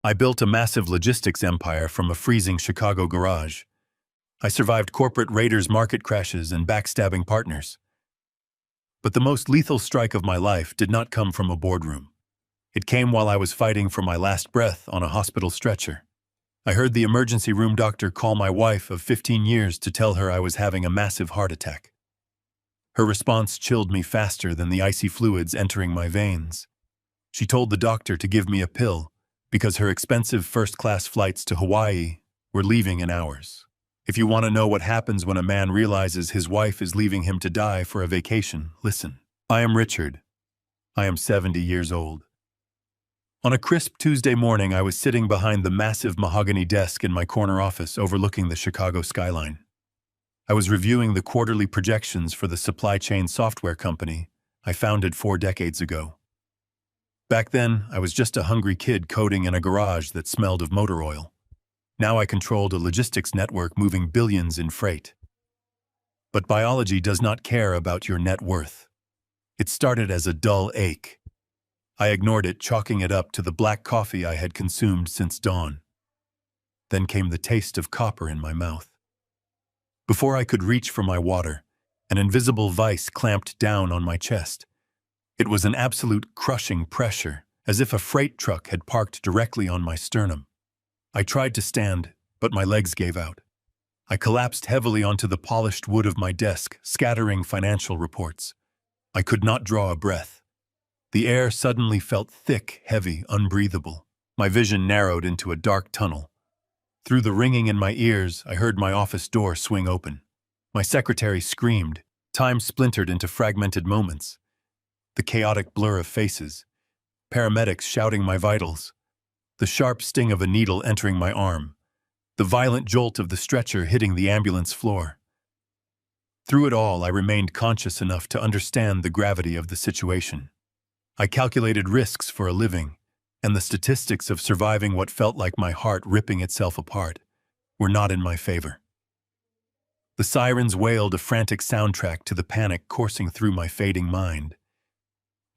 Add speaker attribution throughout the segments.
Speaker 1: I built a massive logistics empire from a freezing Chicago garage. I survived corporate raiders' market crashes and backstabbing partners. But the most lethal strike of my life did not come from a boardroom. It came while I was fighting for my last breath on a hospital stretcher. I heard the emergency room doctor call my wife of 15 years to tell her I was having a massive heart attack. Her response chilled me faster than the icy fluids entering my veins. She told the doctor to give me a pill because her expensive first-class flights to Hawaii were leaving in hours. If you want to know what happens when a man realizes his wife is leaving him to die for a vacation, listen. I am Richard. I am 70 years old. On a crisp Tuesday morning, I was sitting behind the massive mahogany desk in my corner office overlooking the Chicago skyline. I was reviewing the quarterly projections for the supply chain software company I founded 4 decades ago. Back then, I was just a hungry kid coding in a garage that smelled of motor oil. Now I controlled a logistics network moving billions in freight. But biology does not care about your net worth. It started as a dull ache. I ignored it, chalking it up to the black coffee I had consumed since dawn. Then came the taste of copper in my mouth. Before I could reach for my water, an invisible vice clamped down on my chest. It was an absolute crushing pressure, as if a freight truck had parked directly on my sternum. I tried to stand, but my legs gave out. I collapsed heavily onto the polished wood of my desk, scattering financial reports. I could not draw a breath. The air suddenly felt thick, heavy, unbreathable. My vision narrowed into a dark tunnel. Through the ringing in my ears, I heard my office door swing open. My secretary screamed. Time splintered into fragmented moments. The chaotic blur of faces. Paramedics shouting my vitals. The sharp sting of a needle entering my arm. The violent jolt of the stretcher hitting the ambulance floor. Through it all, I remained conscious enough to understand the gravity of the situation. I calculated risks for a living, and the statistics of surviving what felt like my heart ripping itself apart were not in my favor. The sirens wailed a frantic soundtrack to the panic coursing through my fading mind.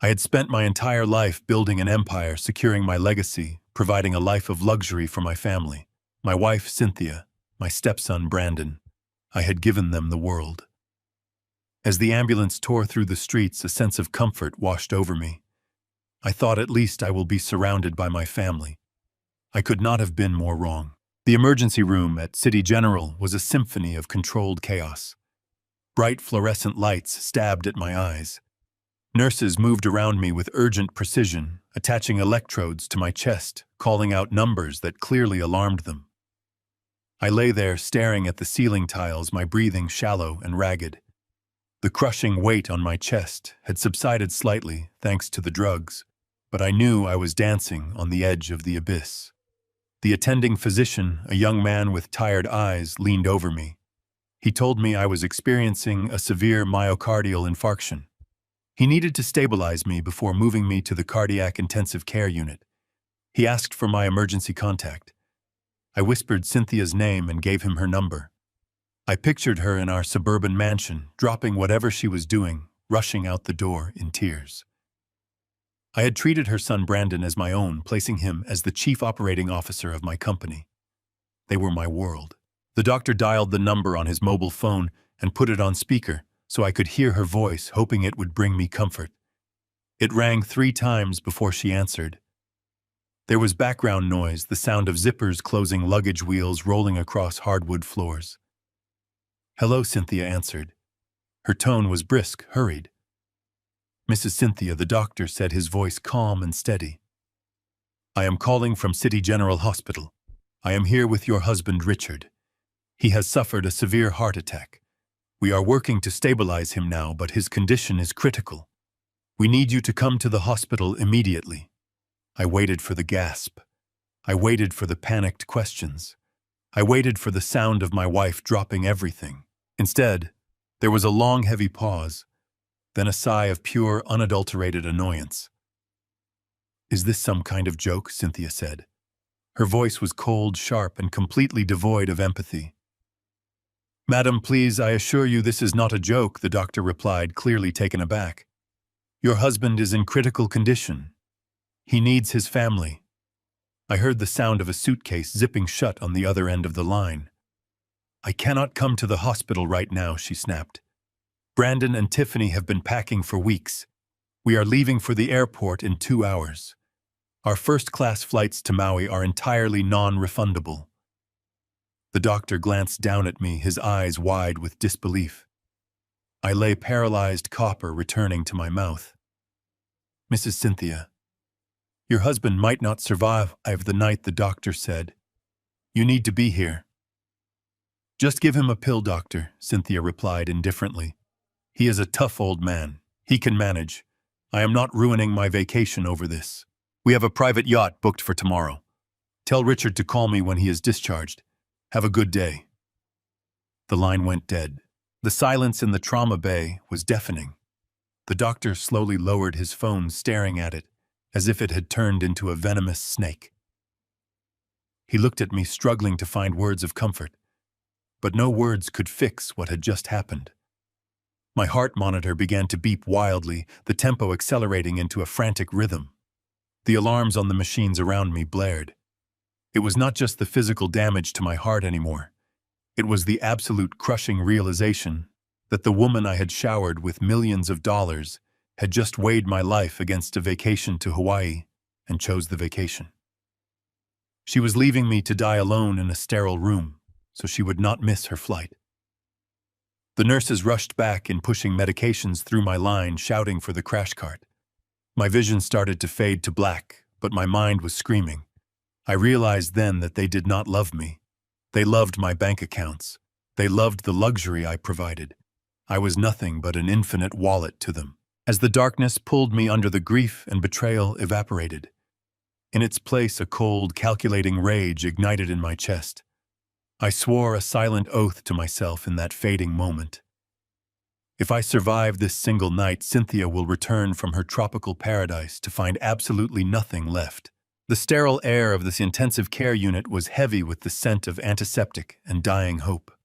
Speaker 1: I had spent my entire life building an empire, securing my legacy, providing a life of luxury for my family. My wife, Cynthia, my stepson, Brandon. I had given them the world. As the ambulance tore through the streets, a sense of comfort washed over me. I thought at least I will be surrounded by my family. I could not have been more wrong. The emergency room at City General was a symphony of controlled chaos. Bright fluorescent lights stabbed at my eyes. Nurses moved around me with urgent precision, attaching electrodes to my chest, calling out numbers that clearly alarmed them. I lay there staring at the ceiling tiles, my breathing shallow and ragged. The crushing weight on my chest had subsided slightly thanks to the drugs, but I knew I was dancing on the edge of the abyss. The attending physician, a young man with tired eyes, leaned over me. He told me I was experiencing a severe myocardial infarction. He needed to stabilize me before moving me to the cardiac intensive care unit. He asked for my emergency contact. I whispered Cynthia's name and gave him her number. I pictured her in our suburban mansion, dropping whatever she was doing, rushing out the door in tears. I had treated her son Brandon as my own, placing him as the chief operating officer of my company. They were my world. The doctor dialed the number on his mobile phone and put it on speaker, so I could hear her voice, hoping it would bring me comfort. It rang 3 times before she answered. There was background noise, the sound of zippers closing, luggage wheels rolling across hardwood floors. "Hello," Cynthia answered. Her tone was brisk, hurried. "Mrs. Cynthia," the doctor said, his voice calm and steady. "I am calling from City General Hospital. I am here with your husband, Richard. He has suffered a severe heart attack. We are working to stabilize him now, but his condition is critical. We need you to come to the hospital immediately." I waited for the gasp. I waited for the panicked questions. I waited for the sound of my wife dropping everything. Instead, there was a long, heavy pause, then a sigh of pure, unadulterated annoyance. "Is this some kind of joke?" Cynthia said. Her voice was cold, sharp, and completely devoid of empathy. "Madam, please, I assure you this is not a joke," the doctor replied, clearly taken aback. "Your husband is in critical condition. He needs his family." I heard the sound of a suitcase zipping shut on the other end of the line. "I cannot come to the hospital right now," she snapped. "Brandon and Tiffany have been packing for weeks. We are leaving for the airport in 2 hours. Our first-class flights to Maui are entirely non-refundable." The doctor glanced down at me, his eyes wide with disbelief. I lay paralyzed, copper returning to my mouth. "Mrs. Cynthia, your husband might not survive the night," the doctor said. "You need to be here." "Just give him a pill, doctor," Cynthia replied indifferently. "He is a tough old man. He can manage. I am not ruining my vacation over this. We have a private yacht booked for tomorrow. Tell Richard to call me when he is discharged. Have a good day." The line went dead. The silence in the trauma bay was deafening. The doctor slowly lowered his phone, staring at it, as if it had turned into a venomous snake. He looked at me, struggling to find words of comfort. But no words could fix what had just happened. My heart monitor began to beep wildly, the tempo accelerating into a frantic rhythm. The alarms on the machines around me blared. It was not just the physical damage to my heart anymore. It was the absolute crushing realization that the woman I had showered with millions of dollars had just weighed my life against a vacation to Hawaii and chose the vacation. She was leaving me to die alone in a sterile room, so she would not miss her flight. The nurses rushed back in, pushing medications through my line, shouting for the crash cart. My vision started to fade to black, but my mind was screaming. I realized then that they did not love me. They loved my bank accounts. They loved the luxury I provided. I was nothing but an infinite wallet to them. As the darkness pulled me under, the grief and betrayal evaporated. In its place, a cold, calculating rage ignited in my chest. I swore a silent oath to myself in that fading moment. If I survive this single night, Cynthia will return from her tropical paradise to find absolutely nothing left. The sterile air of this intensive care unit was heavy with the scent of antiseptic and dying hope.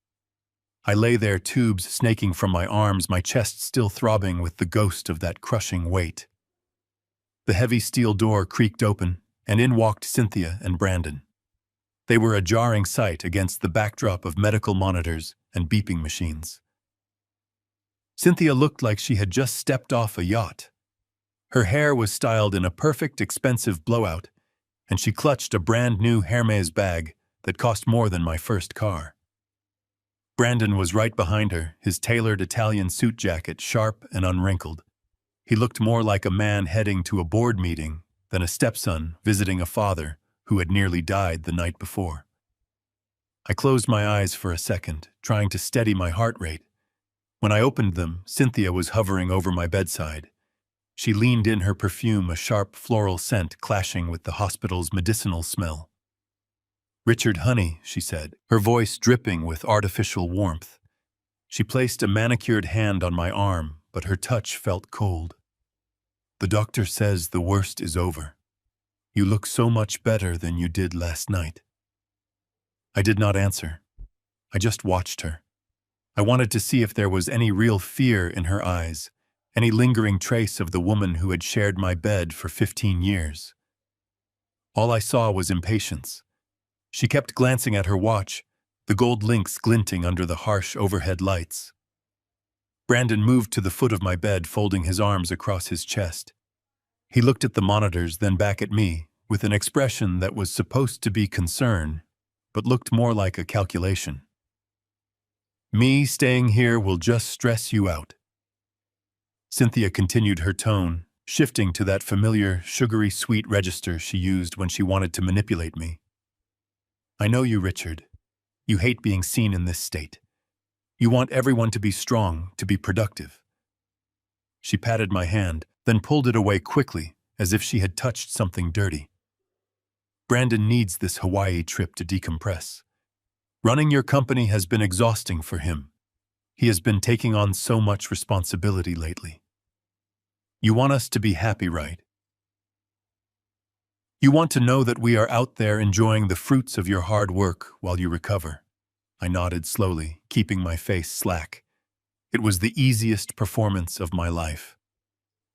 Speaker 1: I lay there, tubes snaking from my arms, my chest still throbbing with the ghost of that crushing weight. The heavy steel door creaked open, and in walked Cynthia and Brandon. They were a jarring sight against the backdrop of medical monitors and beeping machines. Cynthia looked like she had just stepped off a yacht. Her hair was styled in a perfect, expensive blowout, and she clutched a brand-new Hermes bag that cost more than my first car. Brandon was right behind her, his tailored Italian suit jacket sharp and unwrinkled. He looked more like a man heading to a board meeting than a stepson visiting a father who had nearly died the night before. I closed my eyes for a second, trying to steady my heart rate. When I opened them, Cynthia was hovering over my bedside. She leaned in, her perfume, a sharp floral scent clashing with the hospital's medicinal smell. "Richard, honey," she said, her voice dripping with artificial warmth. She placed a manicured hand on my arm, but her touch felt cold. "The doctor says the worst is over. You look so much better than you did last night." I did not answer. I just watched her. I wanted to see if there was any real fear in her eyes, any lingering trace of the woman who had shared my bed for 15 years. All I saw was impatience. She kept glancing at her watch, the gold links glinting under the harsh overhead lights. Brandon moved to the foot of my bed, folding his arms across his chest. He looked at the monitors, then back at me, with an expression that was supposed to be concern, but looked more like a calculation. "Me staying here will just stress you out." Cynthia continued her tone, shifting to that familiar, sugary sweet register she used when she wanted to manipulate me. "I know you, Richard. You hate being seen in this state. You want everyone to be strong, to be productive." She patted my hand, then pulled it away quickly, as if she had touched something dirty. "Brandon needs this Hawaii trip to decompress. Running your company has been exhausting for him. He has been taking on so much responsibility lately. You want us to be happy, right? You want to know that we are out there enjoying the fruits of your hard work while you recover." I nodded slowly, keeping my face slack. It was the easiest performance of my life.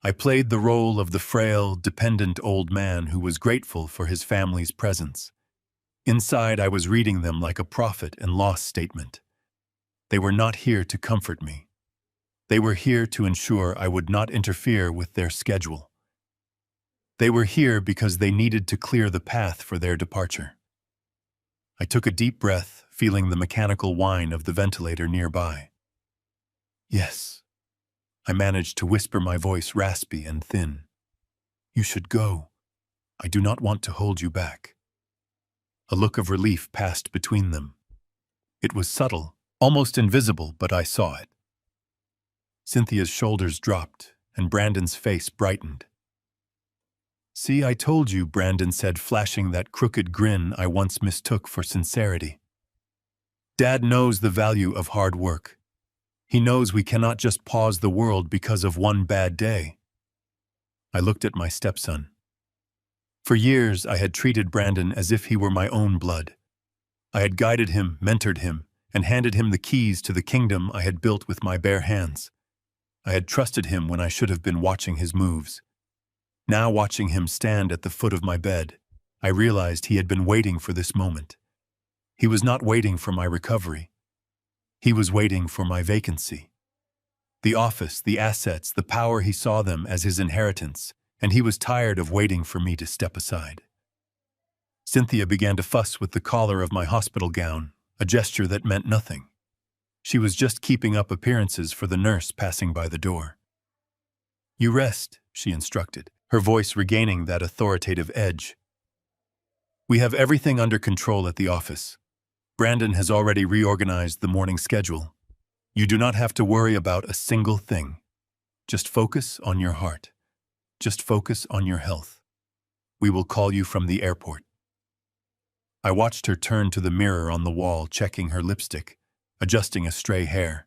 Speaker 1: I played the role of the frail, dependent old man who was grateful for his family's presence. Inside, I was reading them like a profit and loss statement. They were not here to comfort me. They were here to ensure I would not interfere with their schedule. They were here because they needed to clear the path for their departure. I took a deep breath, feeling the mechanical whine of the ventilator nearby. Yes. I managed to whisper, my voice raspy and thin. You should go. I do not want to hold you back. A look of relief passed between them. It was subtle, almost invisible, but I saw it. Cynthia's shoulders dropped, and Brandon's face brightened. See, I told you, Brandon said, flashing that crooked grin I once mistook for sincerity. Dad knows the value of hard work. He knows we cannot just pause the world because of one bad day. I looked at my stepson. For years, I had treated Brandon as if he were my own blood. I had guided him, mentored him, and handed him the keys to the kingdom I had built with my bare hands. I had trusted him when I should have been watching his moves. Now, watching him stand at the foot of my bed, I realized he had been waiting for this moment. He was not waiting for my recovery. He was waiting for my vacancy. The office, the assets, the power, he saw them as his inheritance, and he was tired of waiting for me to step aside. Cynthia began to fuss with the collar of my hospital gown, a gesture that meant nothing. She was just keeping up appearances for the nurse passing by the door. You rest, she instructed, her voice regaining that authoritative edge. We have everything under control at the office. Brandon has already reorganized the morning schedule. You do not have to worry about a single thing. Just focus on your heart. Just focus on your health. We will call you from the airport. I watched her turn to the mirror on the wall, checking her lipstick, adjusting a stray hair.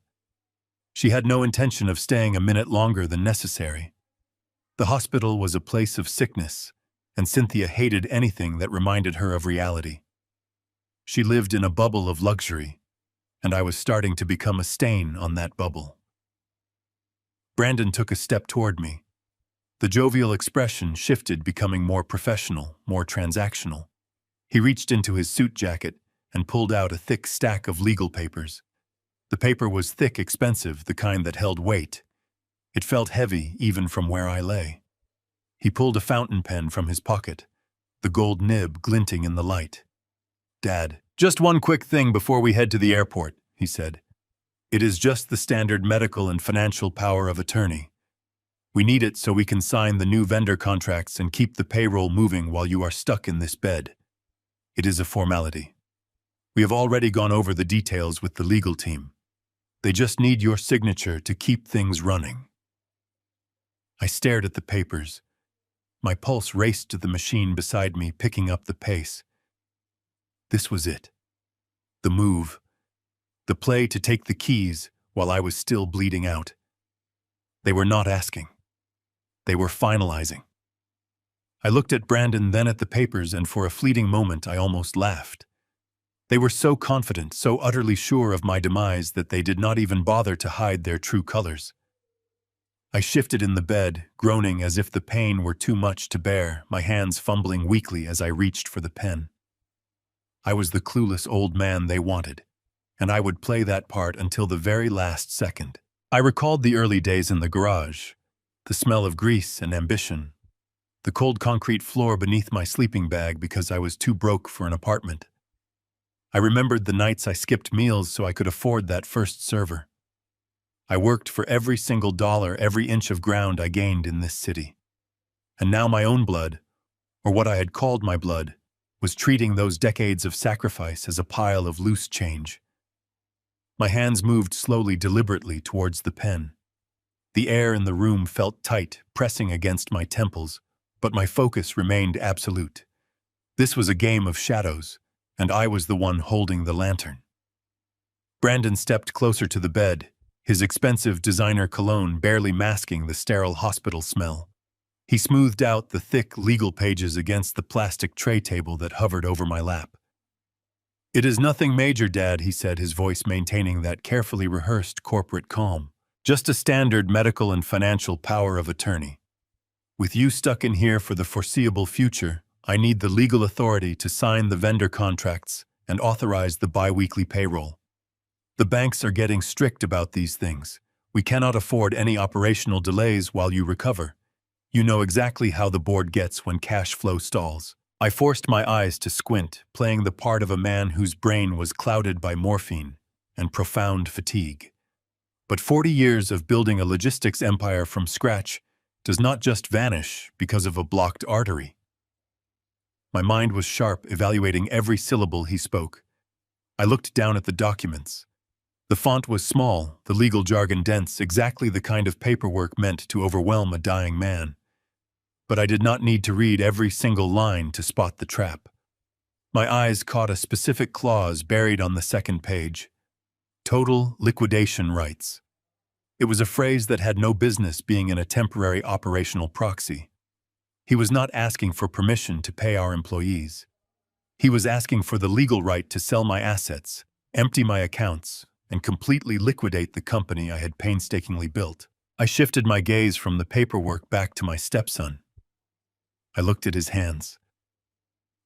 Speaker 1: She had no intention of staying a minute longer than necessary. The hospital was a place of sickness, and Cynthia hated anything that reminded her of reality. She lived in a bubble of luxury, and I was starting to become a stain on that bubble. Brandon took a step toward me. The jovial expression shifted, becoming more professional, more transactional. He reached into his suit jacket and pulled out a thick stack of legal papers. The paper was thick, expensive, the kind that held weight. It felt heavy even from where I lay. He pulled a fountain pen from his pocket, the gold nib glinting in the light. Dad, just one quick thing before we head to the airport, he said. It is just the standard medical and financial power of attorney. We need it so we can sign the new vendor contracts and keep the payroll moving while you are stuck in this bed. It is a formality. We have already gone over the details with the legal team. They just need your signature to keep things running. I stared at the papers. My pulse raced to the machine beside me, picking up the pace. This was it. The move. The play to take the keys while I was still bleeding out. They were not asking. They were finalizing. I looked at Brandon, then at the papers, and for a fleeting moment I almost laughed. They were so confident, so utterly sure of my demise that they did not even bother to hide their true colors. I shifted in the bed, groaning as if the pain were too much to bear, my hands fumbling weakly as I reached for the pen. I was the clueless old man they wanted, and I would play that part until the very last second. I recalled the early days in the garage, the smell of grease and ambition, the cold concrete floor beneath my sleeping bag because I was too broke for an apartment. I remembered the nights I skipped meals so I could afford that first server. I worked for every single dollar, every inch of ground I gained in this city. And now my own blood, or what I had called my blood, was treating those decades of sacrifice as a pile of loose change. My hands moved slowly, deliberately towards the pen. The air in the room felt tight, pressing against my temples, but my focus remained absolute. This was a game of shadows, and I was the one holding the lantern. Brandon stepped closer to the bed, his expensive designer cologne barely masking the sterile hospital smell. He smoothed out the thick legal pages against the plastic tray table that hovered over my lap. "It is nothing major, Dad," he said, his voice maintaining that carefully rehearsed corporate calm. "Just a standard medical and financial power of attorney. With you stuck in here for the foreseeable future, I need the legal authority to sign the vendor contracts and authorize the bi-weekly payroll. The banks are getting strict about these things. We cannot afford any operational delays while you recover. You know exactly how the board gets when cash flow stalls. I forced my eyes to squint, playing the part of a man whose brain was clouded by morphine and profound fatigue. But 40 years of building a logistics empire from scratch does not just vanish because of a blocked artery. My mind was sharp, evaluating every syllable he spoke. I looked down at the documents. The font was small, the legal jargon dense, exactly the kind of paperwork meant to overwhelm a dying man. But I did not need to read every single line to spot the trap. My eyes caught a specific clause buried on the second page. Total liquidation rights. It was a phrase that had no business being in a temporary operational proxy. He was not asking for permission to pay our employees. He was asking for the legal right to sell my assets, empty my accounts, and completely liquidate the company I had painstakingly built. I shifted my gaze from the paperwork back to my stepson. I looked at his hands.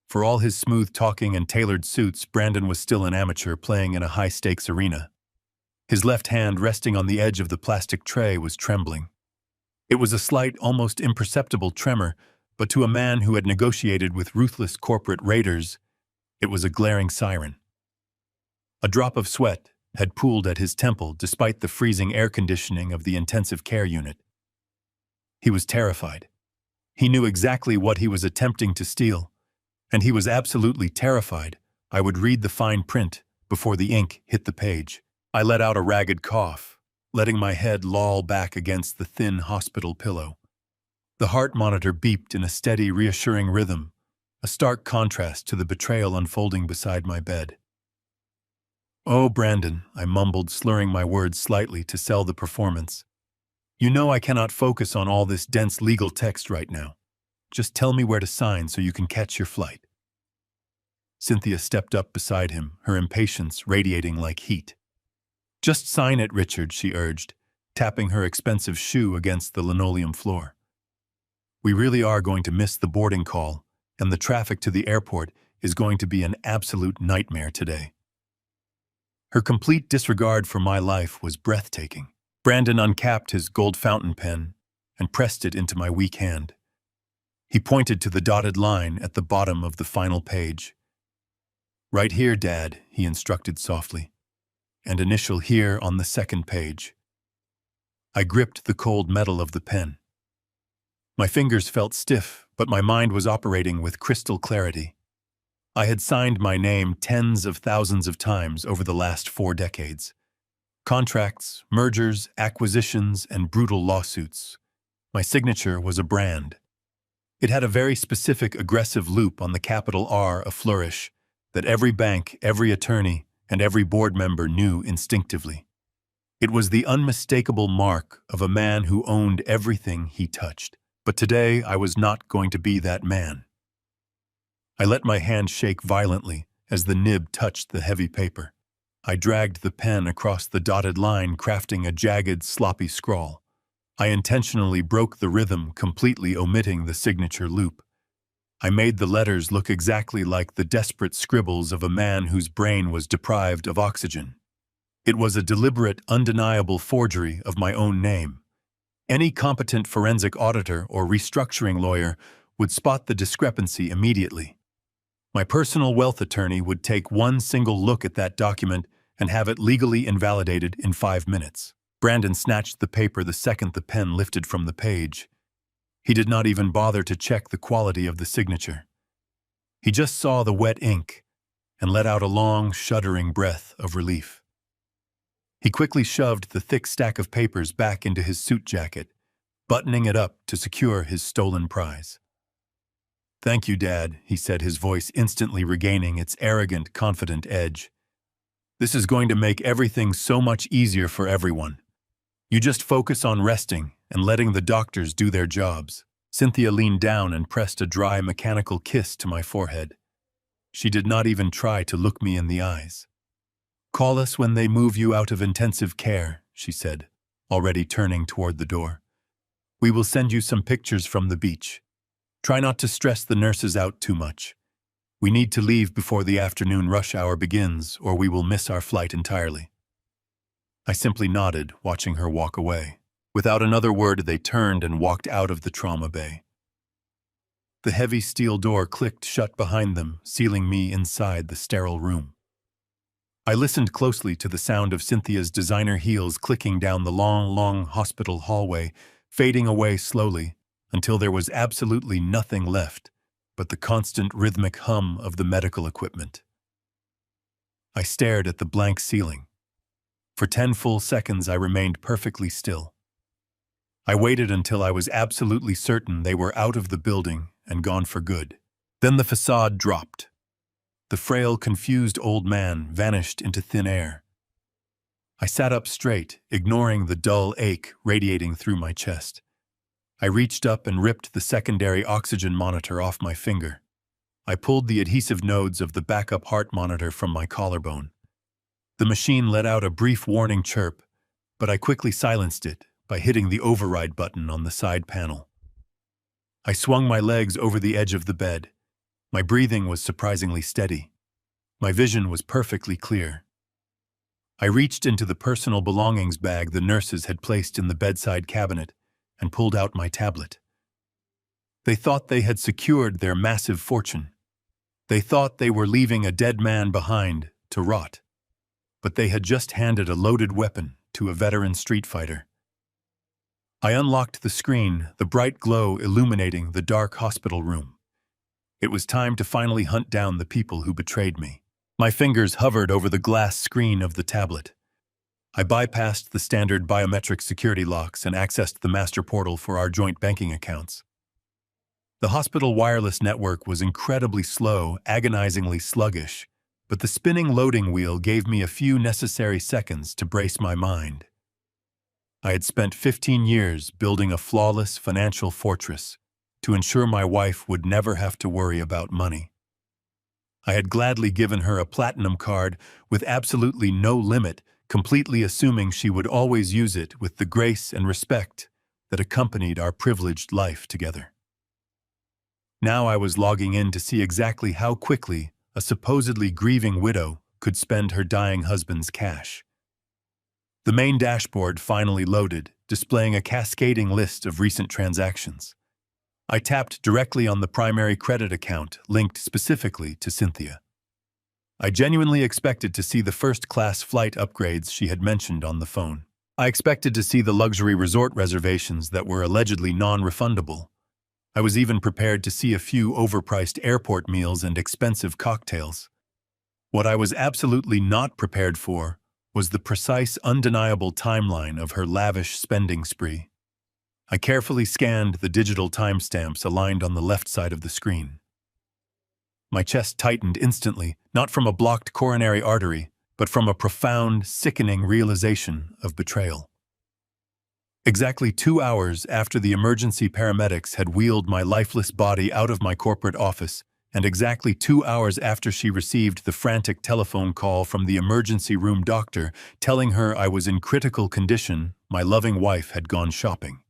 Speaker 1: For all his smooth talking and tailored suits, Brandon was still an amateur playing in a high-stakes arena. His left hand, resting on the edge of the plastic tray, was trembling. It was a slight, almost imperceptible tremor, but to a man who had negotiated with ruthless corporate raiders, it was a glaring siren. A drop of sweat had pooled at his temple despite the freezing air conditioning of the intensive care unit. He was terrified. He knew exactly what he was attempting to steal, and he was absolutely terrified I would read the fine print before the ink hit the page. I let out a ragged cough, letting my head loll back against the thin hospital pillow. The heart monitor beeped in a steady, reassuring rhythm, a stark contrast to the betrayal unfolding beside my bed. "Oh, Brandon," I mumbled, slurring my words slightly to sell the performance. "You know I cannot focus on all this dense legal text right now. Just tell me where to sign so you can catch your flight." Cynthia stepped up beside him, her impatience radiating like heat. "Just sign it, Richard," she urged, tapping her expensive shoe against the linoleum floor. "We really are going to miss the boarding call, and the traffic to the airport is going to be an absolute nightmare today." Her complete disregard for my life was breathtaking. Brandon uncapped his gold fountain pen and pressed it into my weak hand. He pointed to the dotted line at the bottom of the final page. "Right here, Dad," he instructed softly, "and initial here on the second page." I gripped the cold metal of the pen. My fingers felt stiff, but my mind was operating with crystal clarity. I had signed my name tens of thousands of times over the last 4 decades. Contracts, mergers, acquisitions, and brutal lawsuits. My signature was a brand. It had a very specific aggressive loop on the capital R, a flourish, that every bank, every attorney, and every board member knew instinctively. It was the unmistakable mark of a man who owned everything he touched. But today I was not going to be that man. I let my hand shake violently as the nib touched the heavy paper. I dragged the pen across the dotted line, crafting a jagged, sloppy scrawl. I intentionally broke the rhythm, completely omitting the signature loop. I made the letters look exactly like the desperate scribbles of a man whose brain was deprived of oxygen. It was a deliberate, undeniable forgery of my own name. Any competent forensic auditor or restructuring lawyer would spot the discrepancy immediately. My personal wealth attorney would take one single look at that document and have it legally invalidated in 5 minutes. Brandon snatched the paper the second the pen lifted from the page. He did not even bother to check the quality of the signature. He just saw the wet ink and let out a long, shuddering breath of relief. He quickly shoved the thick stack of papers back into his suit jacket, buttoning it up to secure his stolen prize. "Thank you, Dad," he said, his voice instantly regaining its arrogant, confident edge. "This is going to make everything so much easier for everyone. You just focus on resting and letting the doctors do their jobs." Cynthia leaned down and pressed a dry, mechanical kiss to my forehead. She did not even try to look me in the eyes. "Call us when they move you out of intensive care," she said, already turning toward the door. We will send you some pictures from the beach. Try not to stress the nurses out too much. We need to leave before the afternoon rush hour begins, or we will miss our flight entirely." I simply nodded, watching her walk away. Without another word, they turned and walked out of the trauma bay. The heavy steel door clicked shut behind them, sealing me inside the sterile room. I listened closely to the sound of Cynthia's designer heels clicking down the long hospital hallway, fading away slowly until there was absolutely nothing left but the constant rhythmic hum of the medical equipment. I stared at the blank ceiling. For 10 full seconds, I remained perfectly still. I waited until I was absolutely certain they were out of the building and gone for good. Then the facade dropped. The frail, confused old man vanished into thin air. I sat up straight, ignoring the dull ache radiating through my chest. I reached up and ripped the secondary oxygen monitor off my finger. I pulled the adhesive nodes of the backup heart monitor from my collarbone. The machine let out a brief warning chirp, but I quickly silenced it by hitting the override button on the side panel. I swung my legs over the edge of the bed. My breathing was surprisingly steady. My vision was perfectly clear. I reached into the personal belongings bag the nurses had placed in the bedside cabinet and pulled out my tablet. They thought they had secured their massive fortune. They thought they were leaving a dead man behind to rot. But they had just handed a loaded weapon to a veteran street fighter. I unlocked the screen, the bright glow illuminating the dark hospital room. It was time to finally hunt down the people who betrayed me. My fingers hovered over the glass screen of the tablet. I bypassed the standard biometric security locks and accessed the master portal for our joint banking accounts. The hospital wireless network was incredibly slow, agonizingly sluggish, but the spinning loading wheel gave me a few necessary seconds to brace my mind. I had spent 15 years building a flawless financial fortress to ensure my wife would never have to worry about money. I had gladly given her a platinum card with absolutely no limit, completely assuming she would always use it with the grace and respect that accompanied our privileged life together. Now I was logging in to see exactly how quickly a supposedly grieving widow could spend her dying husband's cash. The main dashboard finally loaded, displaying a cascading list of recent transactions. I tapped directly on the primary credit account linked specifically to Cynthia. I genuinely expected to see the first-class flight upgrades she had mentioned on the phone. I expected to see the luxury resort reservations that were allegedly non-refundable. I was even prepared to see a few overpriced airport meals and expensive cocktails. What I was absolutely not prepared for was the precise, undeniable timeline of her lavish spending spree. I carefully scanned the digital timestamps aligned on the left side of the screen. My chest tightened instantly, not from a blocked coronary artery, but from a profound, sickening realization of betrayal. Exactly 2 hours after the emergency paramedics had wheeled my lifeless body out of my corporate office, and exactly 2 hours after she received the frantic telephone call from the emergency room doctor telling her I was in critical condition, my loving wife had gone shopping.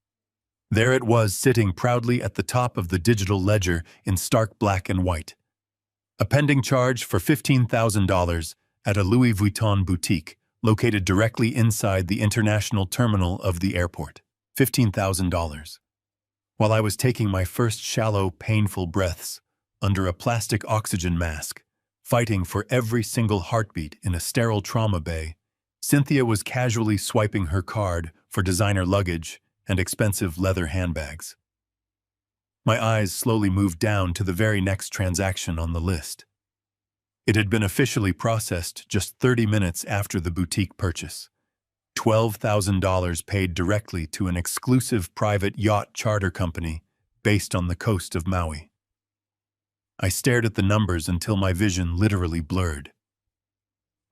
Speaker 1: There it was, sitting proudly at the top of the digital ledger in stark black and white. A pending charge for $15,000 at a Louis Vuitton boutique located directly inside the international terminal of the airport. $15,000. While I was taking my first shallow, painful breaths under a plastic oxygen mask, fighting for every single heartbeat in a sterile trauma bay, Cynthia was casually swiping her card for designer luggage and expensive leather handbags. My eyes slowly moved down to the very next transaction on the list. It had been officially processed just 30 minutes after the boutique purchase. $12,000 paid directly to an exclusive private yacht charter company based on the coast of Maui. I stared at the numbers until my vision literally blurred.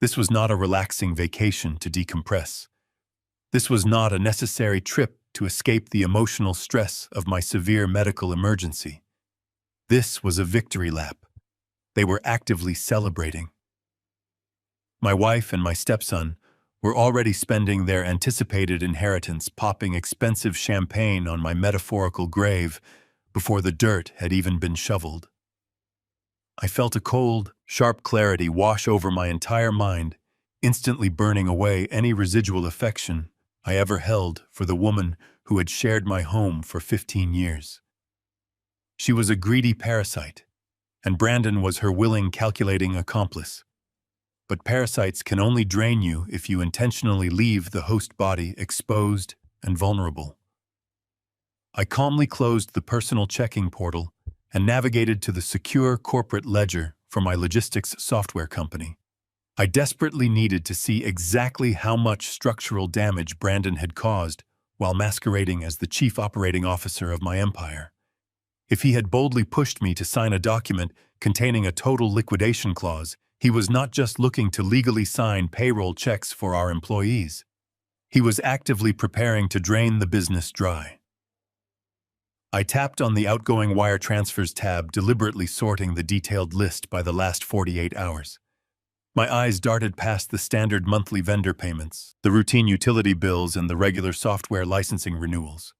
Speaker 1: This was not a relaxing vacation to decompress. This was not a necessary trip to escape the emotional stress of my severe medical emergency. This was a victory lap. They were actively celebrating. My wife and my stepson were already spending their anticipated inheritance popping expensive champagne on my metaphorical grave before the dirt had even been shoveled. I felt a cold, sharp clarity wash over my entire mind, instantly burning away any residual affection I ever held for the woman who had shared my home for 15 years. She was a greedy parasite, and Brandon was her willing, calculating accomplice. But parasites can only drain you if you intentionally leave the host body exposed and vulnerable. I calmly closed the personal checking portal and navigated to the secure corporate ledger for my logistics software company. I desperately needed to see exactly how much structural damage Brandon had caused while masquerading as the chief operating officer of my empire. If he had boldly pushed me to sign a document containing a total liquidation clause, he was not just looking to legally sign payroll checks for our employees. He was actively preparing to drain the business dry. I tapped on the outgoing wire transfers tab, deliberately sorting the detailed list by the last 48 hours. My eyes darted past the standard monthly vendor payments, the routine utility bills, and the regular software licensing renewals.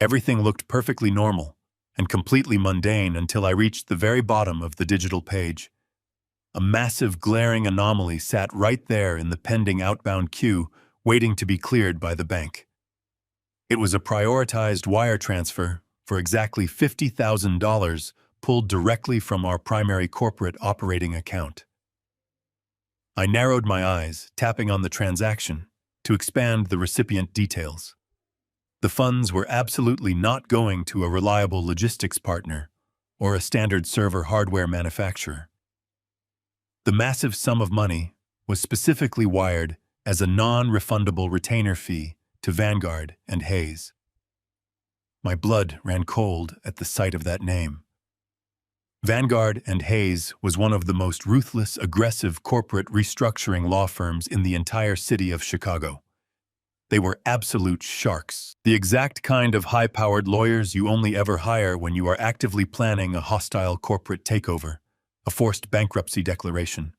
Speaker 1: Everything looked perfectly normal and completely mundane until I reached the very bottom of the digital page. A massive, glaring anomaly sat right there in the pending outbound queue, waiting to be cleared by the bank. It was a prioritized wire transfer for exactly $50,000 pulled directly from our primary corporate operating account. I narrowed my eyes, tapping on the transaction to expand the recipient details. The funds were absolutely not going to a reliable logistics partner or a standard server hardware manufacturer. The massive sum of money was specifically wired as a non-refundable retainer fee to Vanguard and Hayes. My blood ran cold at the sight of that name. Vanguard and Hayes was one of the most ruthless, aggressive corporate restructuring law firms in the entire city of Chicago. They were absolute sharks, the exact kind of high-powered lawyers you only ever hire when you are actively planning a hostile corporate takeover, a forced bankruptcy declaration,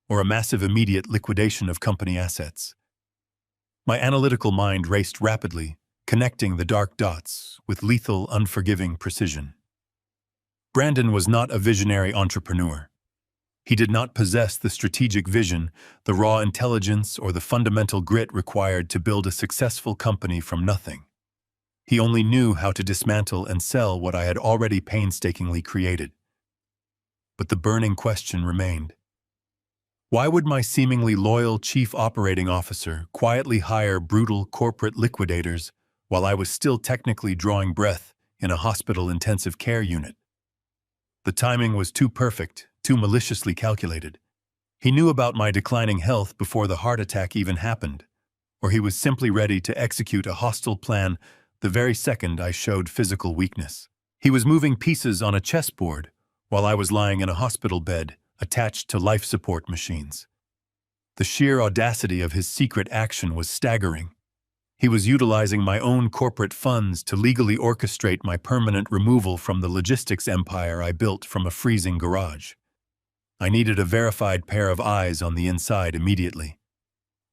Speaker 1: or a massive immediate liquidation of company assets. My analytical mind raced rapidly, connecting the dark dots with lethal, unforgiving precision. Brandon was not a visionary entrepreneur. He did not possess the strategic vision, the raw intelligence, or the fundamental grit required to build a successful company from nothing. He only knew how to dismantle and sell what I had already painstakingly created. But the burning question remained. Why would my seemingly loyal chief operating officer quietly hire brutal corporate liquidators while I was still technically drawing breath in a hospital intensive care unit? The timing was too perfect, too maliciously calculated. He knew about my declining health before the heart attack even happened, or he was simply ready to execute a hostile plan the very second I showed physical weakness. He was moving pieces on a chessboard while I was lying in a hospital bed attached to life support machines. The sheer audacity of his secret action was staggering. He was utilizing my own corporate funds to legally orchestrate my permanent removal from the logistics empire I built from a freezing garage. I needed a verified pair of eyes on the inside immediately.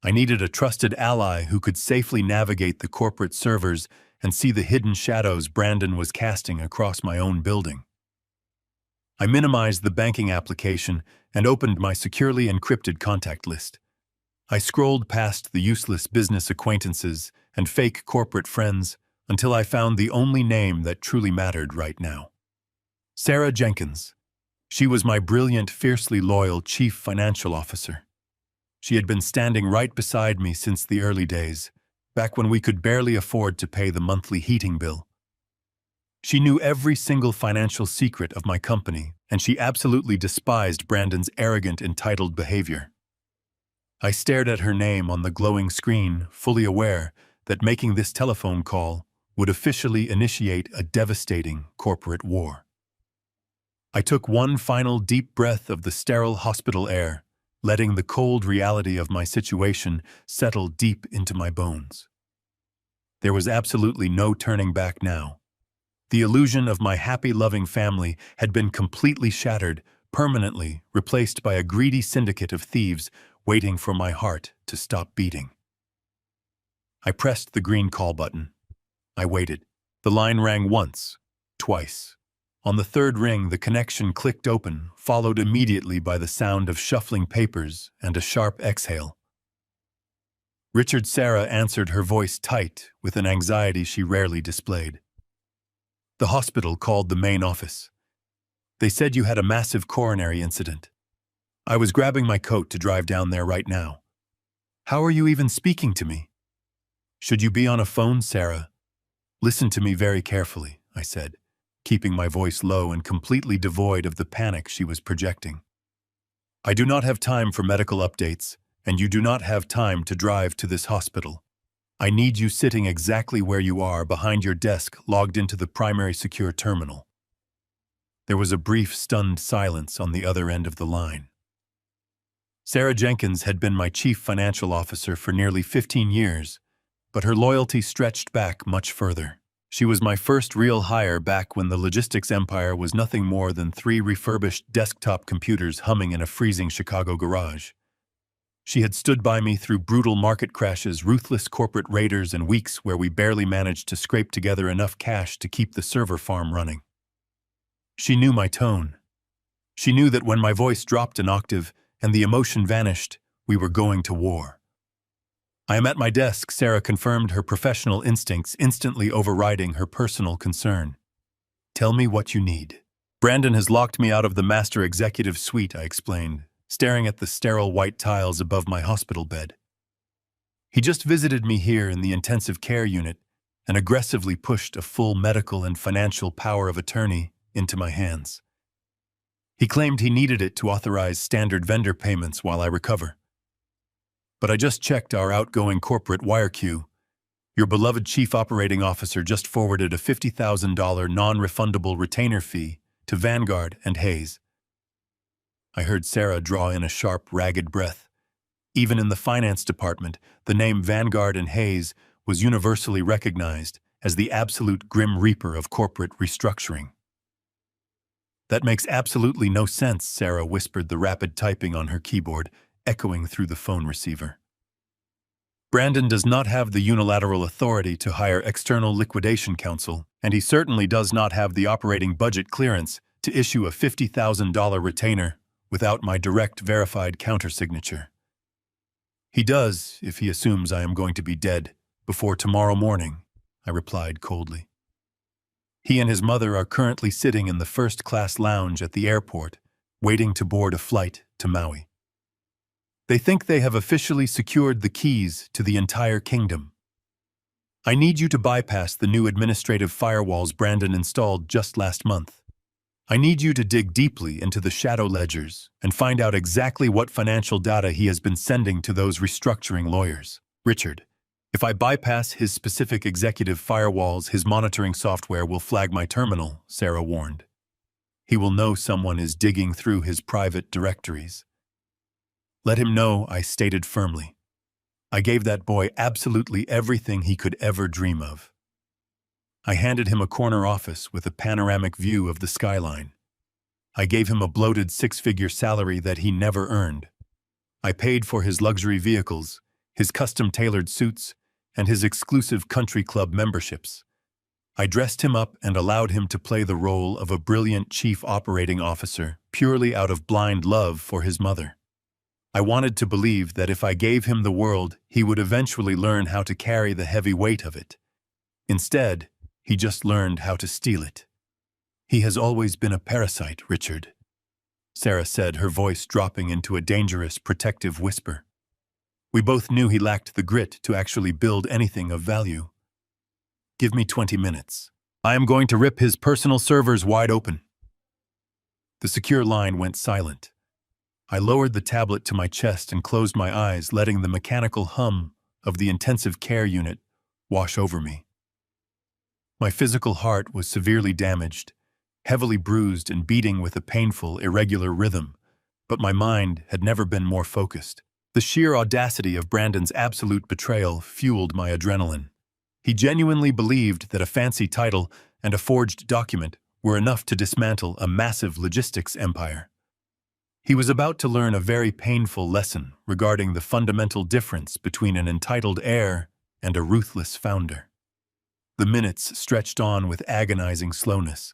Speaker 1: I needed a trusted ally who could safely navigate the corporate servers and see the hidden shadows Brandon was casting across my own building. I minimized the banking application and opened my securely encrypted contact list. I scrolled past the useless business acquaintances and fake corporate friends until I found the only name that truly mattered right now. Sarah Jenkins. She was my brilliant, fiercely loyal chief financial officer. She had been standing right beside me since the early days, back when we could barely afford to pay the monthly heating bill. She knew every single financial secret of my company, and she absolutely despised Brandon's arrogant, entitled behavior. I stared at her name on the glowing screen, fully aware that making this telephone call would officially initiate a devastating corporate war. I took one final deep breath of the sterile hospital air, letting the cold reality of my situation settle deep into my bones. There was absolutely no turning back now. The illusion of my happy, loving family had been completely shattered, permanently replaced by a greedy syndicate of thieves waiting for my heart to stop beating. I pressed the green call button. I waited. The line rang once, twice. On the third ring, the connection clicked open, followed immediately by the sound of shuffling papers and a sharp exhale. Richard. Sarah answered, her voice tight with an anxiety she rarely displayed. The hospital called the main office. They said you had a massive coronary incident. I was grabbing my coat to drive down there right now. How are you even speaking to me? Should you be on a phone, Sarah? Listen to me very carefully, I said, keeping my voice low and completely devoid of the panic she was projecting. I do not have time for medical updates, and you do not have time to drive to this hospital. I need you sitting exactly where you are behind your desk, logged into the primary secure terminal. There was a brief, stunned silence on the other end of the line. Sarah Jenkins had been my chief financial officer for nearly 15 years, but her loyalty stretched back much further. She was my first real hire back when the logistics empire was nothing more than 3 refurbished desktop computers humming in a freezing Chicago garage. She had stood by me through brutal market crashes, ruthless corporate raiders, and weeks where we barely managed to scrape together enough cash to keep the server farm running. She knew my tone. She knew that when my voice dropped an octave and the emotion vanished, we were going to war. I am at my desk, Sarah confirmed, her professional instincts instantly overriding her personal concern. Tell me what you need. Brandon has locked me out of the master executive suite, I explained, staring at the sterile white tiles above my hospital bed. He just visited me here in the intensive care unit and aggressively pushed a full medical and financial power of attorney into my hands. He claimed he needed it to authorize standard vendor payments while I recover. But I just checked our outgoing corporate wire queue. Your beloved chief operating officer just forwarded a $50,000 non-refundable retainer fee to Vanguard and Hayes. I heard Sarah draw in a sharp, ragged breath. Even in the finance department, the name Vanguard and Hayes was universally recognized as the absolute grim reaper of corporate restructuring. That makes absolutely no sense, Sarah whispered, the rapid typing on her keyboard echoing through the phone receiver. Brandon does not have the unilateral authority to hire external liquidation counsel, and he certainly does not have the operating budget clearance to issue a $50,000 retainer without my direct verified countersignature. He does if he assumes I am going to be dead before tomorrow morning, I replied coldly. He and his mother are currently sitting in the first-class lounge at the airport, waiting to board a flight to Maui. They think they have officially secured the keys to the entire kingdom. I need you to bypass the new administrative firewalls Brandon installed just last month. I need you to dig deeply into the shadow ledgers and find out exactly what financial data he has been sending to those restructuring lawyers. Richard, if I bypass his specific executive firewalls, his monitoring software will flag my terminal, Sarah warned. He will know someone is digging through his private directories. Let him know, I stated firmly. I gave that boy absolutely everything he could ever dream of. I handed him a corner office with a panoramic view of the skyline. I gave him a bloated 6-figure salary that he never earned. I paid for his luxury vehicles, his custom-tailored suits, and his exclusive country club memberships. I dressed him up and allowed him to play the role of a brilliant chief operating officer purely out of blind love for his mother. I wanted to believe that if I gave him the world, he would eventually learn how to carry the heavy weight of it. Instead, he just learned how to steal it. He has always been a parasite, Richard, Sarah said, her voice dropping into a dangerous, protective whisper. We both knew he lacked the grit to actually build anything of value. Give me 20 minutes. I am going to rip his personal servers wide open. The secure line went silent. I lowered the tablet to my chest and closed my eyes, letting the mechanical hum of the intensive care unit wash over me. My physical heart was severely damaged, heavily bruised and beating with a painful, irregular rhythm, but my mind had never been more focused. The sheer audacity of Brandon's absolute betrayal fueled my adrenaline. He genuinely believed that a fancy title and a forged document were enough to dismantle a massive logistics empire. He was about to learn a very painful lesson regarding the fundamental difference between an entitled heir and a ruthless founder. The minutes stretched on with agonizing slowness.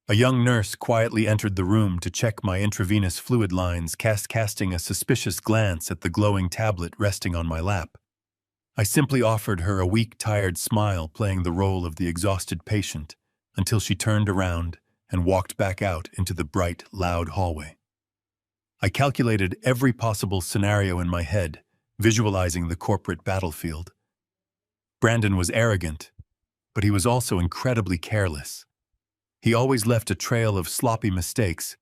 Speaker 1: A young nurse quietly entered the room to check my intravenous fluid lines, casting a suspicious glance at the glowing tablet resting on my lap. I simply offered her a weak, tired smile, playing the role of the exhausted patient, until she turned around and walked back out into the bright, loud hallway. I calculated every possible scenario in my head, visualizing the corporate battlefield. Brandon was arrogant, but he was also incredibly careless. He always left a trail of sloppy mistakes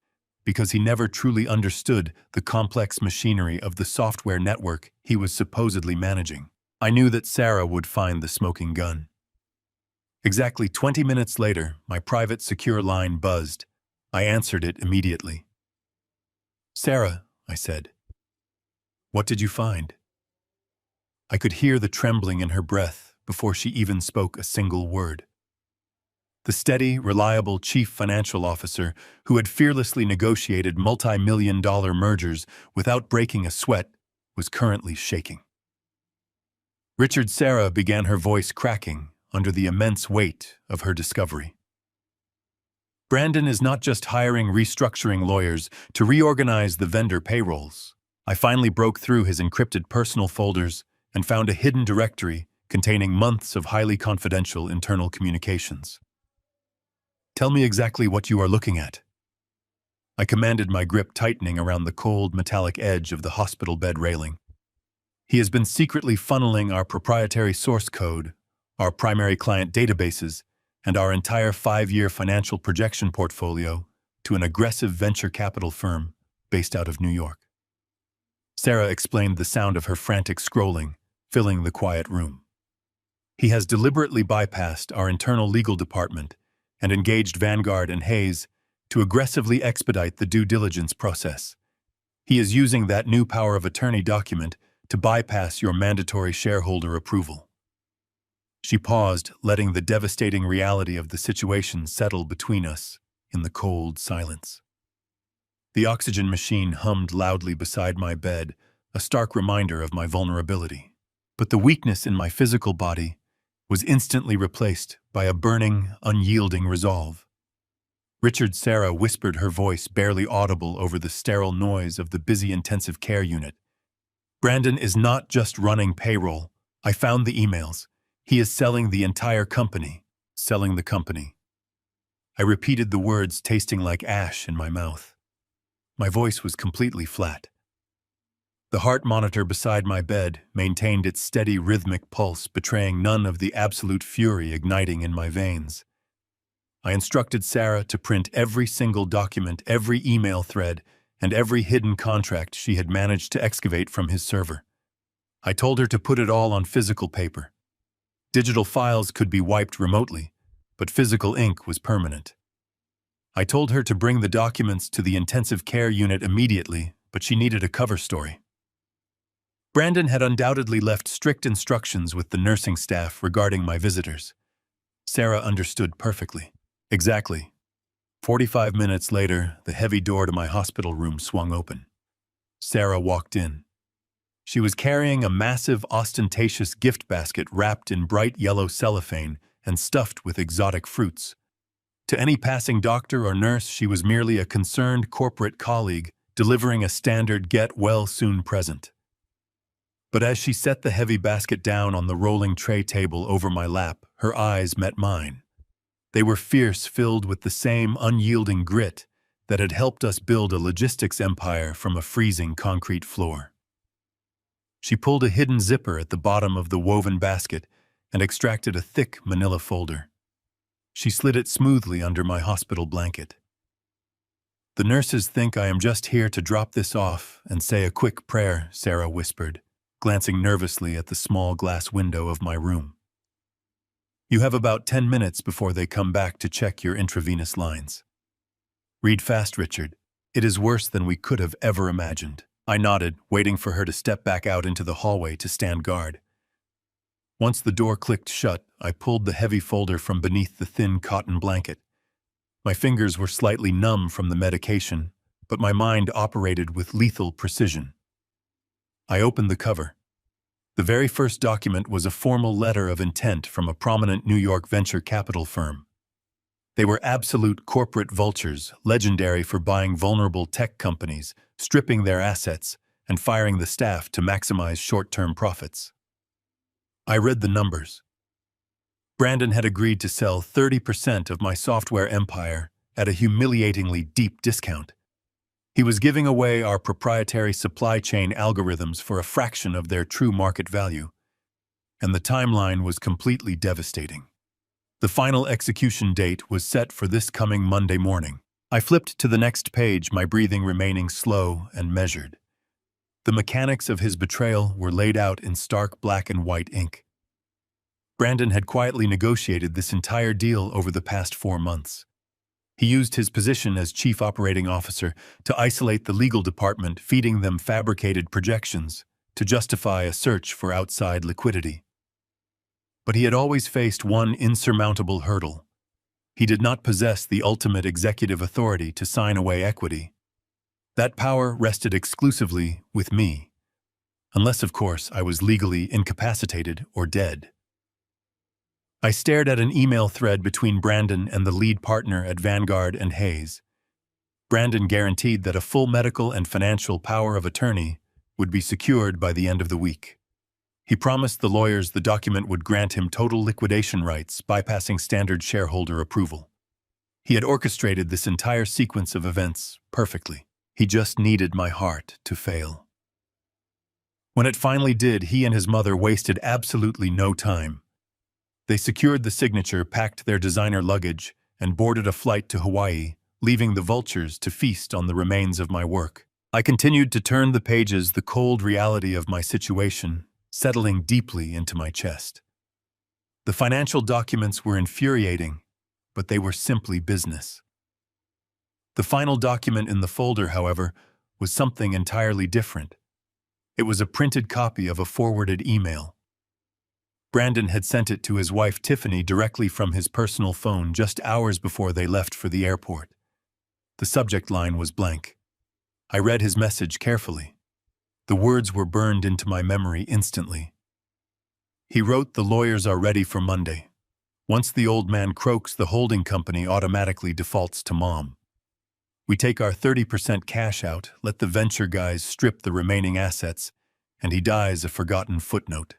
Speaker 1: because he never truly understood the complex machinery of the software network he was supposedly managing. I knew that Sarah would find the smoking gun. Exactly 20 minutes later, my private secure line buzzed. I answered it immediately. "Sarah," I said, "what did you find?" I could hear the trembling in her breath before she even spoke a single word. The steady, reliable chief financial officer who had fearlessly negotiated multi-million-dollar mergers without breaking a sweat was currently shaking. Richard, Sarah began, her voice cracking under the immense weight of her discovery. "Brandon is not just hiring restructuring lawyers to reorganize the vendor payrolls. I finally broke through his encrypted personal folders and found a hidden directory containing months of highly confidential internal communications." "Tell me exactly what you are looking at," I commanded, my grip tightening around the cold, metallic edge of the hospital bed railing. "He has been secretly funneling our proprietary source code, our primary client databases, and our entire 5-year financial projection portfolio to an aggressive venture capital firm based out of New York." Sarah explained, the sound of her frantic scrolling filling the quiet room. "He has deliberately bypassed our internal legal department and engaged Vanguard and Hayes to aggressively expedite the due diligence process. He is using that new power of attorney document to bypass your mandatory shareholder approval." She paused, letting the devastating reality of the situation settle between us in the cold silence. The oxygen machine hummed loudly beside my bed, a stark reminder of my vulnerability. But the weakness in my physical body was instantly replaced by a burning, unyielding resolve. "Richard," Sarah whispered, her voice barely audible over the sterile noise of the busy intensive care unit, "Brandon is not just running payroll. I found the emails. He is selling the entire company." "Selling the company." I repeated the words, tasting like ash in my mouth. My voice was completely flat. The heart monitor beside my bed maintained its steady, rhythmic pulse, betraying none of the absolute fury igniting in my veins. I instructed Sarah to print every single document, every email thread, and every hidden contract she had managed to excavate from his server. I told her to put it all on physical paper. Digital files could be wiped remotely, but physical ink was permanent. I told her to bring the documents to the intensive care unit immediately, but she needed a cover story. Brandon had undoubtedly left strict instructions with the nursing staff regarding my visitors. Sarah understood perfectly. Exactly. 45 minutes later, the heavy door to my hospital room swung open. Sarah walked in. She was carrying a massive, ostentatious gift basket wrapped in bright yellow cellophane and stuffed with exotic fruits. To any passing doctor or nurse, she was merely a concerned corporate colleague delivering a standard get-well-soon present. But as she set the heavy basket down on the rolling tray table over my lap, her eyes met mine. They were fierce, filled with the same unyielding grit that had helped us build a logistics empire from a freezing concrete floor. She pulled a hidden zipper at the bottom of the woven basket and extracted a thick manila folder. She slid it smoothly under my hospital blanket. "The nurses think I am just here to drop this off and say a quick prayer," Sarah whispered, glancing nervously at the small glass window of my room. "You have about 10 minutes before they come back to check your intravenous lines. Read fast, Richard. It is worse than we could have ever imagined." I nodded, waiting for her to step back out into the hallway to stand guard. Once the door clicked shut, I pulled the heavy folder from beneath the thin cotton blanket. My fingers were slightly numb from the medication, but my mind operated with lethal precision. I opened the cover. The very first document was a formal letter of intent from a prominent New York venture capital firm. They were absolute corporate vultures, legendary for buying vulnerable tech companies, stripping their assets, and firing the staff to maximize short-term profits. I read the numbers. Brandon had agreed to sell 30% of my software empire at a humiliatingly deep discount. He was giving away our proprietary supply chain algorithms for a fraction of their true market value, and the timeline was completely devastating. The final execution date was set for this coming Monday morning. I flipped to the next page, my breathing remaining slow and measured. The mechanics of his betrayal were laid out in stark black and white ink. Brandon had quietly negotiated this entire deal over the past 4 months. He used his position as chief operating officer to isolate the legal department, feeding them fabricated projections to justify a search for outside liquidity. But he had always faced one insurmountable hurdle. He did not possess the ultimate executive authority to sign away equity. That power rested exclusively with me, unless, of course, I was legally incapacitated or dead. I stared at an email thread between Brandon and the lead partner at Vanguard and Hayes. Brandon guaranteed that a full medical and financial power of attorney would be secured by the end of the week. He promised the lawyers the document would grant him total liquidation rights, bypassing standard shareholder approval. He had orchestrated this entire sequence of events perfectly. He just needed my heart to fail. When it finally did, he and his mother wasted absolutely no time. They secured the signature, packed their designer luggage, and boarded a flight to Hawaii, leaving the vultures to feast on the remains of my work. I continued to turn the pages, the cold reality of my situation settling deeply into my chest. The financial documents were infuriating, but they were simply business. The final document in the folder, however, was something entirely different. It was a printed copy of a forwarded email. Brandon had sent it to his wife Tiffany directly from his personal phone just hours before they left for the airport. The subject line was blank. I read his message carefully. The words were burned into my memory instantly. He wrote, "The lawyers are ready for Monday. Once the old man croaks, the holding company automatically defaults to Mom. We take our 30% cash out, let the venture guys strip the remaining assets, and he dies a forgotten footnote.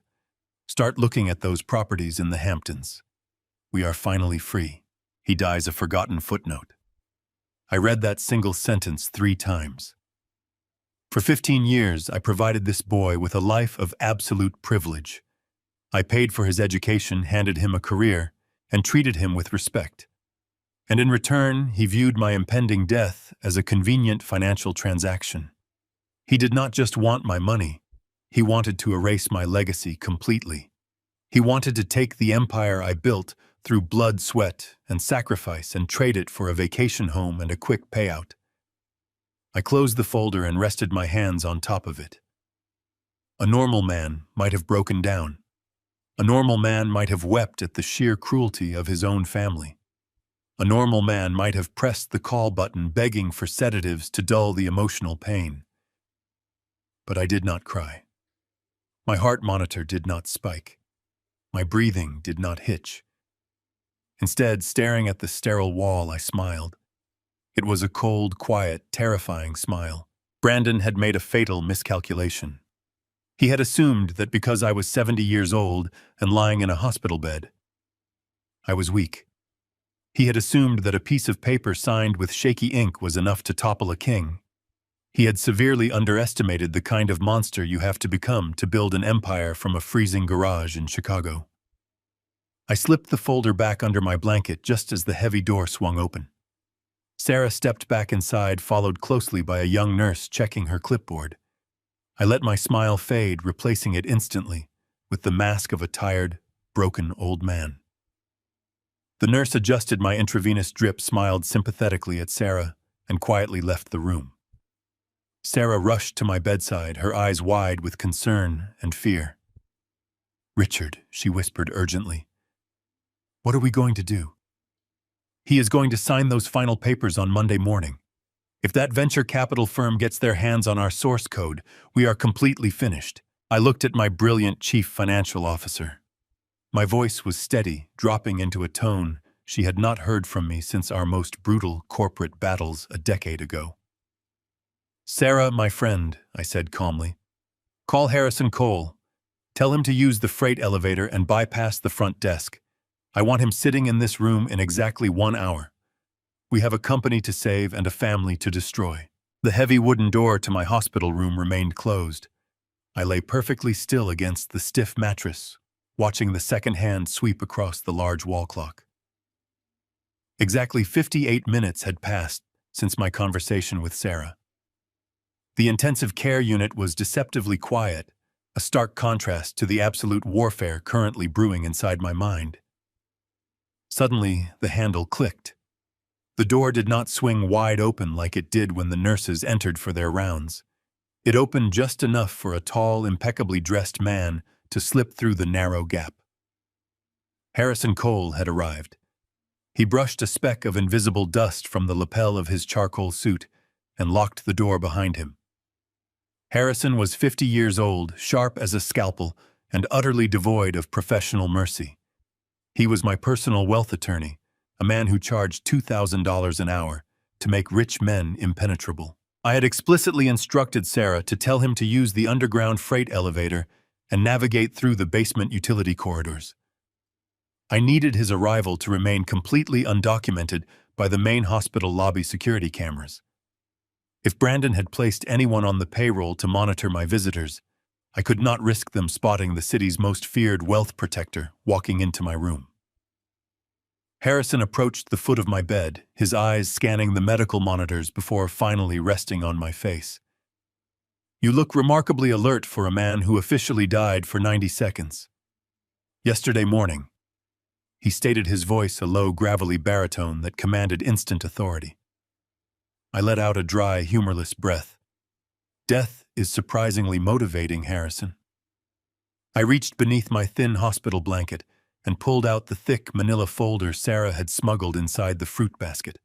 Speaker 1: Start looking at those properties in the Hamptons. We are finally free. He dies a forgotten footnote." I read that single sentence 3 times. For 15 years, I provided this boy with a life of absolute privilege. I paid for his education, handed him a career, and treated him with respect. And in return, he viewed my impending death as a convenient financial transaction. He did not just want my money. He wanted to erase my legacy completely. He wanted to take the empire I built through blood, sweat, and sacrifice and trade it for a vacation home and a quick payout. I closed the folder and rested my hands on top of it. A normal man might have broken down. A normal man might have wept at the sheer cruelty of his own family. A normal man might have pressed the call button, begging for sedatives to dull the emotional pain. But I did not cry. My heart monitor did not spike. My breathing did not hitch. Instead, staring at the sterile wall, I smiled. It was a cold, quiet, terrifying smile. Brandon had made a fatal miscalculation. He had assumed that because I was 70 years old and lying in a hospital bed, I was weak. He had assumed that a piece of paper signed with shaky ink was enough to topple a king. He had severely underestimated the kind of monster you have to become to build an empire from a freezing garage in Chicago. I slipped the folder back under my blanket just as the heavy door swung open. Sarah stepped back inside, followed closely by a young nurse checking her clipboard. I let my smile fade, replacing it instantly with the mask of a tired, broken old man. The nurse adjusted my intravenous drip, smiled sympathetically at Sarah, and quietly left the room. Sarah rushed to my bedside, her eyes wide with concern and fear. "Richard," she whispered urgently, "what are we going to do? He is going to sign those final papers on Monday morning. If that venture capital firm gets their hands on our source code, we are completely finished. I looked at my brilliant chief financial officer. My voice was steady, dropping into a tone she had not heard from me since our most brutal corporate battles a decade ago. "Sarah, my friend," I said calmly, "call Harrison Cole. Tell him to use the freight elevator and bypass the front desk. I want him sitting in this room in exactly 1 hour. We have a company to save and a family to destroy." The heavy wooden door to my hospital room remained closed. I lay perfectly still against the stiff mattress, watching the second hand sweep across the large wall clock. Exactly 58 minutes had passed since my conversation with Sarah. The intensive care unit was deceptively quiet, a stark contrast to the absolute warfare currently brewing inside my mind. Suddenly, the handle clicked. The door did not swing wide open like it did when the nurses entered for their rounds. It opened just enough for a tall, impeccably dressed man to slip through the narrow gap. Harrison Cole had arrived. He brushed a speck of invisible dust from the lapel of his charcoal suit and locked the door behind him. Harrison was 50 years old, sharp as a scalpel, and utterly devoid of professional mercy. He was my personal wealth attorney, a man who charged $2,000 an hour to make rich men impenetrable. I had explicitly instructed Sarah to tell him to use the underground freight elevator and navigate through the basement utility corridors. I needed his arrival to remain completely undocumented by the main hospital lobby security cameras. If Brandon had placed anyone on the payroll to monitor my visitors, I could not risk them spotting the city's most feared wealth protector walking into my room. Harrison approached the foot of my bed, his eyes scanning the medical monitors before finally resting on my face. "You look remarkably alert for a man who officially died for 90 seconds. Yesterday morning." He stated, his voice a low, gravelly baritone that commanded instant authority. I let out a dry, humorless breath. Death is surprisingly motivating, Harrison. I reached beneath my thin hospital blanket and pulled out the thick manila folder Sarah had smuggled inside the fruit basket.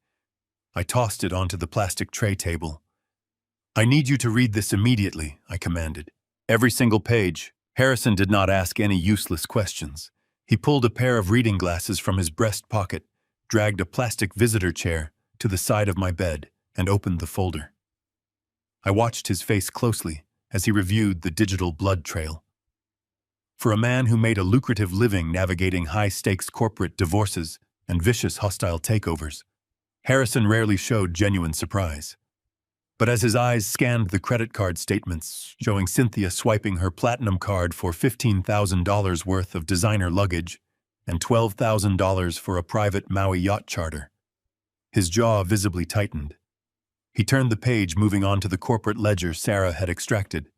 Speaker 1: I tossed it onto the plastic tray table. "I need you to read this immediately," I commanded. Every single page. Harrison did not ask any useless questions. He pulled a pair of reading glasses from his breast pocket, dragged a plastic visitor chair to the side of my bed, and opened the folder. I watched his face closely as he reviewed the digital blood trail. For a man who made a lucrative living navigating high-stakes corporate divorces and vicious hostile takeovers, Harrison rarely showed genuine surprise. But as his eyes scanned the credit card statements showing Cynthia swiping her platinum card for $15,000 worth of designer luggage and $12,000 for a private Maui yacht charter, his jaw visibly tightened. He turned the page, moving on to the corporate ledger Sarah had extracted.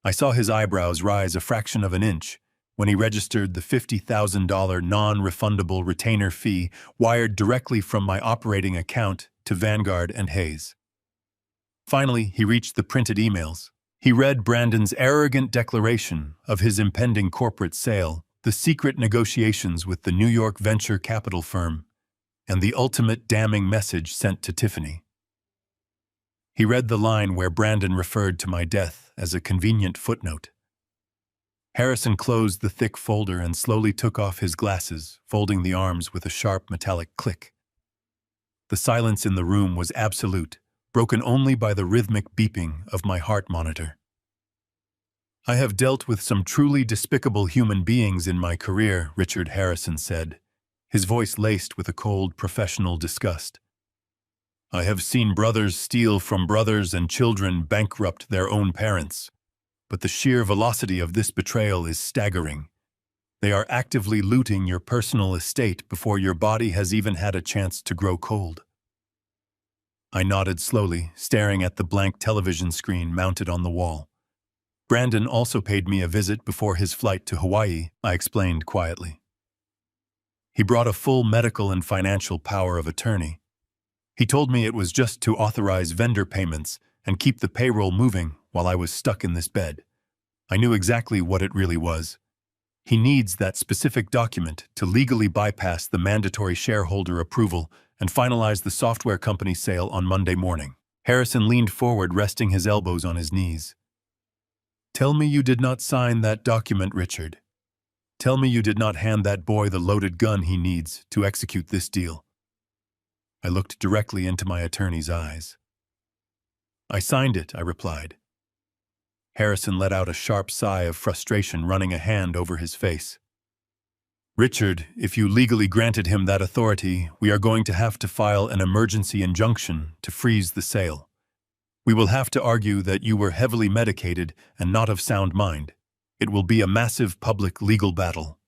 Speaker 1: I saw his eyebrows rise a fraction of an inch when he registered the $50,000 non-refundable retainer fee wired directly from my operating account to Vanguard and Hayes. Finally, he reached the printed emails. He read Brandon's arrogant declaration of his impending corporate sale, the secret negotiations with the New York venture capital firm, and the ultimate damning message sent to Tiffany. He read the line where Brandon referred to my death as a convenient footnote. Harrison closed the thick folder and slowly took off his glasses, folding the arms with a sharp metallic click. The silence in the room was absolute, broken only by the rhythmic beeping of my heart monitor. "I have dealt with some truly despicable human beings in my career," Richard Harrison said, his voice laced with a cold professional disgust. "I have seen brothers steal from brothers and children bankrupt their own parents. But the sheer velocity of this betrayal is staggering. They are actively looting your personal estate before your body has even had a chance to grow cold." I nodded slowly, staring at the blank television screen mounted on the wall. "Brandon also paid me a visit before his flight to Hawaii," I explained quietly. "He brought a full medical and financial power of attorney. He told me it was just to authorize vendor payments and keep the payroll moving while I was stuck in this bed. I knew exactly what it really was. He needs that specific document to legally bypass the mandatory shareholder approval and finalize the software company sale on Monday morning. Harrison leaned forward, resting his elbows on his knees. Tell me you did not sign that document, Richard. Tell me you did not hand that boy the loaded gun he needs to execute this deal. I looked directly into my attorney's eyes. I signed it, I replied. Harrison let out a sharp sigh of frustration, running a hand over his face. Richard, if you legally granted him that authority, we are going to have to file an emergency injunction to freeze the sale. We will have to argue that you were heavily medicated and not of sound mind. It will be a massive public legal battle.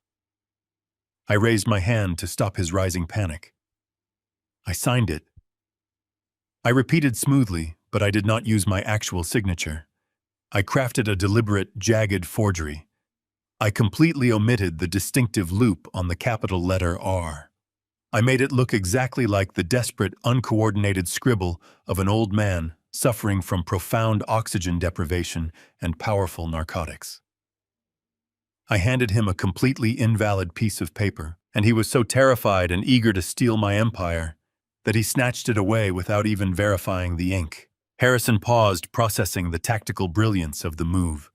Speaker 1: I raised my hand to stop his rising panic. I signed it. I repeated smoothly, but I did not use my actual signature. I crafted a deliberate, jagged forgery. I completely omitted the distinctive loop on the capital letter R. I made it look exactly like the desperate, uncoordinated scribble of an old man suffering from profound oxygen deprivation and powerful narcotics. I handed him a completely invalid piece of paper, and he was so terrified and eager to steal my empire that he snatched it away without even verifying the ink. Harrison paused, processing the tactical brilliance of the move.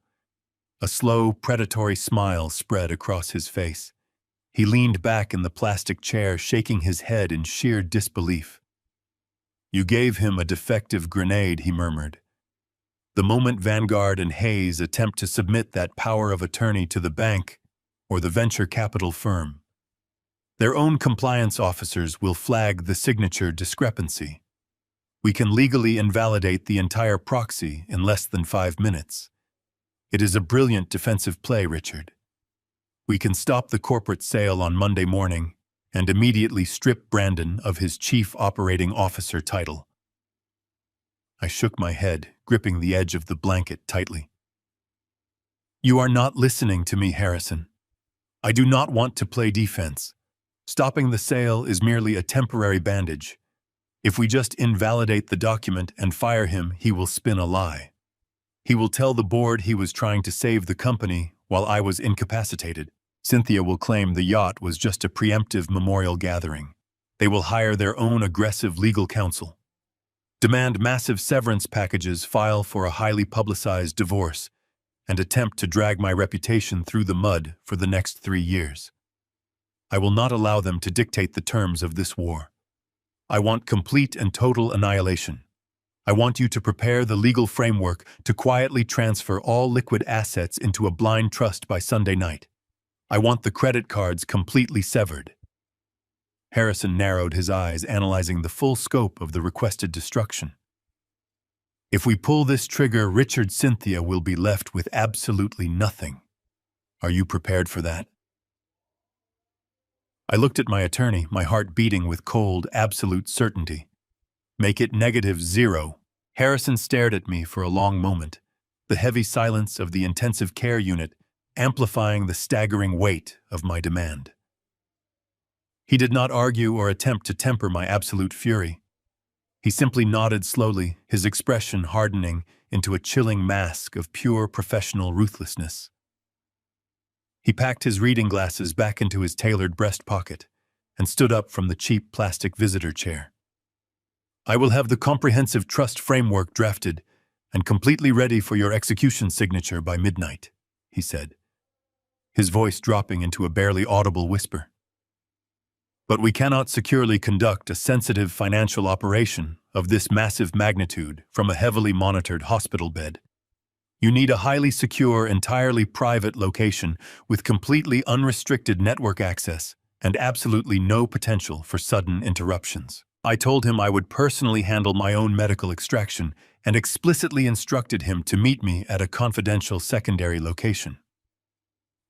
Speaker 1: A slow, predatory smile spread across his face. He leaned back in the plastic chair, shaking his head in sheer disbelief. You gave him a defective grenade, he murmured. The moment Vanguard and Hayes attempt to submit that power of attorney to the bank or the venture capital firm, their own compliance officers will flag the signature discrepancy. We can legally invalidate the entire proxy in less than 5 minutes. It is a brilliant defensive play, Richard. We can stop the corporate sale on Monday morning and immediately strip Brandon of his Chief Operating Officer title. I shook my head, gripping the edge of the blanket tightly. You are not listening to me, Harrison. I do not want to play defense. Stopping the sale is merely a temporary bandage. If we just invalidate the document and fire him, he will spin a lie. He will tell the board he was trying to save the company while I was incapacitated. Cynthia will claim the yacht was just a preemptive memorial gathering. They will hire their own aggressive legal counsel, demand massive severance packages, file for a highly publicized divorce, and attempt to drag my reputation through the mud for the next 3 years. I will not allow them to dictate the terms of this war. I want complete and total annihilation. I want you to prepare the legal framework to quietly transfer all liquid assets into a blind trust by Sunday night. I want the credit cards completely severed. Harrison narrowed his eyes, analyzing the full scope of the requested destruction. If we pull this trigger, Richard Cynthia will be left with absolutely nothing. Are you prepared for that? I looked at my attorney, my heart beating with cold, absolute certainty. Make it -0. Harrison stared at me for a long moment, the heavy silence of the intensive care unit amplifying the staggering weight of my demand. He did not argue or attempt to temper my absolute fury. He simply nodded slowly, his expression hardening into a chilling mask of pure professional ruthlessness. He packed his reading glasses back into his tailored breast pocket and stood up from the cheap plastic visitor chair. I will have the comprehensive trust framework drafted and completely ready for your execution signature by midnight, he said, his voice dropping into a barely audible whisper. But we cannot securely conduct a sensitive financial operation of this massive magnitude from a heavily monitored hospital bed. You need a highly secure, entirely private location with completely unrestricted network access and absolutely no potential for sudden interruptions. I told him I would personally handle my own medical extraction and explicitly instructed him to meet me at a confidential secondary location.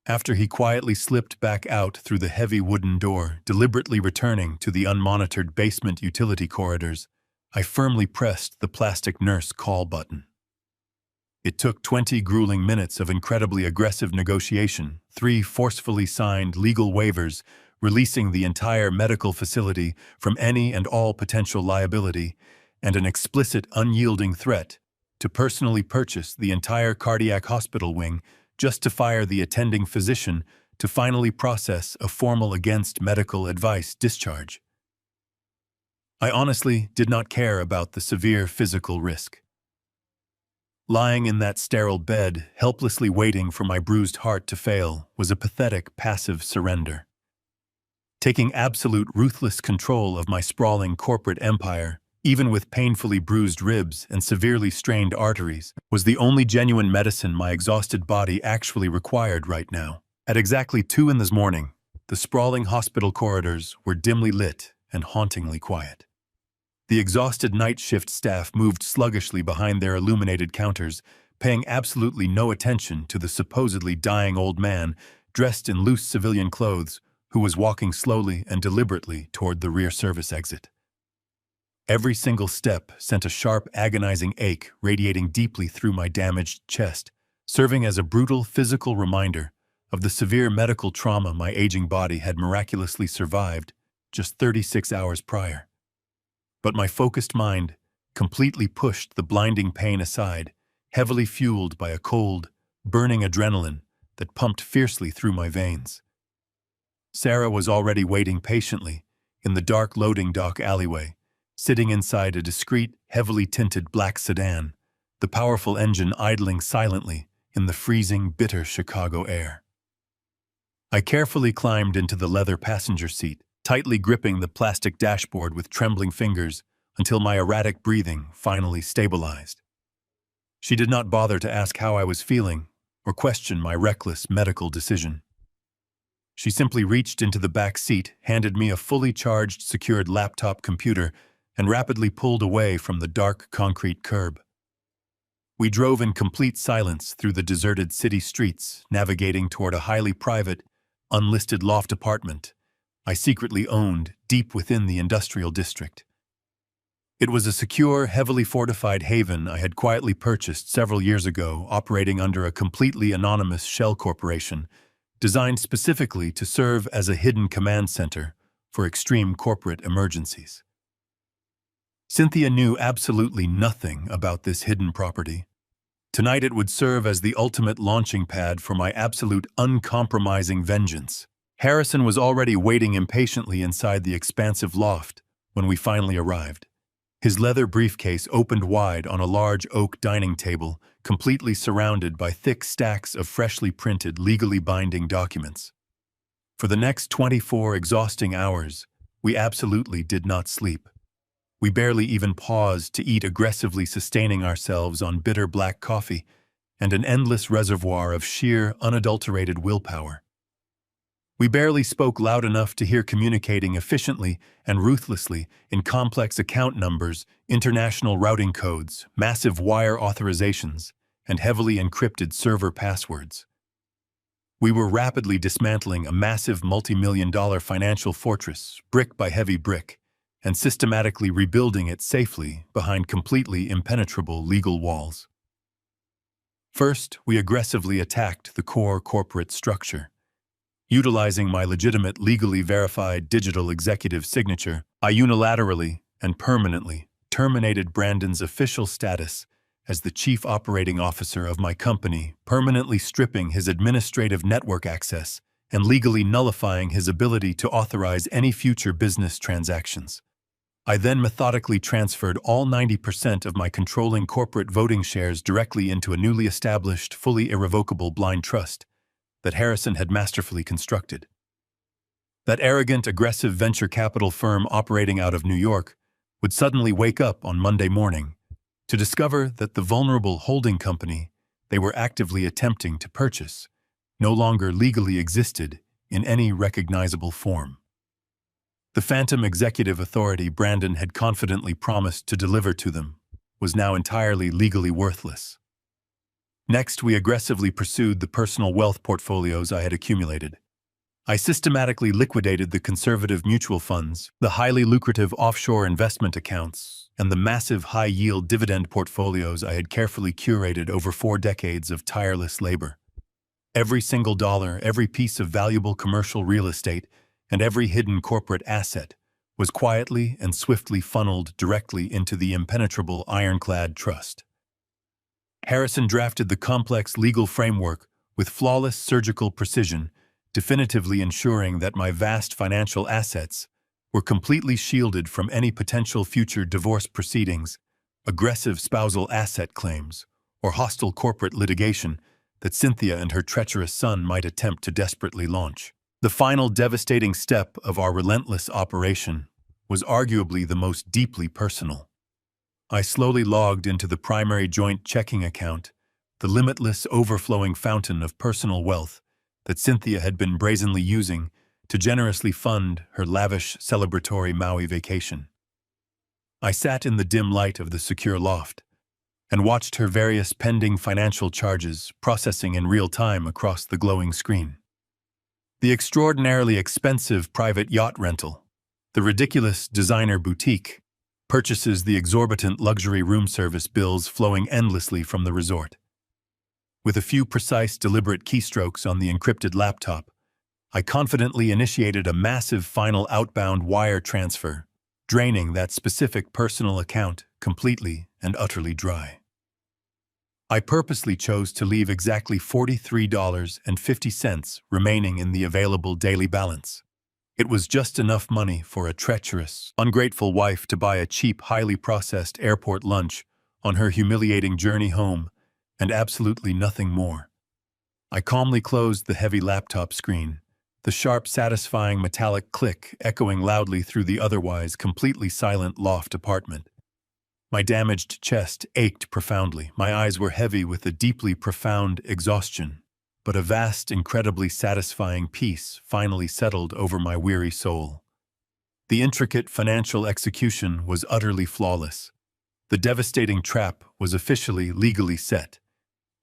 Speaker 1: After he quietly slipped back out through the heavy wooden door, deliberately returning to the unmonitored basement utility corridors, I firmly pressed the plastic nurse call button. It took 20 grueling minutes of incredibly aggressive negotiation, 3 forcefully signed legal waivers releasing the entire medical facility from any and all potential liability, and an explicit, unyielding threat to personally purchase the entire cardiac hospital wing just to fire the attending physician to finally process a formal against medical advice discharge. I honestly did not care about the severe physical risk. Lying in that sterile bed, helplessly waiting for my bruised heart to fail, was a pathetic, passive surrender. Taking absolute ruthless control of my sprawling corporate empire, even with painfully bruised ribs and severely strained arteries, was the only genuine medicine my exhausted body actually required right now. At exactly 2 in the morning, the sprawling hospital corridors were dimly lit and hauntingly quiet. The exhausted night shift staff moved sluggishly behind their illuminated counters, paying absolutely no attention to the supposedly dying old man dressed in loose civilian clothes who was walking slowly and deliberately toward the rear service exit. Every single step sent a sharp, agonizing ache radiating deeply through my damaged chest, serving as a brutal physical reminder of the severe medical trauma my aging body had miraculously survived just 36 hours prior. But my focused mind completely pushed the blinding pain aside, heavily fueled by a cold, burning adrenaline that pumped fiercely through my veins. Sarah was already waiting patiently in the dark loading dock alleyway, sitting inside a discreet, heavily tinted black sedan, the powerful engine idling silently in the freezing, bitter Chicago air. I carefully climbed into the leather passenger seat, tightly gripping the plastic dashboard with trembling fingers until my erratic breathing finally stabilized. She did not bother to ask how I was feeling or question my reckless medical decision. She simply reached into the back seat, handed me a fully charged, secured laptop computer, and rapidly pulled away from the dark concrete curb. We drove in complete silence through the deserted city streets, navigating toward a highly private, unlisted loft apartment I secretly owned deep within the industrial district. It was a secure, heavily fortified haven I had quietly purchased several years ago, operating under a completely anonymous shell corporation, designed specifically to serve as a hidden command center for extreme corporate emergencies. Cynthia knew absolutely nothing about this hidden property. Tonight it would serve as the ultimate launching pad for my absolute uncompromising vengeance. Harrison was already waiting impatiently inside the expansive loft when we finally arrived. His leather briefcase opened wide on a large oak dining table, completely surrounded by thick stacks of freshly printed, legally binding documents. For the next 24 exhausting hours, we absolutely did not sleep. We barely even paused to eat, aggressively sustaining ourselves on bitter black coffee and an endless reservoir of sheer, unadulterated willpower. We barely spoke loud enough to hear, communicating efficiently and ruthlessly in complex account numbers, international routing codes, massive wire authorizations, and heavily encrypted server passwords. We were rapidly dismantling a massive multi-million-dollar financial fortress, brick by heavy brick, and systematically rebuilding it safely behind completely impenetrable legal walls. First, we aggressively attacked the core corporate structure. Utilizing my legitimate, legally verified digital executive signature, I unilaterally and permanently terminated Brandon's official status as the chief operating officer of my company, permanently stripping his administrative network access and legally nullifying his ability to authorize any future business transactions. I then methodically transferred all 90% of my controlling corporate voting shares directly into a newly established, fully irrevocable blind trust that Harrison had masterfully constructed. That arrogant, aggressive venture capital firm operating out of New York would suddenly wake up on Monday morning to discover that the vulnerable holding company they were actively attempting to purchase no longer legally existed in any recognizable form. The phantom executive authority Brandon had confidently promised to deliver to them was now entirely legally worthless. Next, we aggressively pursued the personal wealth portfolios I had accumulated. I systematically liquidated the conservative mutual funds, the highly lucrative offshore investment accounts, and the massive high-yield dividend portfolios I had carefully curated over 4 decades of tireless labor. Every single dollar, every piece of valuable commercial real estate, and every hidden corporate asset was quietly and swiftly funneled directly into the impenetrable ironclad trust. Harrison drafted the complex legal framework with flawless surgical precision, definitively ensuring that my vast financial assets were completely shielded from any potential future divorce proceedings, aggressive spousal asset claims, or hostile corporate litigation that Cynthia and her treacherous son might attempt to desperately launch. The final devastating step of our relentless operation was arguably the most deeply personal. I slowly logged into the primary joint checking account, the limitless overflowing fountain of personal wealth that Cynthia had been brazenly using to generously fund her lavish celebratory Maui vacation. I sat in the dim light of the secure loft and watched her various pending financial charges processing in real time across the glowing screen. The extraordinarily expensive private yacht rental, the ridiculous designer boutique, purchases, the exorbitant luxury room service bills flowing endlessly from the resort. With a few precise, deliberate keystrokes on the encrypted laptop, I confidently initiated a massive final outbound wire transfer, draining that specific personal account completely and utterly dry. I purposely chose to leave exactly $43.50 remaining in the available daily balance. It was just enough money for a treacherous, ungrateful wife to buy a cheap, highly processed airport lunch on her humiliating journey home, and absolutely nothing more. I calmly closed the heavy laptop screen, the sharp, satisfying metallic click echoing loudly through the otherwise completely silent loft apartment. My damaged chest ached profoundly. My eyes were heavy with a deeply profound exhaustion, but a vast, incredibly satisfying peace finally settled over my weary soul. The intricate financial execution was utterly flawless. The devastating trap was officially legally set.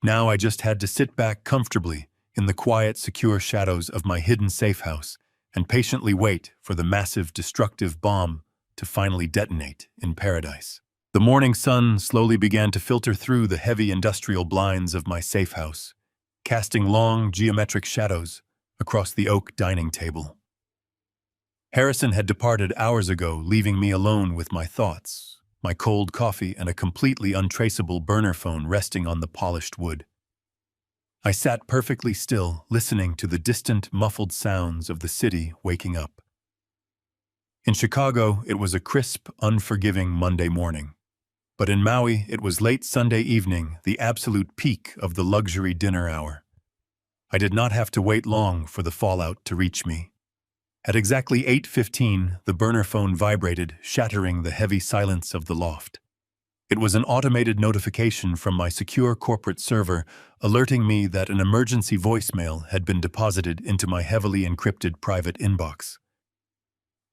Speaker 1: Now I just had to sit back comfortably in the quiet, secure shadows of my hidden safe house and patiently wait for the massive, destructive bomb to finally detonate in paradise. The morning sun slowly began to filter through the heavy industrial blinds of my safe house, casting long, geometric shadows across the oak dining table. Harrison had departed hours ago, leaving me alone with my thoughts, my cold coffee, and a completely untraceable burner phone resting on the polished wood. I sat perfectly still, listening to the distant, muffled sounds of the city waking up. In Chicago, it was a crisp, unforgiving Monday morning. But in Maui, it was late Sunday evening, the absolute peak of the luxury dinner hour. I did not have to wait long for the fallout to reach me. At exactly 8:15, the burner phone vibrated, shattering the heavy silence of the loft. It was an automated notification from my secure corporate server alerting me that an emergency voicemail had been deposited into my heavily encrypted private inbox.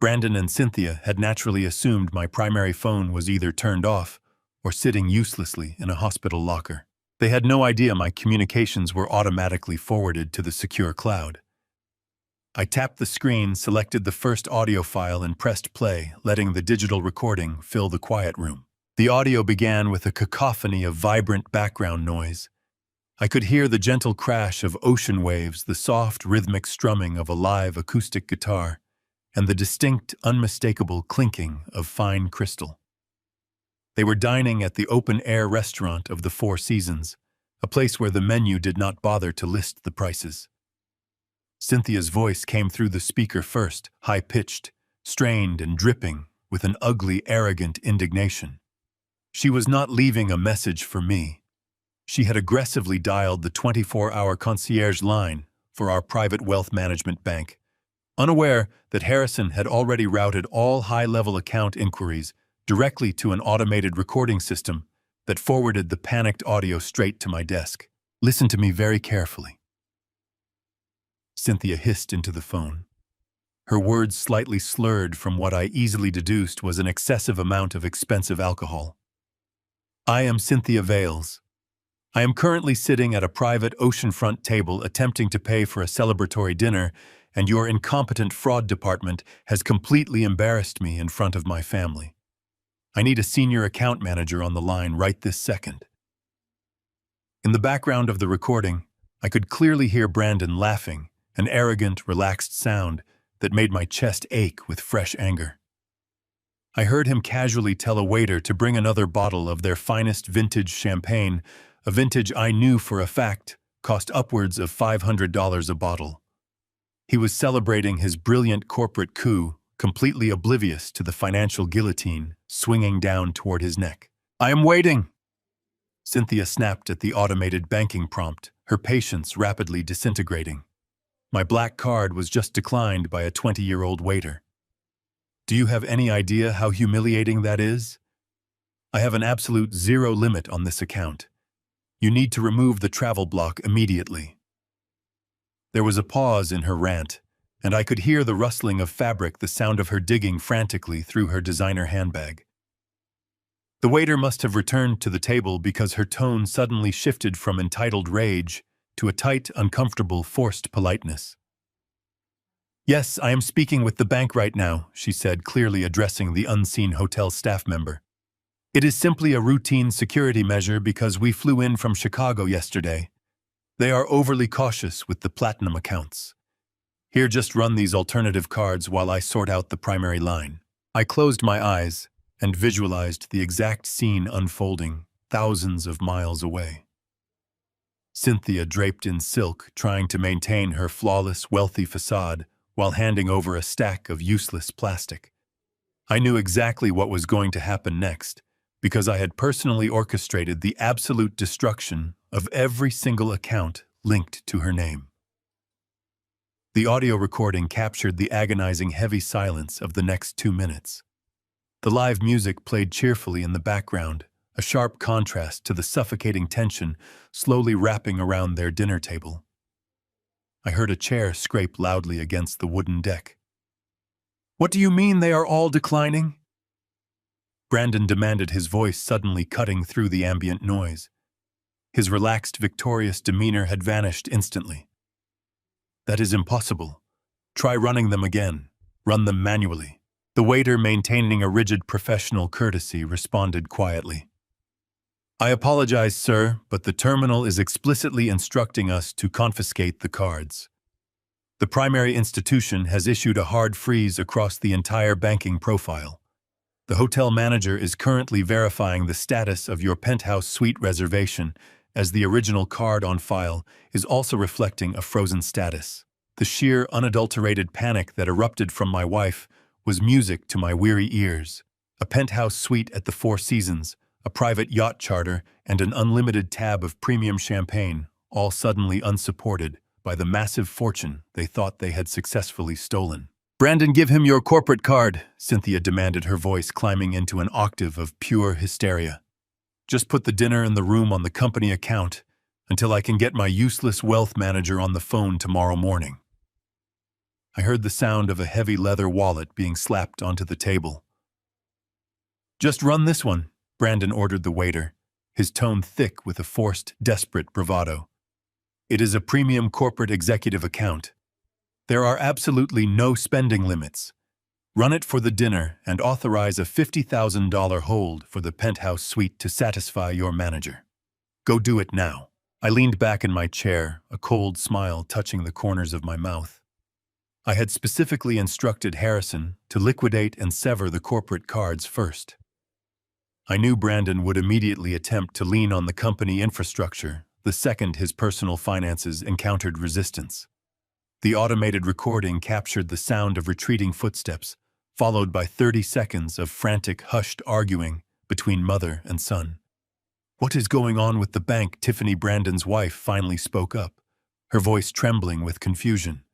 Speaker 1: Brandon and Cynthia had naturally assumed my primary phone was either turned off or sitting uselessly in a hospital locker. They had no idea my communications were automatically forwarded to the secure cloud. I tapped the screen, selected the first audio file, and pressed play, letting the digital recording fill the quiet room. The audio began with a cacophony of vibrant background noise. I could hear the gentle crash of ocean waves, the soft, rhythmic strumming of a live acoustic guitar, and the distinct, unmistakable clinking of fine crystal. They were dining at the open-air restaurant of the Four Seasons, a place where the menu did not bother to list the prices. Cynthia's voice came through the speaker first, high-pitched, strained, and dripping with an ugly, arrogant indignation. She was not leaving a message for me. She had aggressively dialed the 24-hour concierge line for our private wealth management bank, unaware that Harrison had already routed all high-level account inquiries directly to an automated recording system that forwarded the panicked audio straight to my desk. "Listen to me very carefully," Cynthia hissed into the phone. Her words slightly slurred from what I easily deduced was an excessive amount of expensive alcohol. "I am Cynthia Vales. I am currently sitting at a private oceanfront table attempting to pay for a celebratory dinner, and your incompetent fraud department has completely embarrassed me in front of my family. I need a senior account manager on the line right this second." In the background of the recording, I could clearly hear Brandon laughing, an arrogant, relaxed sound that made my chest ache with fresh anger. I heard him casually tell a waiter to bring another bottle of their finest vintage champagne, a vintage I knew for a fact cost upwards of $500 a bottle. He was celebrating his brilliant corporate coup completely oblivious to the financial guillotine swinging down toward his neck. "I am waiting!" Cynthia snapped at the automated banking prompt, her patience rapidly disintegrating. My black card was just declined by a 20-year-old waiter. "Do you have any idea how humiliating that is? I have an absolute zero limit on this account. You need to remove the travel block immediately." There was a pause in her rant, and I could hear the rustling of fabric, the sound of her digging frantically through her designer handbag. The waiter must have returned to the table because her tone suddenly shifted from entitled rage to a tight, uncomfortable, forced politeness. "Yes, I am speaking with the bank right now," she said, clearly addressing the unseen hotel staff member. "It is simply a routine security measure because we flew in from Chicago yesterday. They are overly cautious with the platinum accounts. Here, just run these alternative cards while I sort out the primary line." I closed my eyes and visualized the exact scene unfolding thousands of miles away. Cynthia draped in silk, trying to maintain her flawless, wealthy facade while handing over a stack of useless plastic. I knew exactly what was going to happen next, because I had personally orchestrated the absolute destruction of every single account linked to her name. The audio recording captured the agonizing heavy silence of the next 2 minutes. The live music played cheerfully in the background, a sharp contrast to the suffocating tension slowly wrapping around their dinner table. I heard a chair scrape loudly against the wooden deck. "What do you mean they are all declining?" Brandon demanded, his voice suddenly cutting through the ambient noise. His relaxed, victorious demeanor had vanished instantly. "That is impossible. Try running them again. Run them manually." The waiter, maintaining a rigid professional courtesy, responded quietly. "I apologize, sir, but the terminal is explicitly instructing us to confiscate the cards. The primary institution has issued a hard freeze across the entire banking profile. The hotel manager is currently verifying the status of your penthouse suite reservation, as the original card on file is also reflecting a frozen status." The sheer, unadulterated panic that erupted from my wife was music to my weary ears. A penthouse suite at the Four Seasons, a private yacht charter, and an unlimited tab of premium champagne, all suddenly unsupported by the massive fortune they thought they had successfully stolen. "Brandon, give him your corporate card," Cynthia demanded, her voice climbing into an octave of pure hysteria. "Just put the dinner and the room on the company account until I can get my useless wealth manager on the phone tomorrow morning." I heard the sound of a heavy leather wallet being slapped onto the table. "Just run this one," Brandon ordered the waiter, his tone thick with a forced, desperate bravado. "It is a premium corporate executive account. There are absolutely no spending limits. Run it for the dinner and authorize a $50,000 hold for the penthouse suite to satisfy your manager. Go do it now." I leaned back in my chair, a cold smile touching the corners of my mouth. I had specifically instructed Harrison to liquidate and sever the corporate cards first. I knew Brandon would immediately attempt to lean on the company infrastructure the second his personal finances encountered resistance. The automated recording captured the sound of retreating footsteps, followed by 30 seconds of frantic, hushed arguing between mother and son. "What is going on with the bank?" Tiffany, Brandon's wife, finally spoke up, her voice trembling with confusion.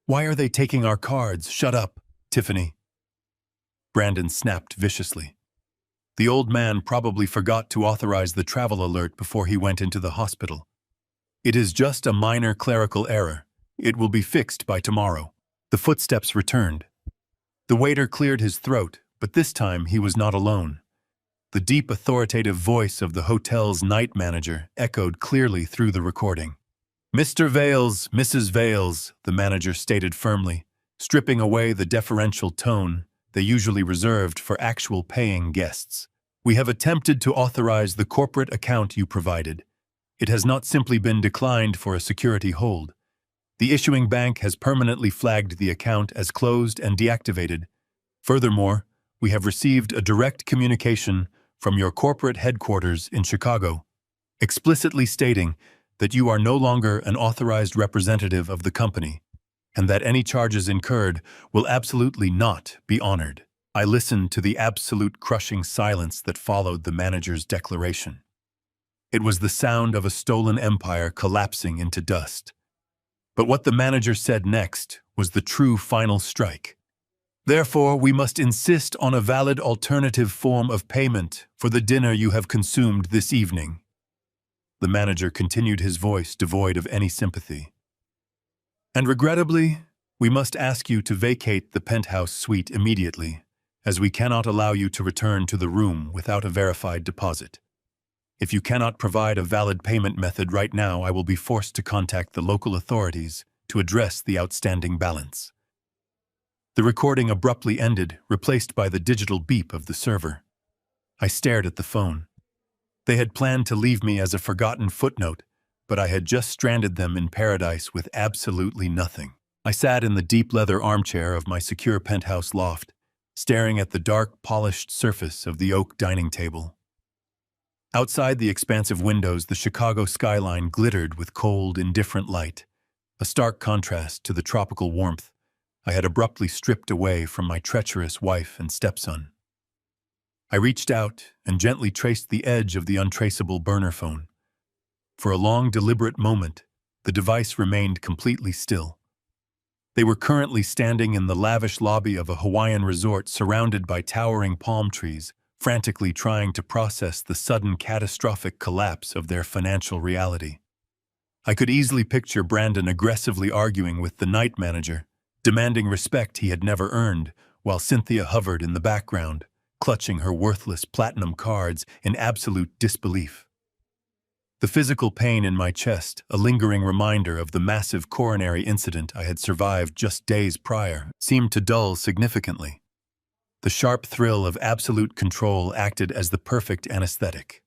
Speaker 1: "Why are they taking our cards? Shut up, Tiffany." Brandon snapped viciously. The old man probably forgot to authorize the travel alert before he went into the hospital. "It is just a minor clerical error. It will be fixed by tomorrow." The footsteps returned. The waiter cleared his throat, but this time he was not alone. The deep, authoritative voice of the hotel's night manager echoed clearly through the recording. "Mr. Vales, Mrs. Vales," the manager stated firmly, stripping away the deferential tone they usually reserved for actual paying guests. "We have attempted to authorize the corporate account you provided. It has not simply been declined for a security hold. The issuing bank has permanently flagged the account as closed and deactivated. Furthermore, we have received a direct communication from your corporate headquarters in Chicago, explicitly stating that you are no longer an authorized representative of the company. and that any charges incurred will absolutely not be honored. I listened to the absolute crushing silence that followed the manager's declaration. It was the sound of a stolen empire collapsing into dust. But what the manager said next was the true final strike. Therefore, we must insist on a valid alternative form of payment for the dinner you have consumed this evening. The manager continued, his voice devoid of any sympathy. And regrettably, we must ask you to vacate the penthouse suite immediately, as we cannot allow you to return to the room without a verified deposit. If you cannot provide a valid payment method right now, I will be forced to contact the local authorities to address the outstanding balance. The recording abruptly ended, replaced by the digital beep of the server. I stared at the phone. They had planned to leave me as a forgotten footnote, but I had just stranded them in paradise with absolutely nothing. I sat in the deep leather armchair of my secure penthouse loft, staring at the dark, polished surface of the oak dining table. Outside the expansive windows, the Chicago skyline glittered with cold, indifferent light, a stark contrast to the tropical warmth I had abruptly stripped away from my treacherous wife and stepson. I reached out and gently traced the edge of the untraceable burner phone. For a long, deliberate moment, the device remained completely still. They were currently standing in the lavish lobby of a Hawaiian resort surrounded by towering palm trees, frantically trying to process the sudden catastrophic collapse of their financial reality. I could easily picture Brandon aggressively arguing with the night manager, demanding respect he had never earned, while Cynthia hovered in the background, clutching her worthless platinum cards in absolute disbelief. The physical pain in my chest, a lingering reminder of the massive coronary incident I had survived just days prior, seemed to dull significantly. The sharp thrill of absolute control acted as the perfect anesthetic.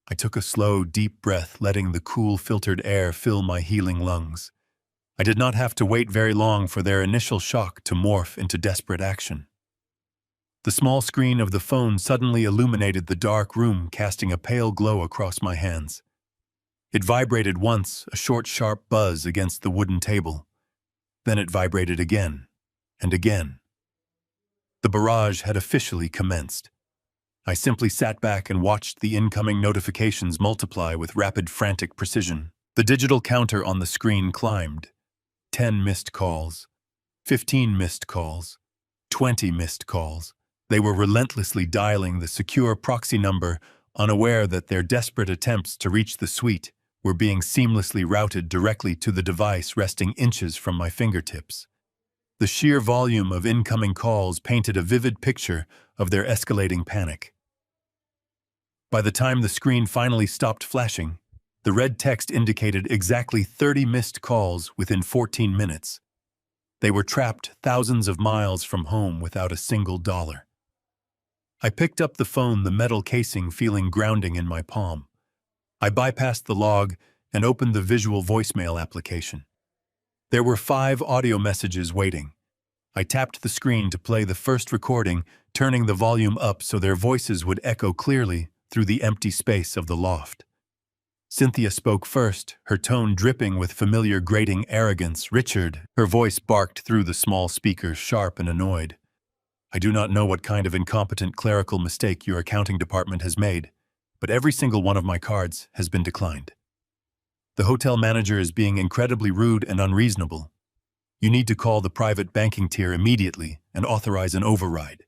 Speaker 1: I took a slow, deep breath, letting the cool, filtered air fill my healing lungs. I did not have to wait very long for their initial shock to morph into desperate action. The small screen of the phone suddenly illuminated the dark room, casting a pale glow across my hands. It vibrated once, a short, sharp buzz against the wooden table. Then it vibrated again, and again. The barrage had officially commenced. I simply sat back and watched the incoming notifications multiply with rapid, frantic precision. The digital counter on the screen climbed. 10 missed calls, 15 missed calls, 20 missed calls. They were relentlessly dialing the secure proxy number, unaware that their desperate attempts to reach the suite were being seamlessly routed directly to the device resting inches from my fingertips. The sheer volume of incoming calls painted a vivid picture of their escalating panic. By the time the screen finally stopped flashing, the red text indicated exactly 30 missed calls within 14 minutes. They were trapped thousands of miles from home without a single dollar. I picked up the phone, the metal casing feeling grounding in my palm. I bypassed the log and opened the visual voicemail application. There were 5 audio messages waiting. I tapped the screen to play the first recording, turning the volume up so their voices would echo clearly through the empty space of the loft. Cynthia spoke first, her tone dripping with familiar grating arrogance. "Richard," her voice barked through the small speaker, sharp and annoyed. "I do not know what kind of incompetent clerical mistake your accounting department has made, but every single one of my cards has been declined. The hotel manager is being incredibly rude and unreasonable. You need to call the private banking tier immediately and authorize an override.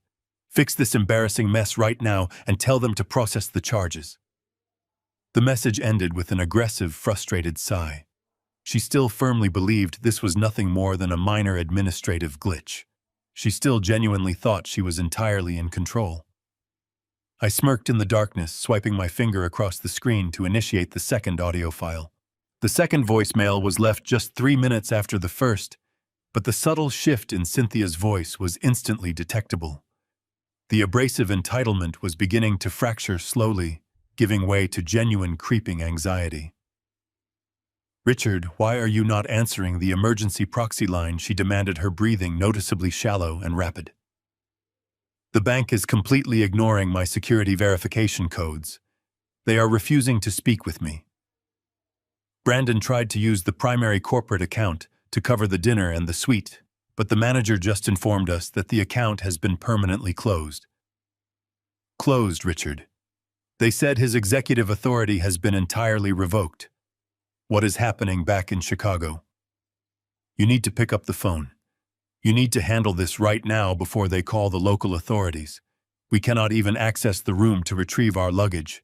Speaker 1: Fix this embarrassing mess right now and tell them to process the charges." The message ended with an aggressive, frustrated sigh. She still firmly believed this was nothing more than a minor administrative glitch. She still genuinely thought she was entirely in control. I smirked in the darkness, swiping my finger across the screen to initiate the second audio file. The second voicemail was left just 3 minutes after the first, but the subtle shift in Cynthia's voice was instantly detectable. The abrasive entitlement was beginning to fracture slowly, giving way to genuine creeping anxiety. "Richard, why are you not answering the emergency proxy line?" she demanded, her breathing noticeably shallow and rapid. "The bank is completely ignoring my security verification codes. They are refusing to speak with me." Brandon tried to use the primary corporate account to cover the dinner and the suite, but the manager just informed us that the account has been permanently closed. Closed, Richard. They said his executive authority has been entirely revoked. What is happening back in Chicago? You need to pick up the phone. You need to handle this right now before they call the local authorities. We cannot even access the room to retrieve our luggage.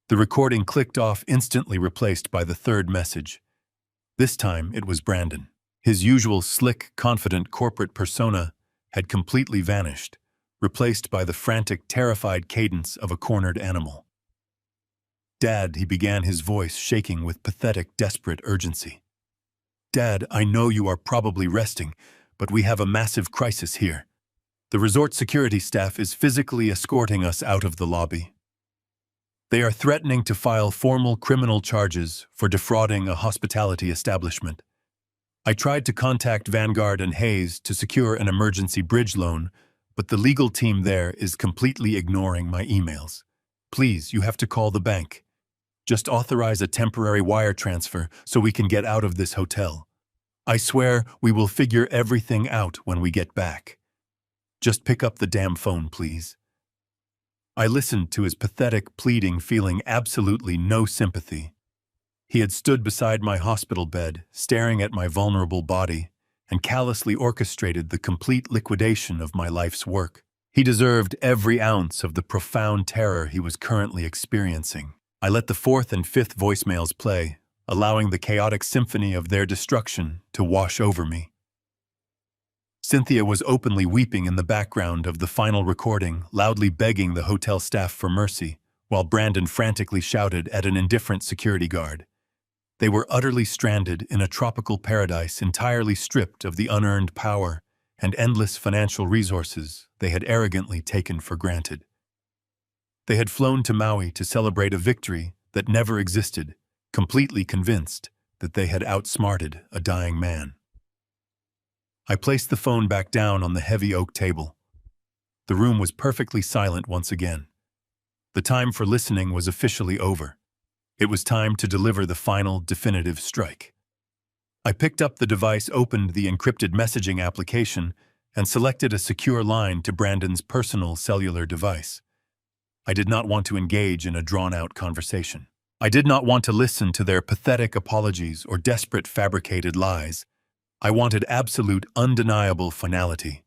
Speaker 1: The recording clicked off, instantly replaced by the third message. This time it was Brandon. His usual slick, confident corporate persona had completely vanished, replaced by the frantic, terrified cadence of a cornered animal. "Dad," he began, his voice shaking with pathetic, desperate urgency. "Dad, I know you are probably resting, but we have a massive crisis here. The resort security staff is physically escorting us out of the lobby. They are threatening to file formal criminal charges for defrauding a hospitality establishment. I tried to contact Vanguard and Hayes to secure an emergency bridge loan, but the legal team there is completely ignoring my emails. Please, you have to call the bank. Just authorize a temporary wire transfer so we can get out of this hotel. I swear we will figure everything out when we get back. Just pick up the damn phone, please." I listened to his pathetic pleading, feeling absolutely no sympathy. He had stood beside my hospital bed, staring at my vulnerable body, and callously orchestrated the complete liquidation of my life's work. He deserved every ounce of the profound terror he was currently experiencing. I let the fourth and fifth voicemails play, allowing the chaotic symphony of their destruction to wash over me. Cynthia was openly weeping in the background of the final recording, loudly begging the hotel staff for mercy, while Brandon frantically shouted at an indifferent security guard. They were utterly stranded in a tropical paradise, entirely stripped of the unearned power and endless financial resources they had arrogantly taken for granted. They had flown to Maui to celebrate a victory that never existed, completely convinced that they had outsmarted a dying man. I placed the phone back down on the heavy oak table. The room was perfectly silent once again. The time for listening was officially over. It was time to deliver the final, definitive strike. I picked up the device, opened the encrypted messaging application, and selected a secure line to Brandon's personal cellular device. I did not want to engage in a drawn-out conversation. I did not want to listen to their pathetic apologies or desperate fabricated lies. I wanted absolute, undeniable finality.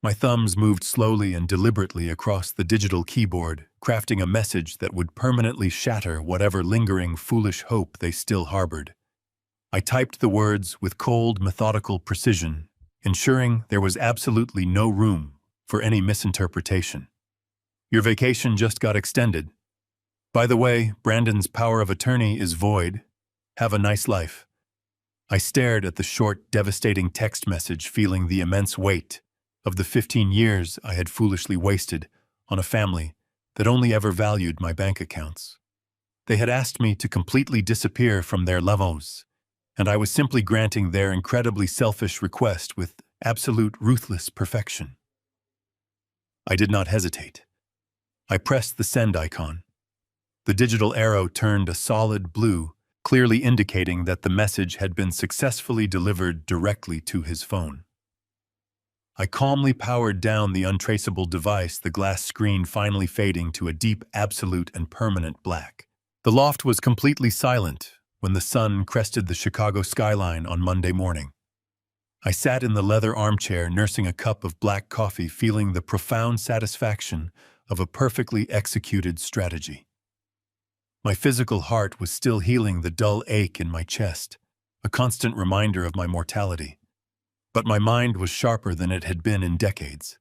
Speaker 1: My thumbs moved slowly and deliberately across the digital keyboard, crafting a message that would permanently shatter whatever lingering, foolish hope they still harbored. I typed the words with cold, methodical precision, ensuring there was absolutely no room for any misinterpretation. Your vacation just got extended. By the way, Brandon's power of attorney is void. Have a nice life. I stared at the short, devastating text message, feeling the immense weight of the 15 years I had foolishly wasted on a family that only ever valued my bank accounts. They had asked me to completely disappear from their lives, and I was simply granting their incredibly selfish request with absolute ruthless perfection. I did not hesitate. I pressed the send icon. The digital arrow turned a solid blue, clearly indicating that the message had been successfully delivered directly to his phone. I calmly powered down the untraceable device, the glass screen finally fading to a deep, absolute, and permanent black. The loft was completely silent when the sun crested the Chicago skyline on Monday morning. I sat in the leather armchair, nursing a cup of black coffee, feeling the profound satisfaction of a perfectly executed strategy. My physical heart was still healing the dull ache in my chest, a constant reminder of my mortality. But my mind was sharper than it had been in decades.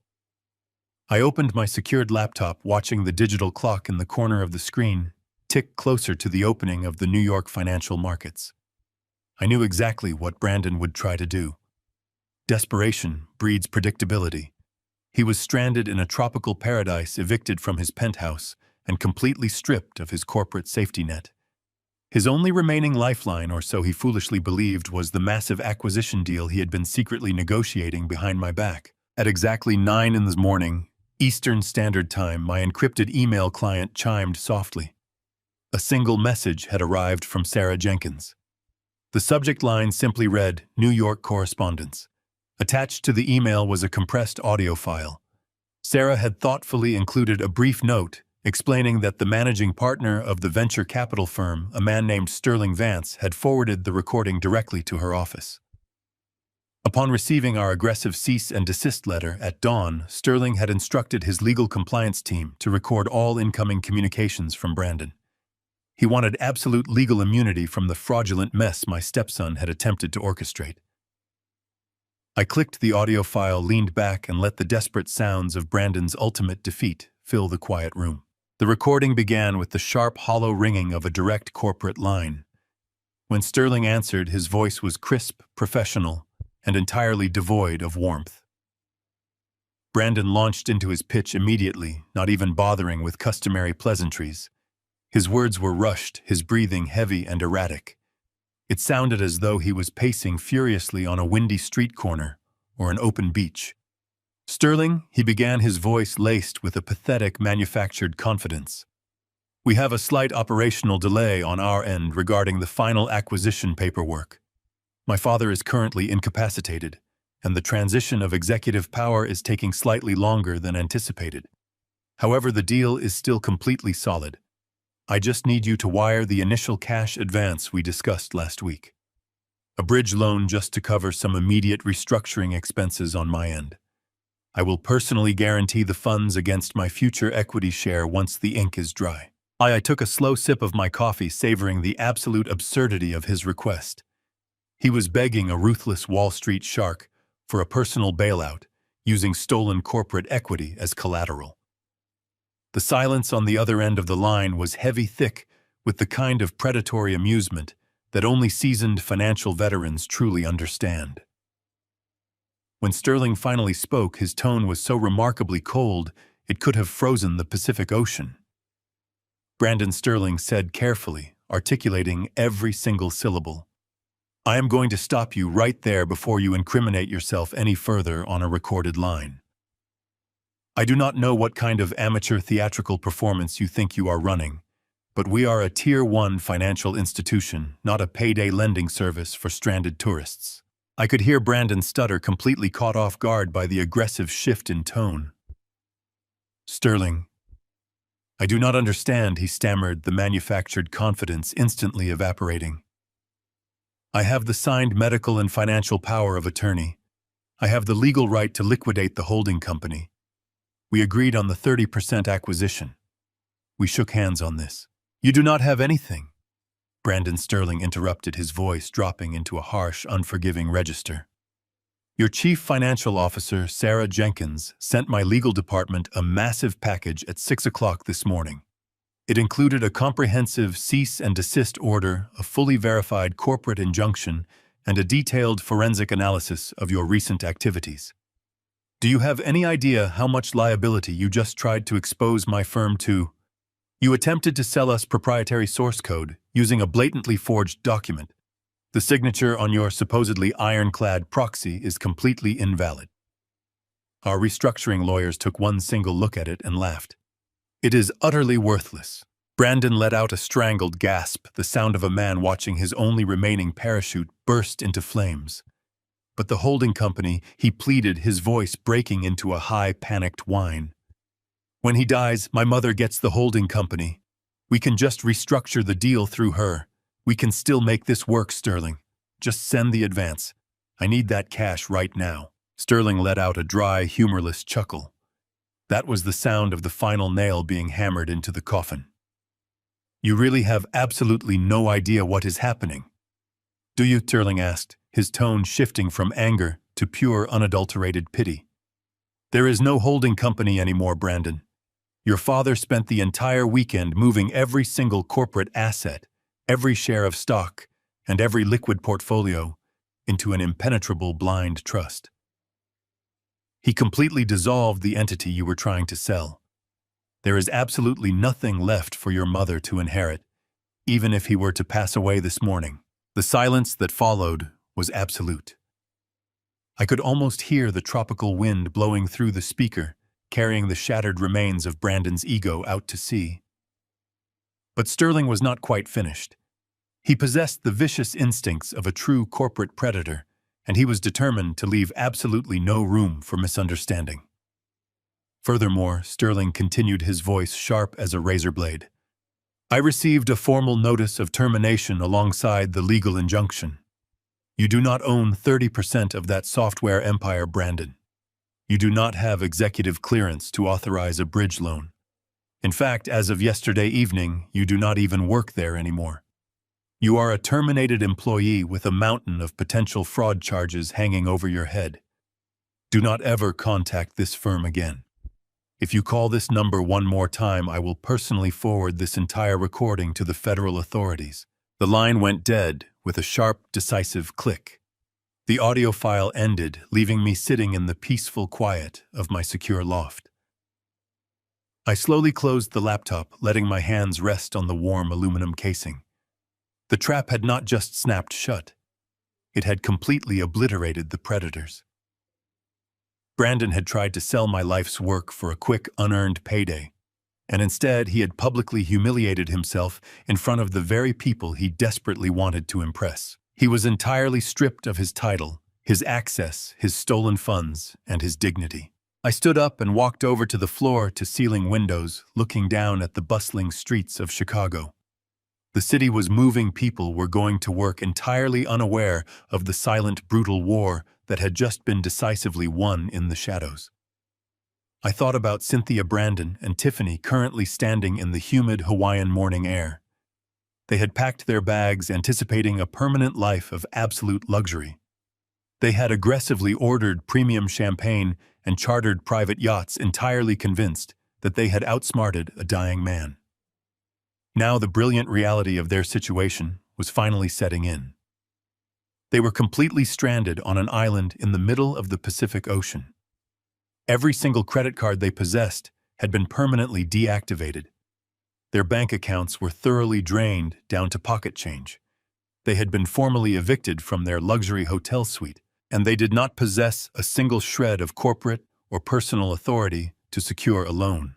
Speaker 1: I opened my secured laptop, watching the digital clock in the corner of the screen tick closer to the opening of the New York financial markets. I knew exactly what Brandon would try to do. Desperation breeds predictability. He was stranded in a tropical paradise, evicted from his penthouse, and completely stripped of his corporate safety net. His only remaining lifeline, or so he foolishly believed, was the massive acquisition deal he had been secretly negotiating behind my back. At exactly 9 in the morning, Eastern Standard Time, my encrypted email client chimed softly. A single message had arrived from Sarah Jenkins. The subject line simply read, New York correspondence. Attached to the email was a compressed audio file. Sarah had thoughtfully included a brief note explaining that the managing partner of the venture capital firm, a man named Sterling Vance, had forwarded the recording directly to her office. Upon receiving our aggressive cease and desist letter at dawn, Sterling had instructed his legal compliance team to record all incoming communications from Brandon. He wanted absolute legal immunity from the fraudulent mess my stepson had attempted to orchestrate. I clicked the audio file, leaned back, and let the desperate sounds of Brandon's ultimate defeat fill the quiet room. The recording began with the sharp, hollow ringing of a direct corporate line. When Sterling answered, his voice was crisp, professional, and entirely devoid of warmth. Brandon launched into his pitch immediately, not even bothering with customary pleasantries. His words were rushed, his breathing heavy and erratic. It sounded as though he was pacing furiously on a windy street corner or an open beach. Sterling, he began, his voice laced with a pathetic manufactured confidence. We have a slight operational delay on our end regarding the final acquisition paperwork. My father is currently incapacitated, and the transition of executive power is taking slightly longer than anticipated. However, the deal is still completely solid. I just need you to wire the initial cash advance we discussed last week. A bridge loan just to cover some immediate restructuring expenses on my end. I will personally guarantee the funds against my future equity share once the ink is dry. I took a slow sip of my coffee, savoring the absolute absurdity of his request. He was begging a ruthless Wall Street shark for a personal bailout, using stolen corporate equity as collateral. The silence on the other end of the line was heavy, thick, with the kind of predatory amusement that only seasoned financial veterans truly understand. When Sterling finally spoke, his tone was so remarkably cold it could have frozen the Pacific Ocean. Brandon Sterling said carefully, articulating every single syllable, I am going to stop you right there before you incriminate yourself any further on a recorded line. I do not know what kind of amateur theatrical performance you think you are running, but we are a Tier 1 financial institution, not a payday lending service for stranded tourists. I could hear Brandon stutter, completely caught off guard by the aggressive shift in tone. Sterling, I do not understand, he stammered, the manufactured confidence instantly evaporating. I have the signed medical and financial power of attorney. I have the legal right to liquidate the holding company. We agreed on the 30% acquisition. We shook hands on this. You do not have anything. Brandon Sterling interrupted, his voice dropping into a harsh, unforgiving register. Your chief financial officer, Sarah Jenkins, sent my legal department a massive package at 6 o'clock this morning. It included a comprehensive cease and desist order, a fully verified corporate injunction, and a detailed forensic analysis of your recent activities. Do you have any idea how much liability you just tried to expose my firm to? You attempted to sell us proprietary source code using a blatantly forged document. The signature on your supposedly ironclad proxy is completely invalid. Our restructuring lawyers took one single look at it and laughed. It is utterly worthless. Brandon let out a strangled gasp, the sound of a man watching his only remaining parachute burst into flames. But the holding company, he pleaded, his voice breaking into a high, panicked whine. When he dies, my mother gets the holding company. We can just restructure the deal through her. We can still make this work, Sterling. Just send the advance. I need that cash right now. Sterling let out a dry, humorless chuckle. That was the sound of the final nail being hammered into the coffin. You really have absolutely no idea what is happening. Do you? Sterling asked, his tone shifting from anger to pure, unadulterated pity. There is no holding company anymore, Brandon. Your father spent the entire weekend moving every single corporate asset, every share of stock, and every liquid portfolio into an impenetrable blind trust. He completely dissolved the entity you were trying to sell. There is absolutely nothing left for your mother to inherit, even if he were to pass away this morning. The silence that followed was absolute. I could almost hear the tropical wind blowing through the speaker, carrying the shattered remains of Brandon's ego out to sea. But Sterling was not quite finished. He possessed the vicious instincts of a true corporate predator, and he was determined to leave absolutely no room for misunderstanding. Furthermore, Sterling continued, his voice sharp as a razor blade. I received a formal notice of termination alongside the legal injunction. You do not own 30% of that software empire, Brandon. You do not have executive clearance to authorize a bridge loan. In fact, as of yesterday evening, you do not even work there anymore. You are a terminated employee with a mountain of potential fraud charges hanging over your head. Do not ever contact this firm again. If you call this number one more time, I will personally forward this entire recording to the federal authorities. The line went dead with a sharp, decisive click. The audio file ended, leaving me sitting in the peaceful quiet of my secure loft. I slowly closed the laptop, letting my hands rest on the warm aluminum casing. The trap had not just snapped shut. It had completely obliterated the predators. Brandon had tried to sell my life's work for a quick, unearned payday, and instead he had publicly humiliated himself in front of the very people he desperately wanted to impress. He was entirely stripped of his title, his access, his stolen funds, and his dignity. I stood up and walked over to the floor-to-ceiling windows, looking down at the bustling streets of Chicago. The city was moving. People were going to work entirely unaware of the silent, brutal war that had just been decisively won in the shadows. I thought about Cynthia, Brandon, and Tiffany currently standing in the humid Hawaiian morning air. They had packed their bags, anticipating a permanent life of absolute luxury. They had aggressively ordered premium champagne and chartered private yachts, entirely convinced that they had outsmarted a dying man. Now the brilliant reality of their situation was finally setting in. They were completely stranded on an island in the middle of the Pacific Ocean. Every single credit card they possessed had been permanently deactivated. Their bank accounts were thoroughly drained down to pocket change. They had been formally evicted from their luxury hotel suite, and they did not possess a single shred of corporate or personal authority to secure a loan.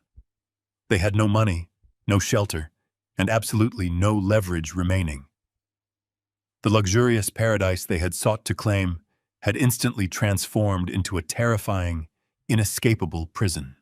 Speaker 1: They had no money, no shelter, and absolutely no leverage remaining. The luxurious paradise they had sought to claim had instantly transformed into a terrifying, inescapable prison.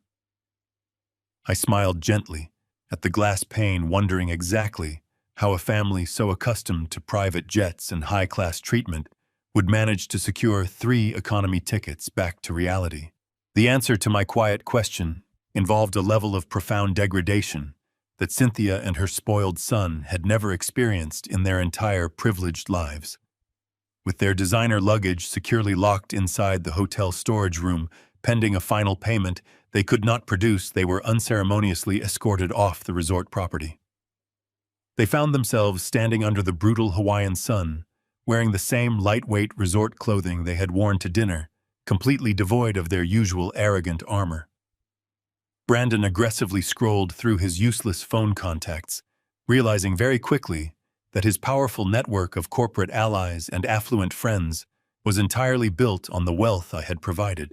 Speaker 1: I smiled gently at the glass pane, wondering exactly how a family so accustomed to private jets and high-class treatment would manage to secure 3 economy tickets back to reality. The answer to my quiet question involved a level of profound degradation that Cynthia and her spoiled son had never experienced in their entire privileged lives. With their designer luggage securely locked inside the hotel storage room, pending a final payment they could not produce, they were unceremoniously escorted off the resort property. They found themselves standing under the brutal Hawaiian sun, wearing the same lightweight resort clothing they had worn to dinner, completely devoid of their usual arrogant armor. Brandon aggressively scrolled through his useless phone contacts, realizing very quickly that his powerful network of corporate allies and affluent friends was entirely built on the wealth I had provided.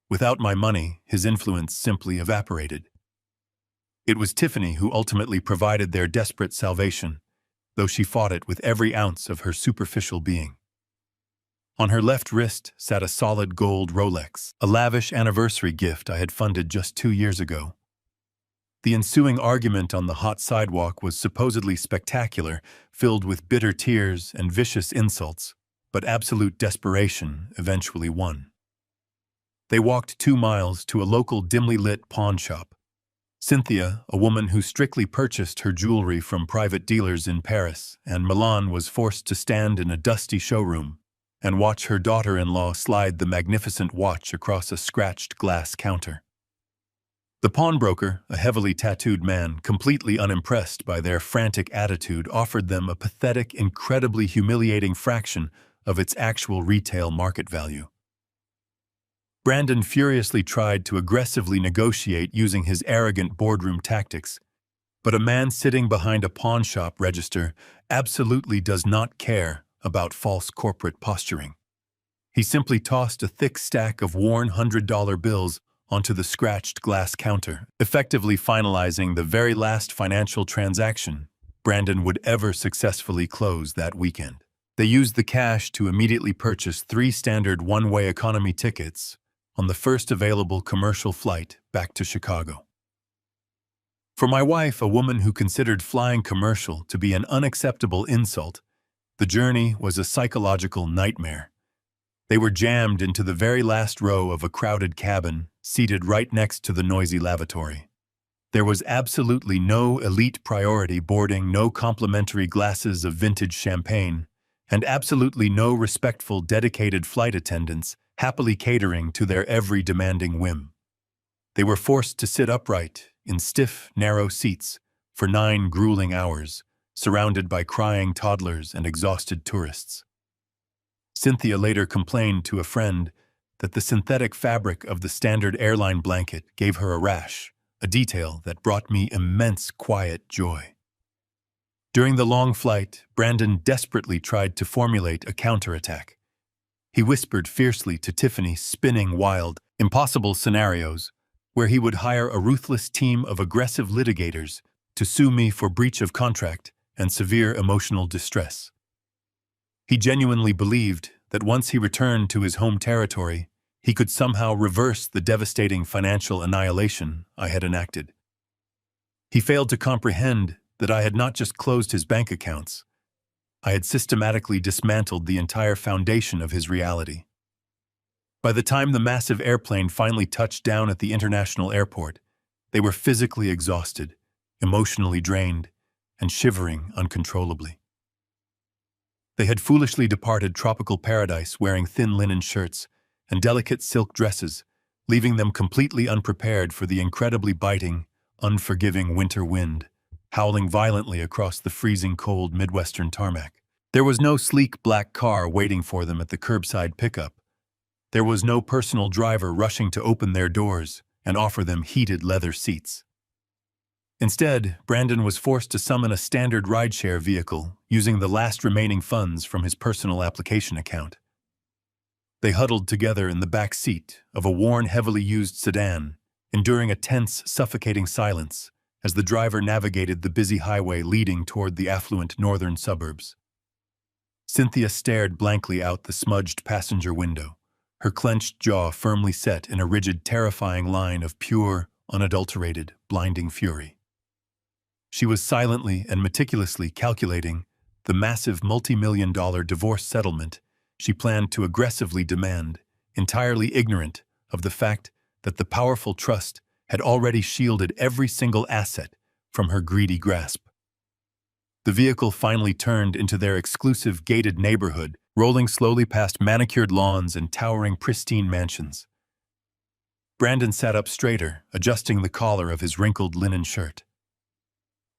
Speaker 1: Without my money, his influence simply evaporated. It was Tiffany who ultimately provided their desperate salvation, though she fought it with every ounce of her superficial being. On her left wrist sat a solid gold Rolex, a lavish anniversary gift I had funded just 2 years ago. The ensuing argument on the hot sidewalk was supposedly spectacular, filled with bitter tears and vicious insults, but absolute desperation eventually won. They walked 2 miles to a local dimly lit pawn shop. Cynthia, a woman who strictly purchased her jewelry from private dealers in Paris and Milan, was forced to stand in a dusty showroom and watch her daughter-in-law slide the magnificent watch across a scratched glass counter. The pawnbroker, a heavily tattooed man, completely unimpressed by their frantic attitude, offered them a pathetic, incredibly humiliating fraction of its actual retail market value. Brandon furiously tried to aggressively negotiate using his arrogant boardroom tactics, but a man sitting behind a pawn shop register absolutely does not care about false corporate posturing. He simply tossed a thick stack of worn $100 bills onto the scratched glass counter, effectively finalizing the very last financial transaction Brandon would ever successfully close that weekend. They used the cash to immediately purchase 3 standard one-way economy tickets on the first available commercial flight back to Chicago. For my wife, a woman who considered flying commercial to be an unacceptable insult, the journey was a psychological nightmare. They were jammed into the very last row of a crowded cabin, seated right next to the noisy lavatory. There was absolutely no elite priority boarding, no complimentary glasses of vintage champagne, and absolutely no respectful, dedicated flight attendants happily catering to their every demanding whim. They were forced to sit upright in stiff, narrow seats for 9 grueling hours, surrounded by crying toddlers and exhausted tourists. Cynthia later complained to a friend that the synthetic fabric of the standard airline blanket gave her a rash, a detail that brought me immense quiet joy. During the long flight, Brandon desperately tried to formulate a counterattack. He whispered fiercely to Tiffany, spinning wild, impossible scenarios where he would hire a ruthless team of aggressive litigators to sue me for breach of contract and severe emotional distress. He genuinely believed that once he returned to his home territory, he could somehow reverse the devastating financial annihilation I had enacted. He failed to comprehend that I had not just closed his bank accounts, I had systematically dismantled the entire foundation of his reality. By the time the massive airplane finally touched down at the international airport, they were physically exhausted, emotionally drained, and shivering uncontrollably. They had foolishly departed tropical paradise wearing thin linen shirts and delicate silk dresses, leaving them completely unprepared for the incredibly biting, unforgiving winter wind, howling violently across the freezing cold Midwestern tarmac. There was no sleek black car waiting for them at the curbside pickup. There was no personal driver rushing to open their doors and offer them heated leather seats. Instead, Brandon was forced to summon a standard rideshare vehicle using the last remaining funds from his personal application account. They huddled together in the back seat of a worn, heavily used sedan, enduring a tense, suffocating silence as the driver navigated the busy highway leading toward the affluent northern suburbs. Cynthia stared blankly out the smudged passenger window, her clenched jaw firmly set in a rigid, terrifying line of pure, unadulterated, blinding fury. She was silently and meticulously calculating the massive multi-million-dollar divorce settlement she planned to aggressively demand, entirely ignorant of the fact that the powerful trust had already shielded every single asset from her greedy grasp. The vehicle finally turned into their exclusive gated neighborhood, rolling slowly past manicured lawns and towering pristine mansions. Brandon sat up straighter, adjusting the collar of his wrinkled linen shirt.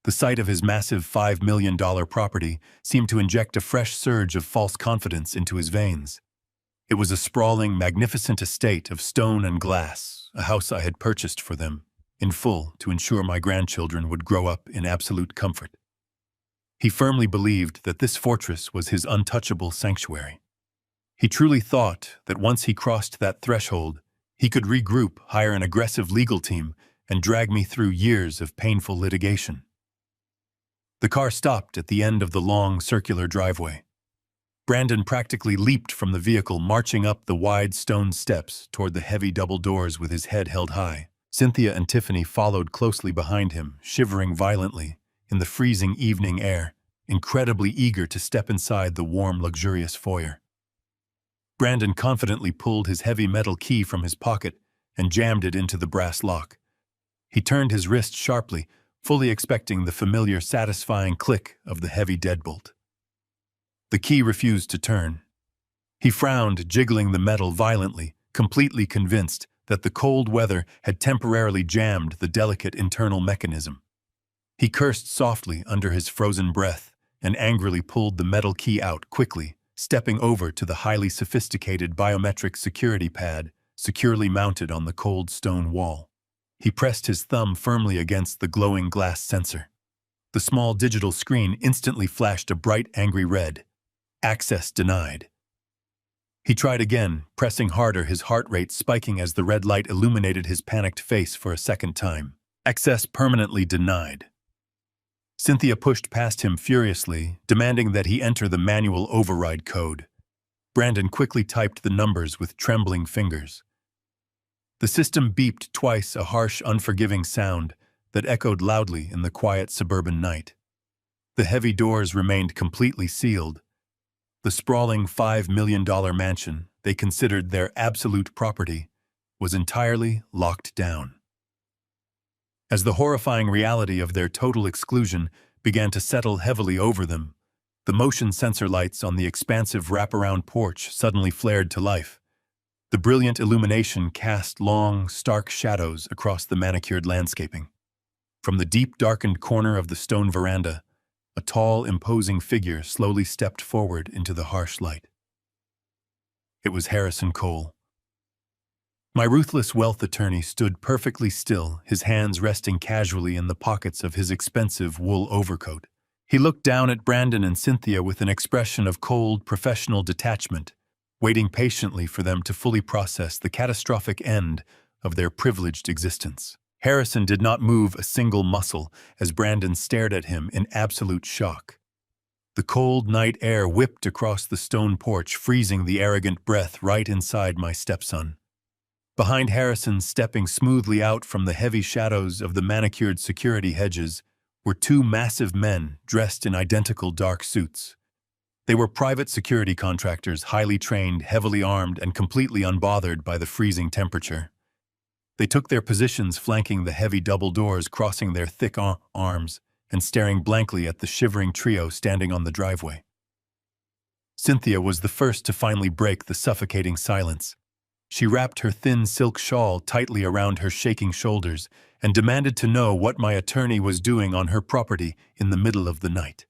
Speaker 1: The sight of his massive $5 million property seemed to inject a fresh surge of false confidence into his veins. It was a sprawling, magnificent estate of stone and glass, a house I had purchased for them, in full, to ensure my grandchildren would grow up in absolute comfort. He firmly believed that this fortress was his untouchable sanctuary. He truly thought that once he crossed that threshold, he could regroup, hire an aggressive legal team, and drag me through years of painful litigation. The car stopped at the end of the long, circular driveway. Brandon practically leaped from the vehicle, marching up the wide stone steps toward the heavy double doors with his head held high. Cynthia and Tiffany followed closely behind him, shivering violently in the freezing evening air, incredibly eager to step inside the warm, luxurious foyer. Brandon confidently pulled his heavy metal key from his pocket and jammed it into the brass lock. He turned his wrist sharply, fully expecting the familiar, satisfying click of the heavy deadbolt. The key refused to turn. He frowned, jiggling the metal violently, completely convinced that the cold weather had temporarily jammed the delicate internal mechanism. He cursed softly under his frozen breath and angrily pulled the metal key out quickly, stepping over to the highly sophisticated biometric security pad securely mounted on the cold stone wall. He pressed his thumb firmly against the glowing glass sensor. The small digital screen instantly flashed a bright, angry red. Access denied. He tried again, pressing harder, his heart rate spiking as the red light illuminated his panicked face for a second time. Access permanently denied. Cynthia pushed past him furiously, demanding that he enter the manual override code. Brandon quickly typed the numbers with trembling fingers. The system beeped twice, a harsh, unforgiving sound that echoed loudly in the quiet suburban night. The heavy doors remained completely sealed. The sprawling $5 million mansion they considered their absolute property was entirely locked down. As the horrifying reality of their total exclusion began to settle heavily over them, the motion sensor lights on the expansive wraparound porch suddenly flared to life. The brilliant illumination cast long, stark shadows across the manicured landscaping. From the deep, darkened corner of the stone veranda, a tall, imposing figure slowly stepped forward into the harsh light. It was Harrison Cole. My ruthless wealth attorney stood perfectly still, his hands resting casually in the pockets of his expensive wool overcoat. He looked down at Brandon and Cynthia with an expression of cold, professional detachment, waiting patiently for them to fully process the catastrophic end of their privileged existence. Harrison did not move a single muscle as Brandon stared at him in absolute shock. The cold night air whipped across the stone porch, freezing the arrogant breath right inside my stepson. Behind Harrison, stepping smoothly out from the heavy shadows of the manicured security hedges, were two massive men dressed in identical dark suits. They were private security contractors, highly trained, heavily armed, and completely unbothered by the freezing temperature. They took their positions flanking the heavy double doors, crossing their thick arms and staring blankly at the shivering trio standing on the driveway. Cynthia was the first to finally break the suffocating silence. She wrapped her thin silk shawl tightly around her shaking shoulders and demanded to know what my attorney was doing on her property in the middle of the night.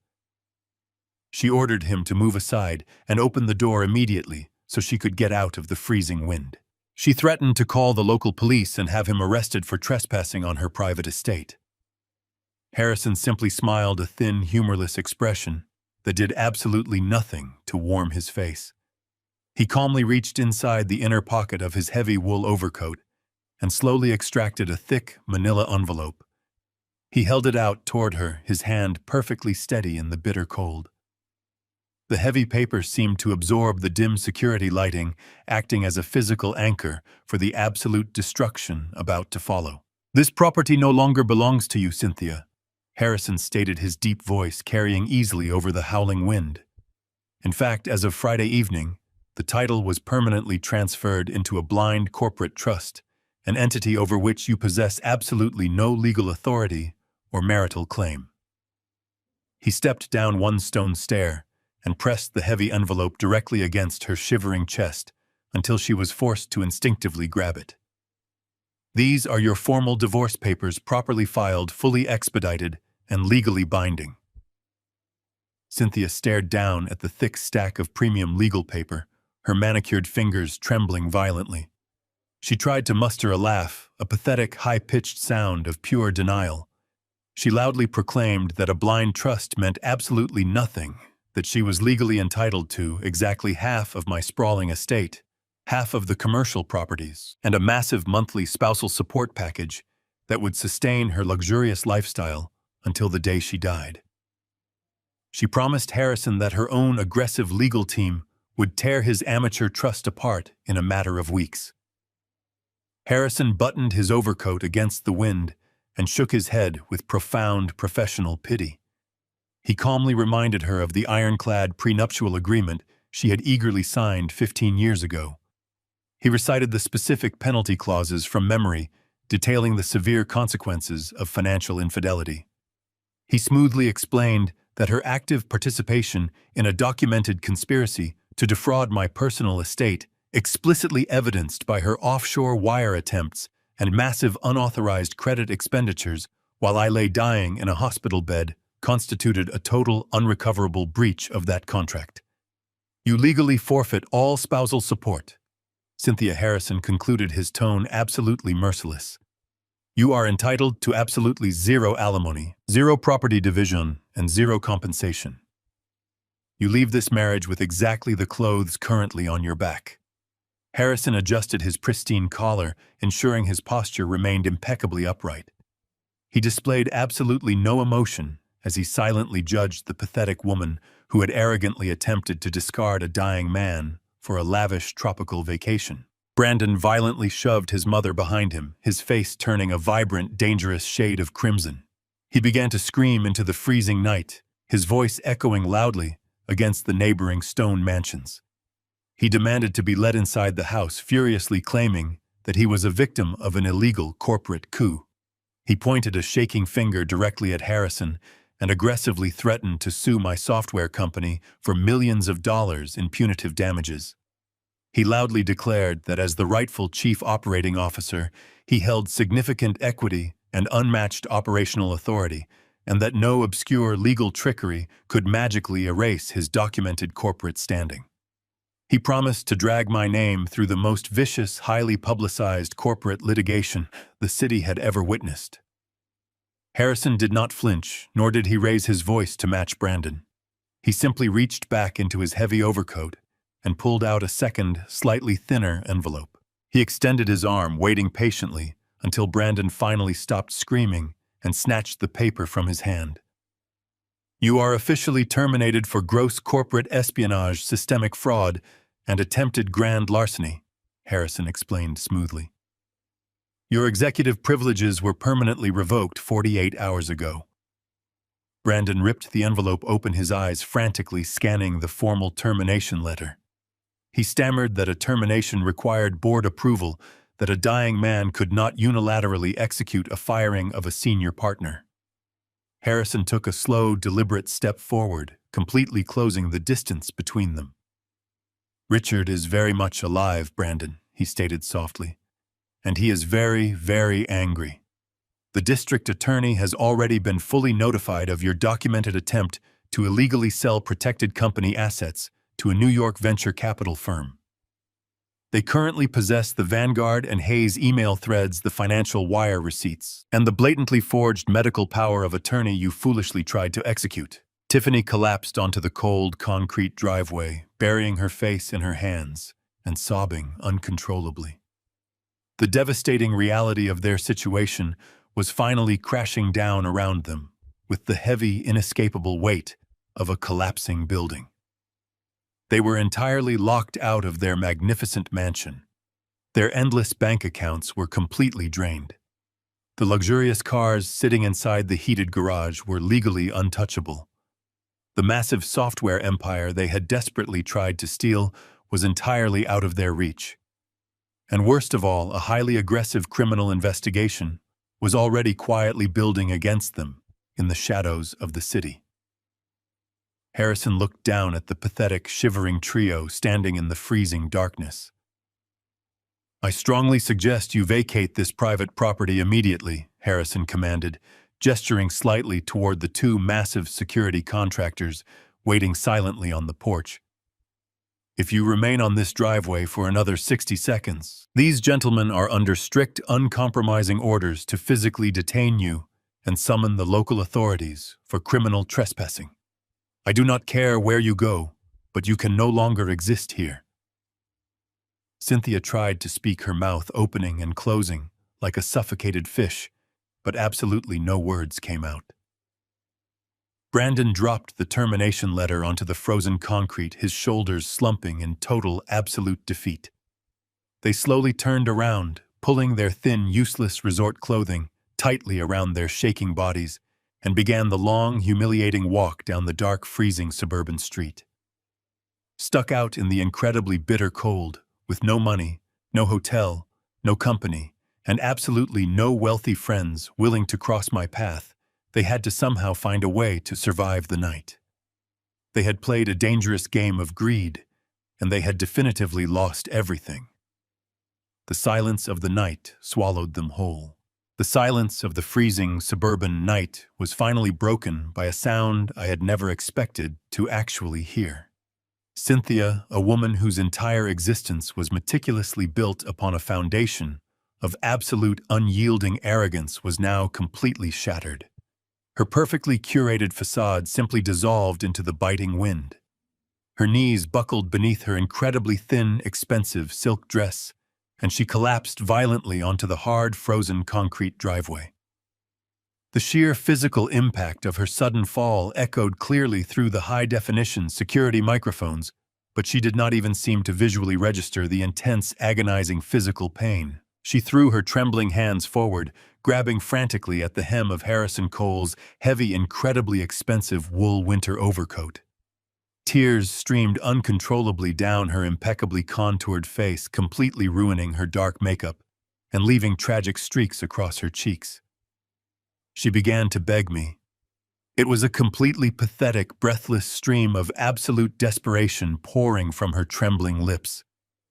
Speaker 1: She ordered him to move aside and open the door immediately so she could get out of the freezing wind. She threatened to call the local police and have him arrested for trespassing on her private estate. Harrison simply smiled, a thin, humorless expression that did absolutely nothing to warm his face. He calmly reached inside the inner pocket of his heavy wool overcoat and slowly extracted a thick manila envelope. He held it out toward her, his hand perfectly steady in the bitter cold. The heavy paper seemed to absorb the dim security lighting, acting as a physical anchor for the absolute destruction about to follow. "This property no longer belongs to you, Cynthia," Harrison stated, his deep voice carrying easily over the howling wind. In fact, as of Friday evening, the title was permanently transferred into a blind corporate trust, an entity over which you possess absolutely no legal authority or marital claim. He stepped down one stone stair and pressed the heavy envelope directly against her shivering chest until she was forced to instinctively grab it. "These are your formal divorce papers, properly filed, fully expedited, and legally binding." Cynthia stared down at the thick stack of premium legal paper, her manicured fingers trembling violently. She tried to muster a laugh, a pathetic, high-pitched sound of pure denial. She loudly proclaimed that a blind trust meant absolutely nothing, that she was legally entitled to exactly half of my sprawling estate, half of the commercial properties, and a massive monthly spousal support package that would sustain her luxurious lifestyle until the day she died. She promised Harrison that her own aggressive legal team would tear his amateur trust apart in a matter of weeks. Harrison buttoned his overcoat against the wind and shook his head with profound professional pity. He calmly reminded her of the ironclad prenuptial agreement she had eagerly signed 15 years ago. He recited the specific penalty clauses from memory, detailing the severe consequences of financial infidelity. He smoothly explained that her active participation in a documented conspiracy to defraud my personal estate, explicitly evidenced by her offshore wire attempts and massive unauthorized credit expenditures while I lay dying in a hospital bed, constituted a total unrecoverable breach of that contract. "You legally forfeit all spousal support," Cynthia Harrison concluded, his tone absolutely merciless. "You are entitled to absolutely zero alimony, zero property division, and zero compensation. You leave this marriage with exactly the clothes currently on your back." Harrison adjusted his pristine collar, ensuring his posture remained impeccably upright. He displayed absolutely no emotion as he silently judged the pathetic woman who had arrogantly attempted to discard a dying man for a lavish tropical vacation. Brandon violently shoved his mother behind him, his face turning a vibrant, dangerous shade of crimson. He began to scream into the freezing night, his voice echoing loudly against the neighboring stone mansions. He demanded to be led inside the house, furiously claiming that he was a victim of an illegal corporate coup. He pointed a shaking finger directly at Harrison and aggressively threatened to sue my software company for millions of dollars in punitive damages. He loudly declared that as the rightful chief operating officer, he held significant equity and unmatched operational authority, and that no obscure legal trickery could magically erase his documented corporate standing. He promised to drag my name through the most vicious, highly publicized corporate litigation the city had ever witnessed. Harrison did not flinch, nor did he raise his voice to match Brandon. He simply reached back into his heavy overcoat and pulled out a second, slightly thinner envelope. He extended his arm, waiting patiently until Brandon finally stopped screaming and snatched the paper from his hand. "You are officially terminated for gross corporate espionage, systemic fraud, and attempted grand larceny," Harrison explained smoothly. "Your executive privileges were permanently revoked 48 hours ago." Brandon ripped the envelope open, his eyes frantically scanning the formal termination letter. He stammered that a termination required board approval, that a dying man could not unilaterally execute a firing of a senior partner. Harrison took a slow, deliberate step forward, completely closing the distance between them. "Richard is very much alive, Brandon," he stated softly, "and he is very, very angry. The district attorney has already been fully notified of your documented attempt to illegally sell protected company assets to a New York venture capital firm. They currently possess the Vanguard and Hayes email threads, the financial wire receipts, and the blatantly forged medical power of attorney you foolishly tried to execute." Tiffany collapsed onto the cold, concrete driveway, burying her face in her hands and sobbing uncontrollably. The devastating reality of their situation was finally crashing down around them with the heavy, inescapable weight of a collapsing building. They were entirely locked out of their magnificent mansion. Their endless bank accounts were completely drained. The luxurious cars sitting inside the heated garage were legally untouchable. The massive software empire they had desperately tried to steal was entirely out of their reach. And worst of all, a highly aggressive criminal investigation was already quietly building against them in the shadows of the city. Harrison looked down at the pathetic, shivering trio standing in the freezing darkness. "I strongly suggest you vacate this private property immediately," Harrison commanded, gesturing slightly toward the two massive security contractors waiting silently on the porch. "If you remain on this driveway for another 60 seconds, these gentlemen are under strict, uncompromising orders to physically detain you and summon the local authorities for criminal trespassing. I do not care where you go, but you can no longer exist here." Cynthia tried to speak, her mouth opening and closing like a suffocated fish, but absolutely no words came out. Brandon dropped the termination letter onto the frozen concrete, his shoulders slumping in total, absolute defeat. They slowly turned around, pulling their thin, useless resort clothing tightly around their shaking bodies, and began the long, humiliating walk down the dark, freezing suburban street. Stuck out in the incredibly bitter cold, with no money, no hotel, no company, and absolutely no wealthy friends willing to cross my path, they had to somehow find a way to survive the night. They had played a dangerous game of greed, and they had definitively lost everything. The silence of the night swallowed them whole. The silence of the freezing suburban night was finally broken by a sound I had never expected to actually hear. Cynthia, a woman whose entire existence was meticulously built upon a foundation of absolute unyielding arrogance, was now completely shattered. Her perfectly curated facade simply dissolved into the biting wind. Her knees buckled beneath her incredibly thin, expensive silk dress, and she collapsed violently onto the hard, frozen concrete driveway. The sheer physical impact of her sudden fall echoed clearly through the high-definition security microphones, but she did not even seem to visually register the intense, agonizing physical pain. She threw her trembling hands forward, grabbing frantically at the hem of Harrison Cole's heavy, incredibly expensive wool winter overcoat. Tears streamed uncontrollably down her impeccably contoured face, completely ruining her dark makeup and leaving tragic streaks across her cheeks. She began to beg me. It was a completely pathetic, breathless stream of absolute desperation pouring from her trembling lips.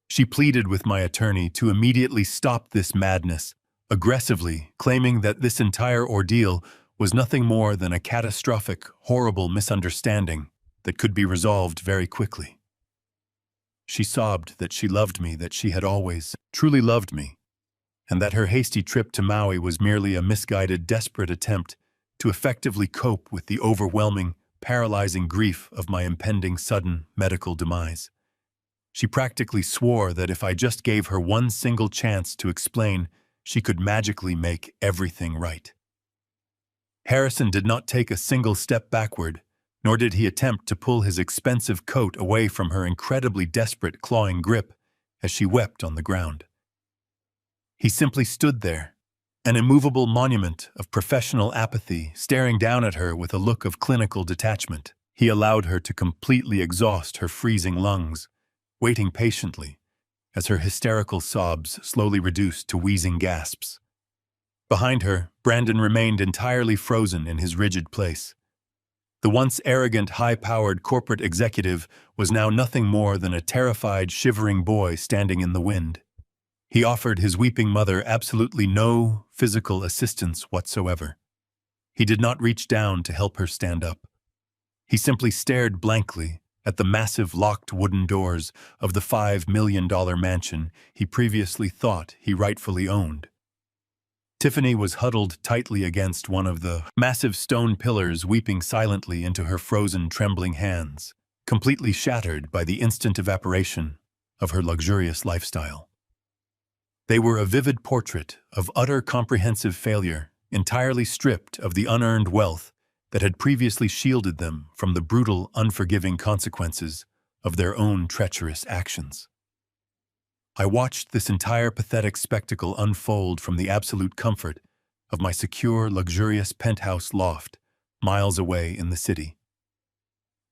Speaker 1: She pleaded with my attorney to immediately stop this madness, aggressively claiming that this entire ordeal was nothing more than a catastrophic, horrible misunderstanding that could be resolved very quickly. She sobbed that she loved me, that she had always truly loved me, and that her hasty trip to Maui was merely a misguided, desperate attempt to effectively cope with the overwhelming, paralyzing grief of my impending sudden medical demise. She practically swore that if I just gave her one single chance to explain, she could magically make everything right. Harrison did not take a single step backward, nor did he attempt to pull his expensive coat away from her incredibly desperate, clawing grip as she wept on the ground. He simply stood there, an immovable monument of professional apathy, staring down at her with a look of clinical detachment. He allowed her to completely exhaust her freezing lungs, waiting patiently as her hysterical sobs slowly reduced to wheezing gasps. Behind her, Brandon remained entirely frozen in his rigid place. The once arrogant, high-powered corporate executive was now nothing more than a terrified, shivering boy standing in the wind. He offered his weeping mother absolutely no physical assistance whatsoever. He did not reach down to help her stand up. He simply stared blankly at the massive locked wooden doors of the $5 million mansion he previously thought he rightfully owned. Tiffany was huddled tightly against one of the massive stone pillars, weeping silently into her frozen, trembling hands, completely shattered by the instant evaporation of her luxurious lifestyle. They were a vivid portrait of utter comprehensive failure, entirely stripped of the unearned wealth that had previously shielded them from the brutal, unforgiving consequences of their own treacherous actions. I watched this entire pathetic spectacle unfold from the absolute comfort of my secure, luxurious penthouse loft, miles away in the city.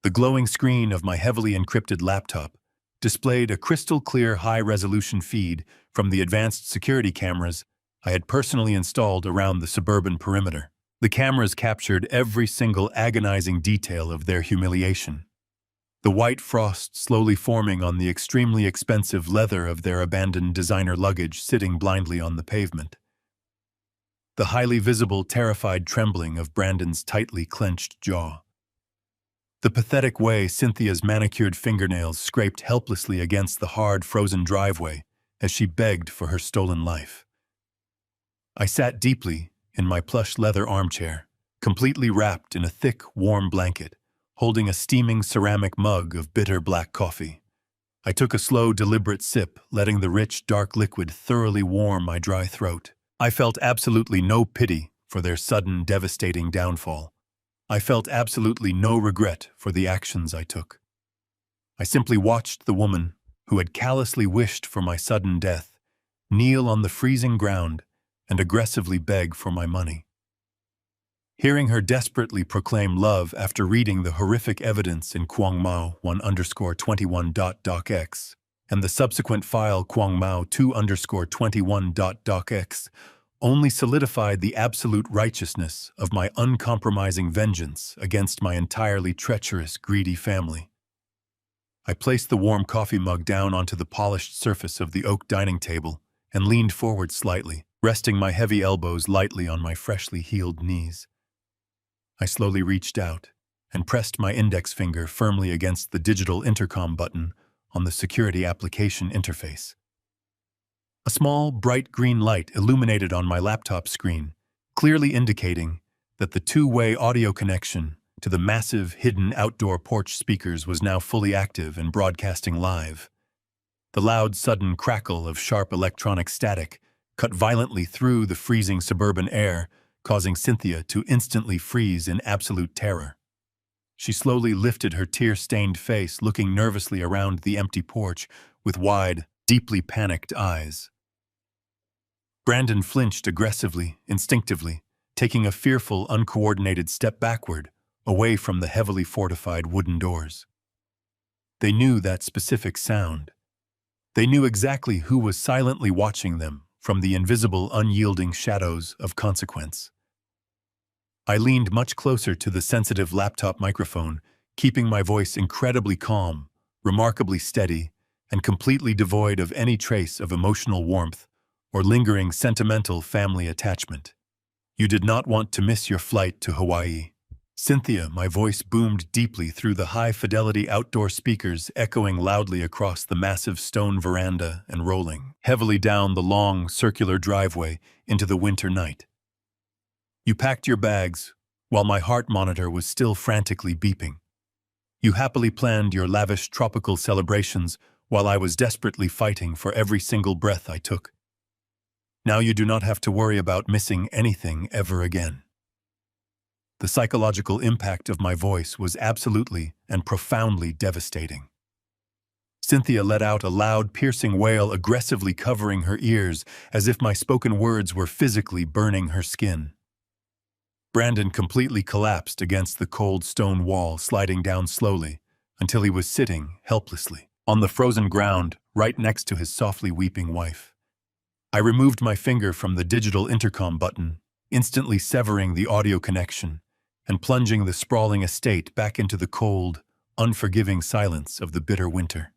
Speaker 1: The glowing screen of my heavily encrypted laptop displayed a crystal-clear, high-resolution feed from the advanced security cameras I had personally installed around the suburban perimeter. The cameras captured every single agonizing detail of their humiliation. The white frost slowly forming on the extremely expensive leather of their abandoned designer luggage sitting blindly on the pavement. The highly visible, terrified trembling of Brandon's tightly clenched jaw. The pathetic way Cynthia's manicured fingernails scraped helplessly against the hard, frozen driveway as she begged for her stolen life. I sat deeply in my plush leather armchair, completely wrapped in a thick, warm blanket, holding a steaming ceramic mug of bitter black coffee. I took a slow, deliberate sip, letting the rich, dark liquid thoroughly warm my dry throat. I felt absolutely no pity for their sudden, devastating downfall. I felt absolutely no regret for the actions I took. I simply watched the woman who had callously wished for my sudden death kneel on the freezing ground and aggressively beg for my money. Hearing her desperately proclaim love after reading the horrific evidence in Kwangmao 1_21.docx and the subsequent file Kwangmao 2_21.docx only solidified the absolute righteousness of my uncompromising vengeance against my entirely treacherous, greedy family. I placed the warm coffee mug down onto the polished surface of the oak dining table and leaned forward slightly, resting my heavy elbows lightly on my freshly healed knees. I slowly reached out and pressed my index finger firmly against the digital intercom button on the security application interface. A small, bright green light illuminated on my laptop screen, clearly indicating that the two-way audio connection to the massive, hidden outdoor porch speakers was now fully active and broadcasting live. The loud, sudden crackle of sharp electronic static cut violently through the freezing suburban air, causing Cynthia to instantly freeze in absolute terror. She slowly lifted her tear-stained face, looking nervously around the empty porch with wide, deeply panicked eyes. Brandon flinched aggressively, instinctively, taking a fearful, uncoordinated step backward, away from the heavily fortified wooden doors. They knew that specific sound. They knew exactly who was silently watching them from the invisible, unyielding shadows of consequence. I leaned much closer to the sensitive laptop microphone, keeping my voice incredibly calm, remarkably steady, and completely devoid of any trace of emotional warmth or lingering sentimental family attachment. You did not want to miss your flight to Hawaii. Cynthia, my voice boomed deeply through the high-fidelity outdoor speakers, echoing loudly across the massive stone veranda and rolling heavily down the long, circular driveway into the winter night. You packed your bags, while my heart monitor was still frantically beeping. You happily planned your lavish tropical celebrations while I was desperately fighting for every single breath I took. Now you do not have to worry about missing anything ever again. The psychological impact of my voice was absolutely and profoundly devastating. Cynthia let out a loud, piercing wail, aggressively covering her ears, as if my spoken words were physically burning her skin. Brandon completely collapsed against the cold stone wall, sliding down slowly, until he was sitting, helplessly, on the frozen ground, right next to his softly weeping wife. I removed my finger from the digital intercom button, instantly severing the audio connection, and plunging the sprawling estate back into the cold, unforgiving silence of the bitter winter.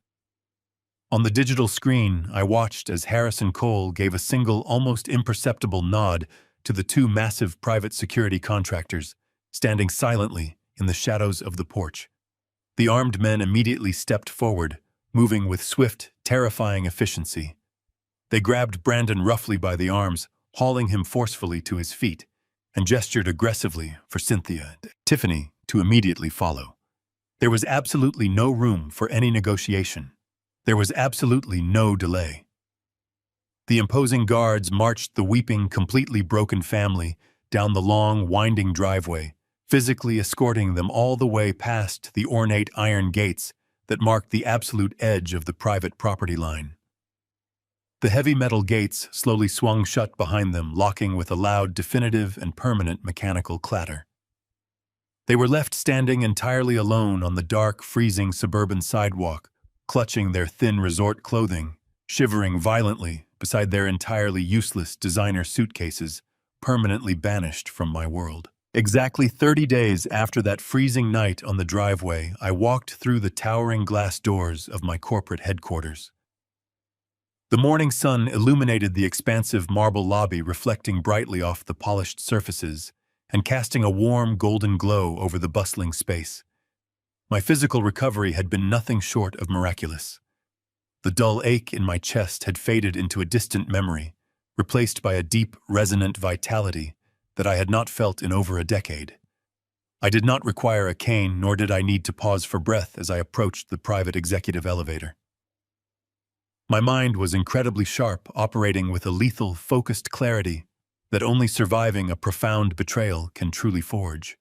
Speaker 1: On the digital screen, I watched as Harrison Cole gave a single, almost imperceptible nod to the two massive private security contractors, standing silently in the shadows of the porch. The armed men immediately stepped forward, moving with swift, terrifying efficiency. They grabbed Brandon roughly by the arms, hauling him forcefully to his feet, and gestured aggressively for Cynthia and Tiffany to immediately follow. There was absolutely no room for any negotiation. There was absolutely no delay. The imposing guards marched the weeping, completely broken family down the long, winding driveway, physically escorting them all the way past the ornate iron gates that marked the absolute edge of the private property line. The heavy metal gates slowly swung shut behind them, locking with a loud, definitive, and permanent mechanical clatter. They were left standing entirely alone on the dark, freezing suburban sidewalk, clutching their thin resort clothing, shivering violently beside their entirely useless designer suitcases, permanently banished from my world. Exactly 30 days after that freezing night on the driveway, I walked through the towering glass doors of my corporate headquarters. The morning sun illuminated the expansive marble lobby, reflecting brightly off the polished surfaces and casting a warm golden glow over the bustling space. My physical recovery had been nothing short of miraculous. The dull ache in my chest had faded into a distant memory, replaced by a deep, resonant vitality that I had not felt in over a decade. I did not require a cane, nor did I need to pause for breath as I approached the private executive elevator. My mind was incredibly sharp, operating with a lethal, focused clarity that only surviving a profound betrayal can truly forge.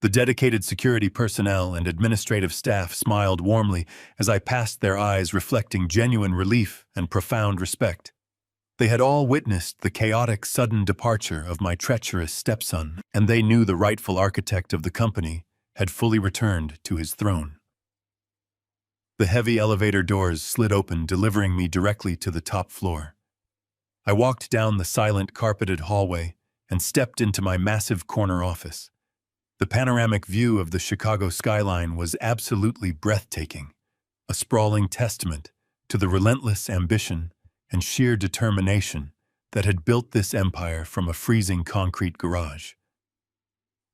Speaker 1: The dedicated security personnel and administrative staff smiled warmly as I passed their eyes, reflecting genuine relief and profound respect. They had all witnessed the chaotic, sudden departure of my treacherous stepson, and they knew the rightful architect of the company had fully returned to his throne. The heavy elevator doors slid open, delivering me directly to the top floor. I walked down the silent, carpeted hallway and stepped into my massive corner office. The panoramic view of the Chicago skyline was absolutely breathtaking, a sprawling testament to the relentless ambition and sheer determination that had built this empire from a freezing concrete garage.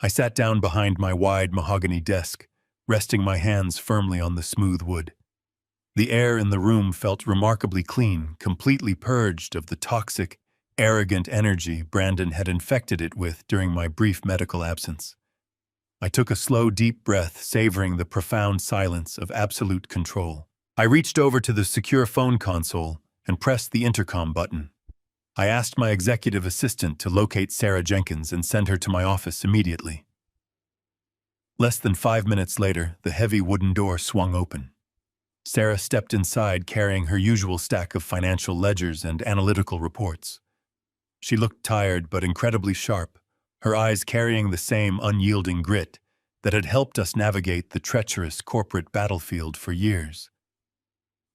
Speaker 1: I sat down behind my wide mahogany desk, resting my hands firmly on the smooth wood. The air in the room felt remarkably clean, completely purged of the toxic, arrogant energy Brandon had infected it with during my brief medical absence. I took a slow, deep breath, savoring the profound silence of absolute control. I reached over to the secure phone console and pressed the intercom button. I asked my executive assistant to locate Sarah Jenkins and send her to my office immediately. Less than 5 minutes later, the heavy wooden door swung open. Sarah stepped inside carrying her usual stack of financial ledgers and analytical reports. She looked tired but incredibly sharp, her eyes carrying the same unyielding grit that had helped us navigate the treacherous corporate battlefield for years.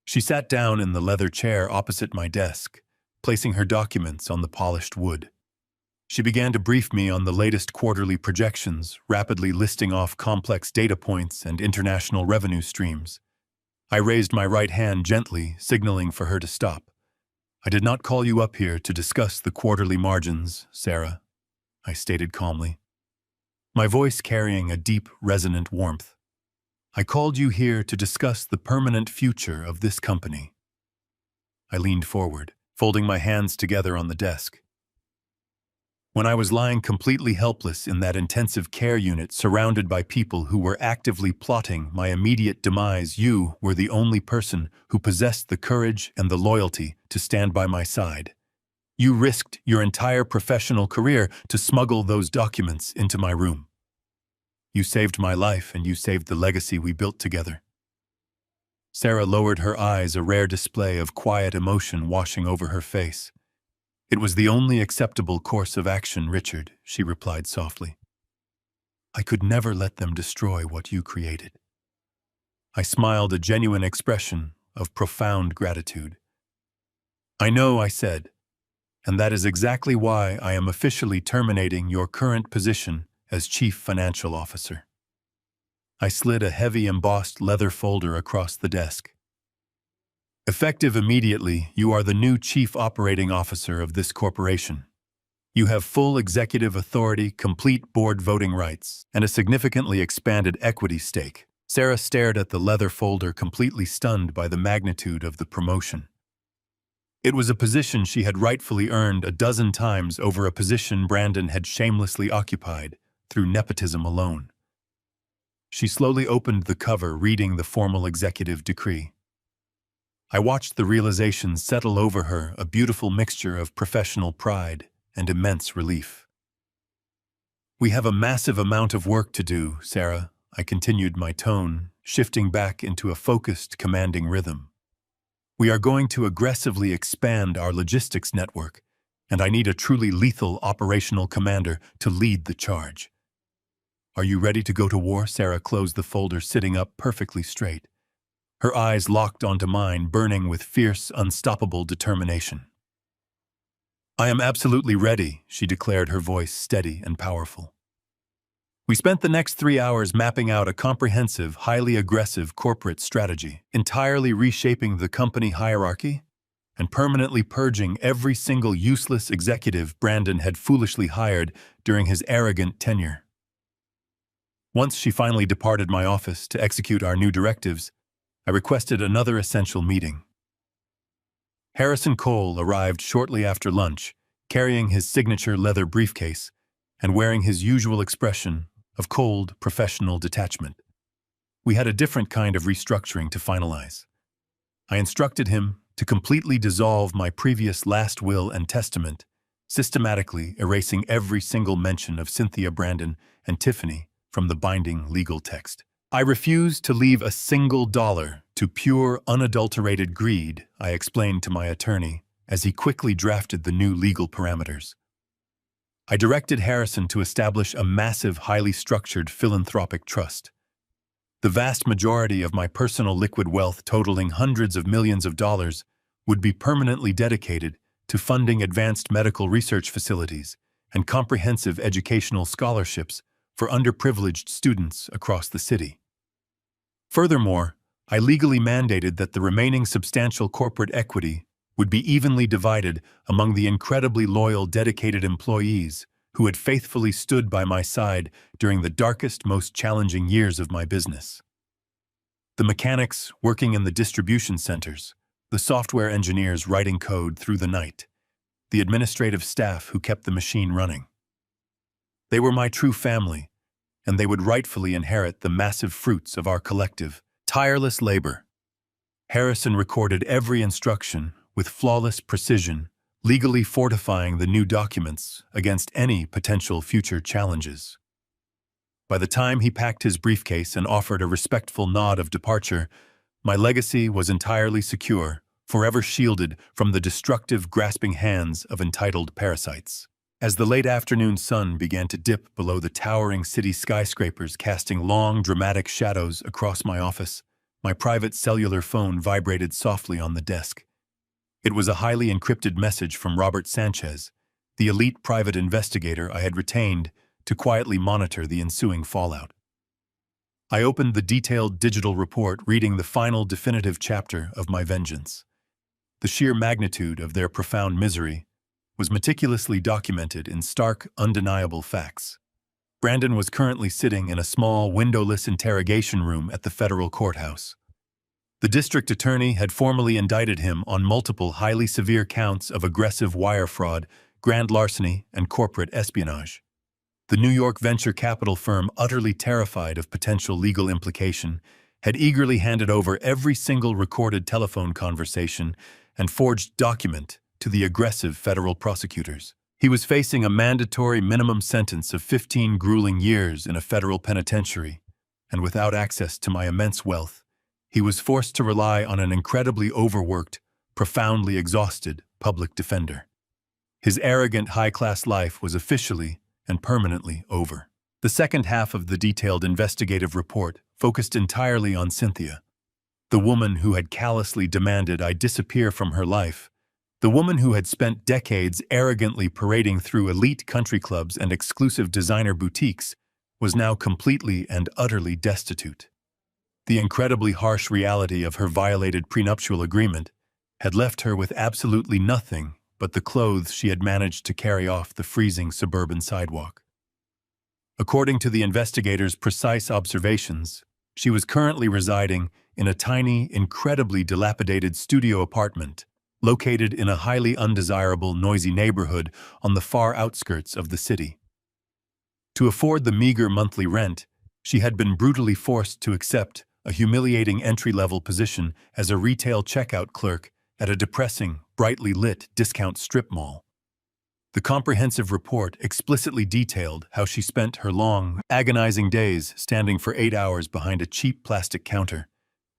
Speaker 1: She sat down in the leather chair opposite my desk, placing her documents on the polished wood. She began to brief me on the latest quarterly projections, rapidly listing off complex data points and international revenue streams. I raised my right hand gently, signaling for her to stop. "I did not call you up here to discuss the quarterly margins, Sarah," I stated calmly, my voice carrying a deep, resonant warmth. "I called you here to discuss the permanent future of this company." I leaned forward, folding my hands together on the desk. When I was lying completely helpless in that intensive care unit surrounded by people who were actively plotting my immediate demise, you were the only person who possessed the courage and the loyalty to stand by my side. You risked your entire professional career to smuggle those documents into my room. You saved my life and you saved the legacy we built together. Sarah lowered her eyes, a rare display of quiet emotion washing over her face. "It was the only acceptable course of action, Richard," she replied softly. "I could never let them destroy what you created." I smiled, a genuine expression of profound gratitude. "I know," I said, "and that is exactly why I am officially terminating your current position as Chief Financial Officer." I slid a heavy embossed leather folder across the desk. "Effective immediately, you are the new Chief Operating Officer of this corporation. You have full executive authority, complete board voting rights, and a significantly expanded equity stake." Sarah stared at the leather folder, completely stunned by the magnitude of the promotion. It was a position she had rightfully earned a dozen times over a position Brandon had shamelessly occupied through nepotism alone. She slowly opened the cover, reading the formal executive decree. I watched the realization settle over her, a beautiful mixture of professional pride and immense relief. "We have a massive amount of work to do, Sarah," I continued, my tone shifting back into a focused, commanding rhythm. "We are going to aggressively expand our logistics network, and I need a truly lethal operational commander to lead the charge." "Are you ready to go to war?" Sarah closed the folder, sitting up perfectly straight. Her eyes locked onto mine, burning with fierce, unstoppable determination. "I am absolutely ready," she declared, her voice steady and powerful. We spent the next 3 hours mapping out a comprehensive, highly aggressive corporate strategy, entirely reshaping the company hierarchy and permanently purging every single useless executive Brandon had foolishly hired during his arrogant tenure. Once she finally departed my office to execute our new directives, I requested another essential meeting. Harrison Cole arrived shortly after lunch, carrying his signature leather briefcase and wearing his usual expression of cold, professional detachment. We had a different kind of restructuring to finalize. I instructed him to completely dissolve my previous last will and testament, systematically erasing every single mention of Cynthia Brandon and Tiffany from the binding legal text. "I refuse to leave a single dollar to pure, unadulterated greed," I explained to my attorney as he quickly drafted the new legal parameters. I directed Harrison to establish a massive, highly structured philanthropic trust. The vast majority of my personal liquid wealth, totaling hundreds of millions of dollars, would be permanently dedicated to funding advanced medical research facilities and comprehensive educational scholarships for underprivileged students across the city. Furthermore, I legally mandated that the remaining substantial corporate equity would be evenly divided among the incredibly loyal, dedicated employees who had faithfully stood by my side during the darkest, most challenging years of my business. The mechanics working in the distribution centers, the software engineers writing code through the night, the administrative staff who kept the machine running. They were my true family, and they would rightfully inherit the massive fruits of our collective, tireless labor. Harrison recorded every instruction with flawless precision, legally fortifying the new documents against any potential future challenges. By the time he packed his briefcase and offered a respectful nod of departure, my legacy was entirely secure, forever shielded from the destructive, grasping hands of entitled parasites. As the late afternoon sun began to dip below the towering city skyscrapers, casting long, dramatic shadows across my office, my private cellular phone vibrated softly on the desk. It was a highly encrypted message from Robert Sanchez, the elite private investigator I had retained to quietly monitor the ensuing fallout. I opened the detailed digital report, reading the final definitive chapter of my vengeance. The sheer magnitude of their profound misery was meticulously documented in stark, undeniable facts. Brandon was currently sitting in a small, windowless interrogation room at the federal courthouse. The district attorney had formally indicted him on multiple highly severe counts of aggressive wire fraud, grand larceny, and corporate espionage. The New York venture capital firm, utterly terrified of potential legal implication, had eagerly handed over every single recorded telephone conversation and forged document to the aggressive federal prosecutors. He was facing a mandatory minimum sentence of 15 grueling years in a federal penitentiary, and without access to my immense wealth, he was forced to rely on an incredibly overworked, profoundly exhausted public defender. His arrogant, high-class life was officially and permanently over. The second half of the detailed investigative report focused entirely on Cynthia, the woman who had callously demanded I disappear from her life, the woman who had spent decades arrogantly parading through elite country clubs and exclusive designer boutiques, was now completely and utterly destitute. The incredibly harsh reality of her violated prenuptial agreement had left her with absolutely nothing but the clothes she had managed to carry off the freezing suburban sidewalk. According to the investigators' precise observations, she was currently residing in a tiny, incredibly dilapidated studio apartment located in a highly undesirable, noisy neighborhood on the far outskirts of the city. To afford the meager monthly rent, she had been brutally forced to accept a humiliating entry-level position as a retail checkout clerk at a depressing, brightly lit discount strip mall. The comprehensive report explicitly detailed how she spent her long, agonizing days standing for 8 hours behind a cheap plastic counter,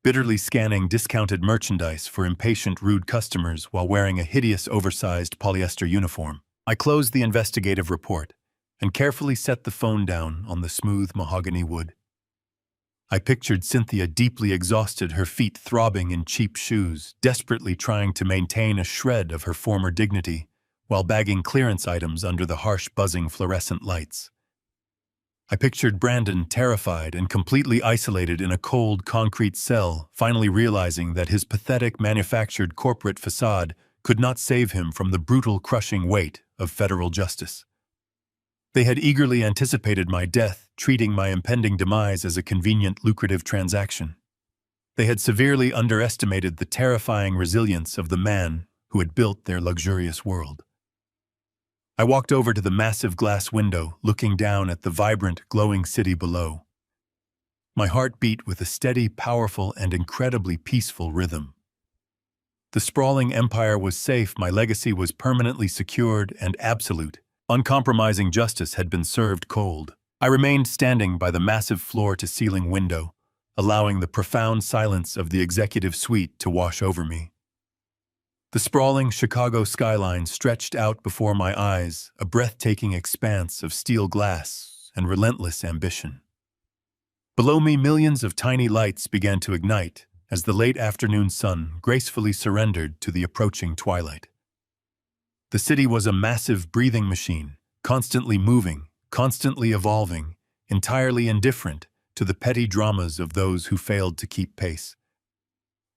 Speaker 1: bitterly scanning discounted merchandise for impatient, rude customers while wearing a hideous, oversized polyester uniform. I closed the investigative report and carefully set the phone down on the smooth mahogany wood. I pictured Cynthia deeply exhausted, her feet throbbing in cheap shoes, desperately trying to maintain a shred of her former dignity while bagging clearance items under the harsh, buzzing fluorescent lights. I pictured Brandon terrified and completely isolated in a cold, concrete cell, finally realizing that his pathetic, manufactured corporate facade could not save him from the brutal, crushing weight of federal justice. They had eagerly anticipated my death, treating my impending demise as a convenient, lucrative transaction. They had severely underestimated the terrifying resilience of the man who had built their luxurious world. I walked over to the massive glass window, looking down at the vibrant, glowing city below. My heart beat with a steady, powerful, and incredibly peaceful rhythm. The sprawling empire was safe, my legacy was permanently secured and absolute. Uncompromising justice had been served cold. I remained standing by the massive floor-to-ceiling window, allowing the profound silence of the executive suite to wash over me. The sprawling Chicago skyline stretched out before my eyes, a breathtaking expanse of steel glass and relentless ambition. Below me, millions of tiny lights began to ignite as the late afternoon sun gracefully surrendered to the approaching twilight. The city was a massive breathing machine, constantly moving, constantly evolving, entirely indifferent to the petty dramas of those who failed to keep pace.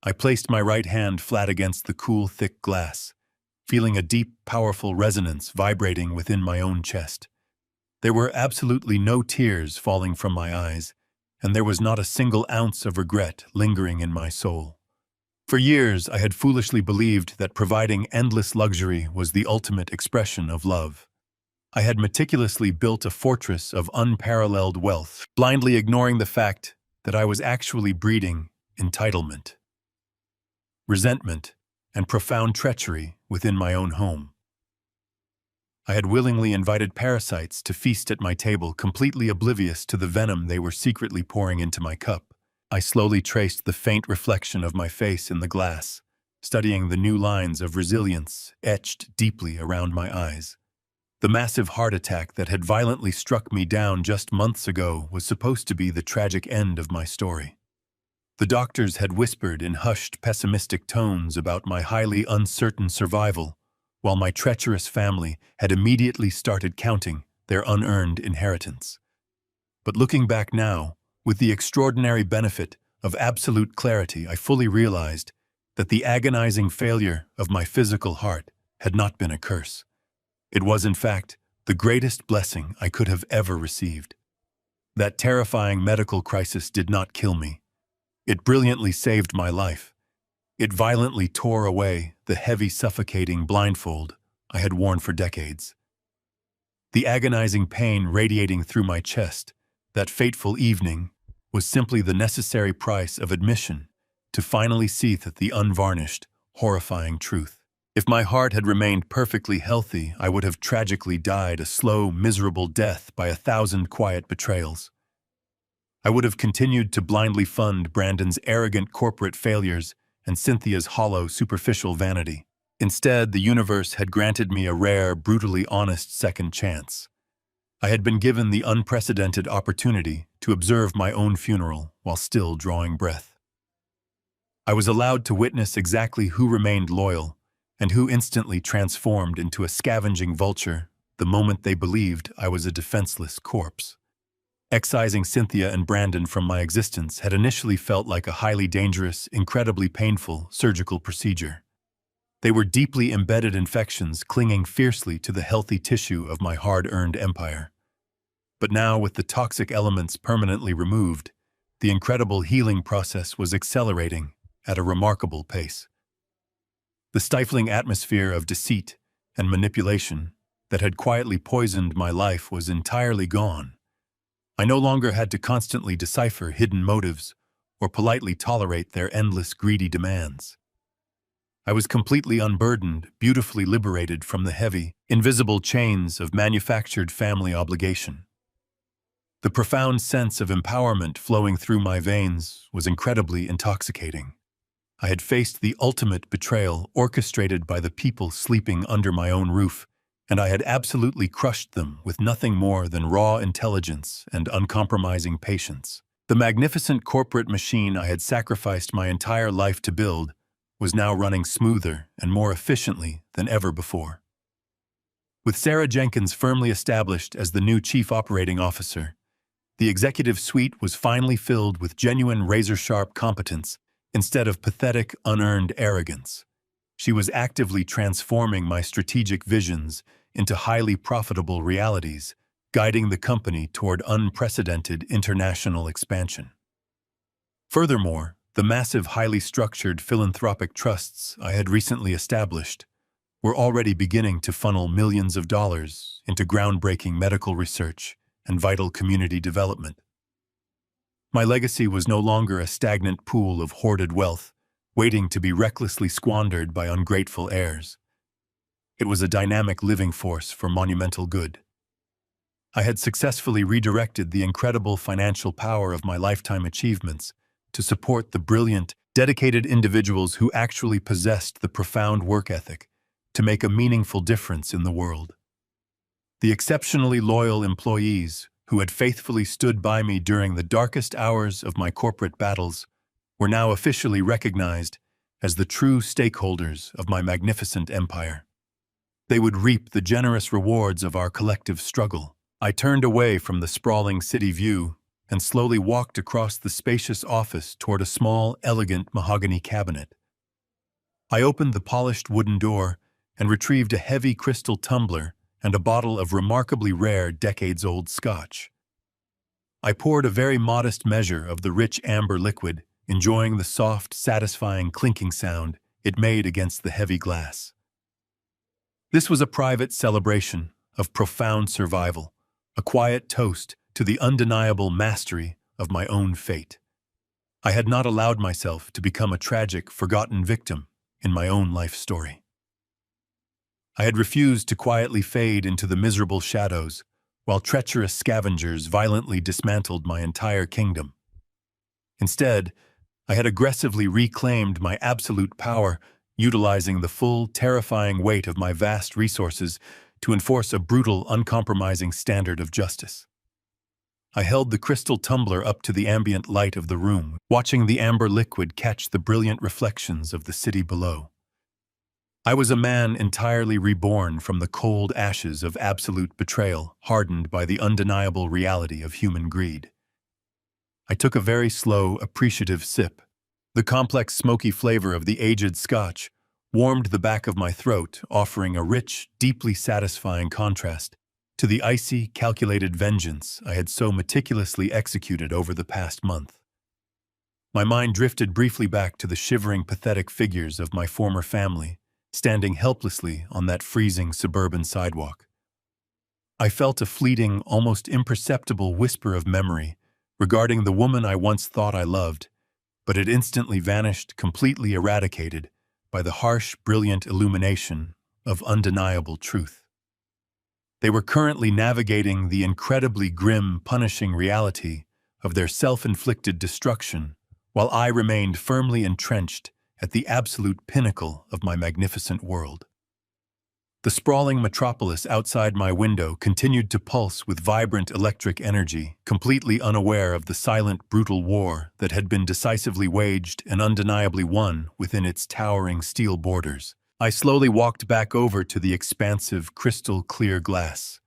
Speaker 1: I placed my right hand flat against the cool, thick glass, feeling a deep, powerful resonance vibrating within my own chest. There were absolutely no tears falling from my eyes, and there was not a single ounce of regret lingering in my soul. For years, I had foolishly believed that providing endless luxury was the ultimate expression of love. I had meticulously built a fortress of unparalleled wealth, blindly ignoring the fact that I was actually breeding entitlement, resentment, and profound treachery within my own home. I had willingly invited parasites to feast at my table, completely oblivious to the venom they were secretly pouring into my cup. I slowly traced the faint reflection of my face in the glass, studying the new lines of resilience etched deeply around my eyes. The massive heart attack that had violently struck me down just months ago was supposed to be the tragic end of my story. The doctors had whispered in hushed, pessimistic tones about my highly uncertain survival, while my treacherous family had immediately started counting their unearned inheritance. But looking back now, with the extraordinary benefit of absolute clarity, I fully realized that the agonizing failure of my physical heart had not been a curse. It was, in fact, the greatest blessing I could have ever received. That terrifying medical crisis did not kill me. It brilliantly saved my life. It violently tore away the heavy, suffocating blindfold I had worn for decades. The agonizing pain radiating through my chest that fateful evening was simply the necessary price of admission to finally see the unvarnished, horrifying truth. If my heart had remained perfectly healthy, I would have tragically died a slow, miserable death by 1,000 quiet betrayals. I would have continued to blindly fund Brandon's arrogant corporate failures and Cynthia's hollow, superficial vanity. Instead, the universe had granted me a rare, brutally honest second chance. I had been given the unprecedented opportunity to observe my own funeral while still drawing breath. I was allowed to witness exactly who remained loyal and who instantly transformed into a scavenging vulture the moment they believed I was a defenseless corpse. Excising Cynthia and Brandon from my existence had initially felt like a highly dangerous, incredibly painful surgical procedure. They were deeply embedded infections clinging fiercely to the healthy tissue of my hard-earned empire. But now, with the toxic elements permanently removed, the incredible healing process was accelerating at a remarkable pace. The stifling atmosphere of deceit and manipulation that had quietly poisoned my life was entirely gone. I no longer had to constantly decipher hidden motives or politely tolerate their endless greedy demands. I was completely unburdened, beautifully liberated from the heavy, invisible chains of manufactured family obligation. The profound sense of empowerment flowing through my veins was incredibly intoxicating. I had faced the ultimate betrayal orchestrated by the people sleeping under my own roof, and I had absolutely crushed them with nothing more than raw intelligence and uncompromising patience. The magnificent corporate machine I had sacrificed my entire life to build was now running smoother and more efficiently than ever before. With Sarah Jenkins firmly established as the new chief operating officer, the executive suite was finally filled with genuine razor-sharp competence instead of pathetic, unearned arrogance. She was actively transforming my strategic visions into highly profitable realities, guiding the company toward unprecedented international expansion. Furthermore, the massive, highly structured philanthropic trusts I had recently established were already beginning to funnel millions of dollars into groundbreaking medical research and vital community development. My legacy was no longer a stagnant pool of hoarded wealth, waiting to be recklessly squandered by ungrateful heirs. It was a dynamic living force for monumental good. I had successfully redirected the incredible financial power of my lifetime achievements to support the brilliant, dedicated individuals who actually possessed the profound work ethic to make a meaningful difference in the world. The exceptionally loyal employees who had faithfully stood by me during the darkest hours of my corporate battles were now officially recognized as the true stakeholders of my magnificent empire. They would reap the generous rewards of our collective struggle. I turned away from the sprawling city view and slowly walked across the spacious office toward a small, elegant mahogany cabinet. I opened the polished wooden door and retrieved a heavy crystal tumbler and a bottle of remarkably rare, decades-old scotch. I poured a very modest measure of the rich amber liquid, enjoying the soft, satisfying clinking sound it made against the heavy glass. This was a private celebration of profound survival, a quiet toast to the undeniable mastery of my own fate. I had not allowed myself to become a tragic, forgotten victim in my own life story. I had refused to quietly fade into the miserable shadows, while treacherous scavengers violently dismantled my entire kingdom. Instead, I had aggressively reclaimed my absolute power, utilizing the full, terrifying weight of my vast resources to enforce a brutal, uncompromising standard of justice. I held the crystal tumbler up to the ambient light of the room, watching the amber liquid catch the brilliant reflections of the city below. I was a man entirely reborn from the cold ashes of absolute betrayal, hardened by the undeniable reality of human greed. I took a very slow, appreciative sip. The complex, smoky flavor of the aged scotch warmed the back of my throat, offering a rich, deeply satisfying contrast to the icy, calculated vengeance I had so meticulously executed over the past month. My mind drifted briefly back to the shivering, pathetic figures of my former family, standing helplessly on that freezing suburban sidewalk. I felt a fleeting, almost imperceptible whisper of memory regarding the woman I once thought I loved, but it instantly vanished, completely eradicated by the harsh, brilliant illumination of undeniable truth. They were currently navigating the incredibly grim, punishing reality of their self-inflicted destruction, while I remained firmly entrenched at the absolute pinnacle of my magnificent world. The sprawling metropolis outside my window continued to pulse with vibrant electric energy, completely unaware of the silent, brutal war that had been decisively waged and undeniably won within its towering steel borders. I slowly walked back over to the expansive, crystal-clear glass,